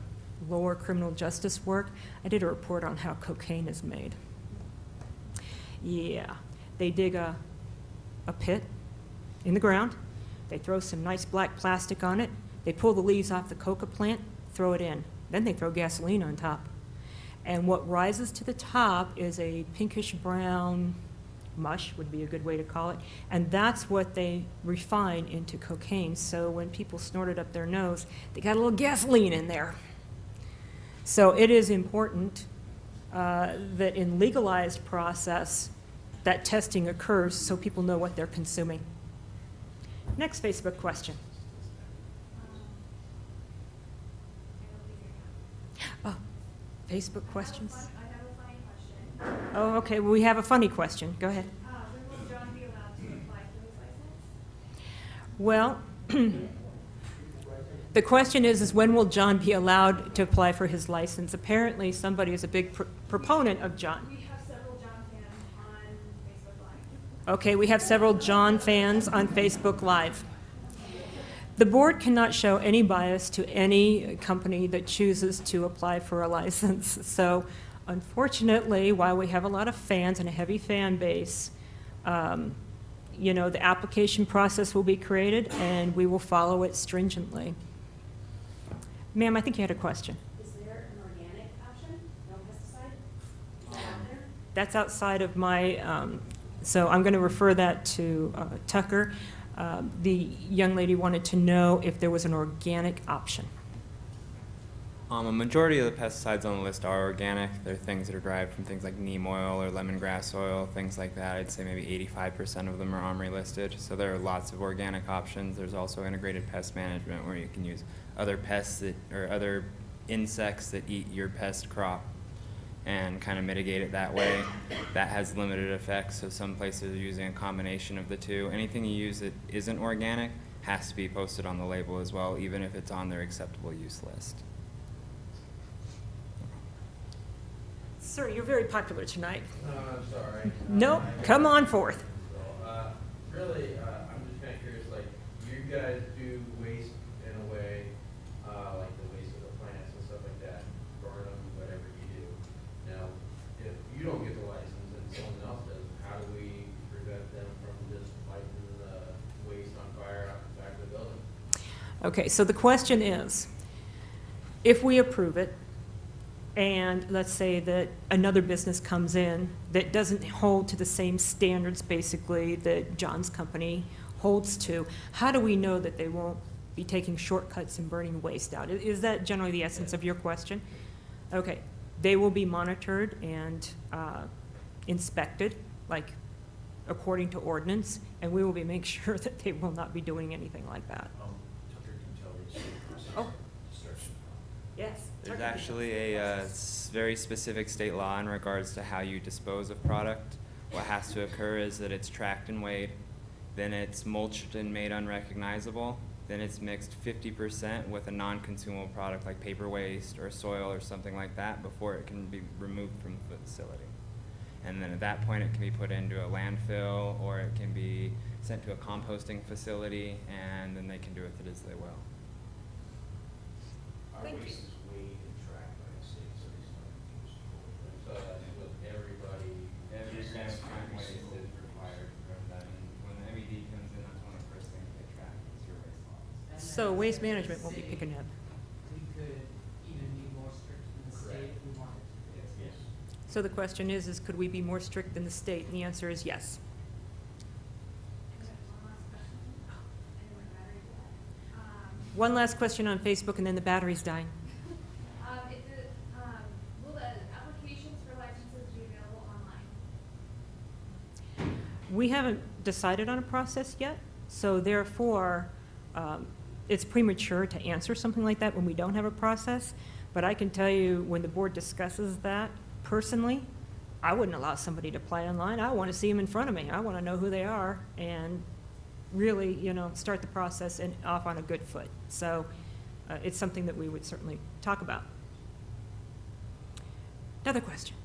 lower criminal justice work, I did a report on how cocaine is made. Yeah, they dig a pit in the ground, they throw some nice black plastic on it, they pull the leaves off the coca plant, throw it in, then they throw gasoline on top. And what rises to the top is a pinkish brown mush, would be a good way to call it, and that's what they refine into cocaine. So when people snort it up their nose, they got a little gasoline in there. So it is important that in legalized process, that testing occurs so people know what they're consuming. Next Facebook question. Oh, Facebook questions? I have a funny question. Oh, okay, well, we have a funny question. Go ahead. When will John be allowed to apply for his license? Well, the question is when will John be allowed to apply for his license? Apparently, somebody is a big proponent of John. We have several John fans on Facebook Live. Okay, we have several John fans on Facebook Live. The board cannot show any bias to any company that chooses to apply for a license. So unfortunately, while we have a lot of fans and a heavy fan base, you know, the application process will be created and we will follow it stringently. Ma'am, I think you had a question. Is there an organic option? No pesticide? Is that out there? That's outside of my, so I'm going to refer that to Tucker. The young lady wanted to know if there was an organic option. A majority of the pesticides on the list are organic. They're things that are derived from things like neem oil or lemongrass oil, things like that. I'd say maybe 85% of them are OMRI listed. So there are lots of organic options. There's also integrated pest management where you can use other pests that, or other insects that eat your pest crop and kind of mitigate it that way. That has limited effects, so some places are using a combination of the two. Anything you use that isn't organic has to be posted on the label as well, even if it's on their acceptable use list. Sir, you're very popular tonight. I'm sorry. No, come on forth. Really, I'm just kind of curious, like, you guys do waste in a way, like the waste of the plants and stuff like Okay, so the question is, if we approve it, and let's say that another business comes in that doesn't hold to the same standards, basically, that John's company holds to, how do we know that they won't be taking shortcuts and burning waste out? Is that generally the essence of your question? Okay, they will be monitored and inspected, like according to ordinance, and we will be making sure that they will not be doing anything like that. Tucker can tell the state process. Oh. Yes. There's actually a very specific state law in regards to how you dispose of product. What has to occur is that it's tracked and weighed, then it's mulched and made unrecognizable, then it's mixed 50% with a non-consumable product like paper waste or soil or something like that before it can be removed from the facility. And then at that point, it can be put into a landfill or it can be sent to a composting facility, and then they can do with it as they will. Our waste is weighed and tracked by the state, so it's not used. So that's with everybody. Every mass crime waste is required for that, and when the MED comes in, that's one of the first things they track is your waste logs. So waste management won't be picking up. We could even be more strict than the state if we wanted to. Yes. So the question is could we be more strict than the state? And the answer is yes. One last question on Facebook, and then the battery's dying. Will the applications for licenses be available online? We haven't decided on a process yet, so therefore, it's premature to answer something like that when we don't have a process. But I can tell you, when the board discusses that, personally, I wouldn't allow somebody to apply online. I want to see them in front of me. I want to know who they are and really, start the process and off on a good foot. So it's something that we would certainly talk about. Another question?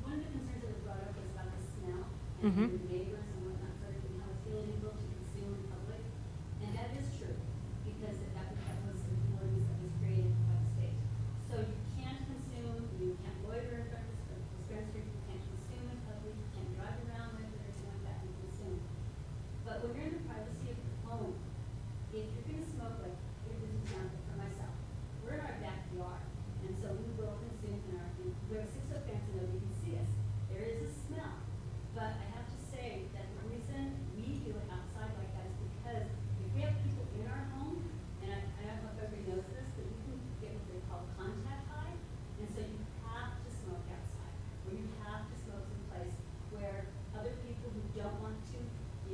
One of the concerns that was brought up was about the smell Mhm. and neighbors and whatnot, so it can have a feel illegal to consume in public. And that is true, because that was an ordinance that was created by the state. So you can't consume, you can't loiter in front of the dispensary, you can't consume in public, you can't drive around with it or anything like that and consume. But when you're in the privacy of your home, if you're gonna smoke, like, here's an example for myself, we're in our backyard, and so we will consume in our, we have a 6-foot fence and nobody can see us. There is a smell, but I have to say that the reason we do it outside like that is because if we have people in our home, and I don't know if everybody knows this, but you can get what they call contact high, and so you have to smoke outside, or you have to smoke someplace where other people who don't want to.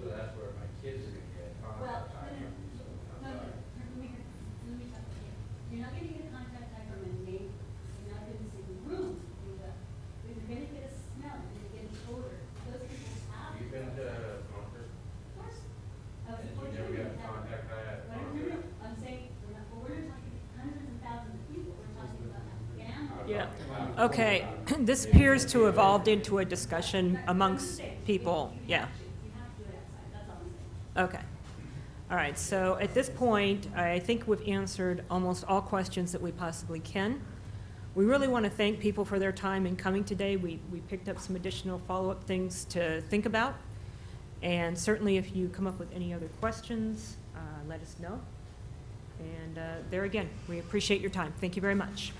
So that's where my kids are gonna get Well, contact high from you, so no, let me talk to you. You're not gonna get a contact high from a neighbor, you're not gonna see the room, you will. But you're gonna get a smell, you're gonna get an odor, those people have. You've been to Concord? Of course. And you never got contact high at Concord? I'm saying, we're not talking hundreds and thousands of people, we're talking about families. Yeah. Okay, this appears to have evolved into a discussion amongst people, yeah. You have to do it outside, that's all I'm saying. Okay. All right, so at this point, I think we've answered almost all questions that we possibly can. We really want to thank people for their time in coming today. We picked up some additional follow-up things to think about. And certainly if you come up with any other questions, let us know. And there again, we appreciate your time. Thank you very much.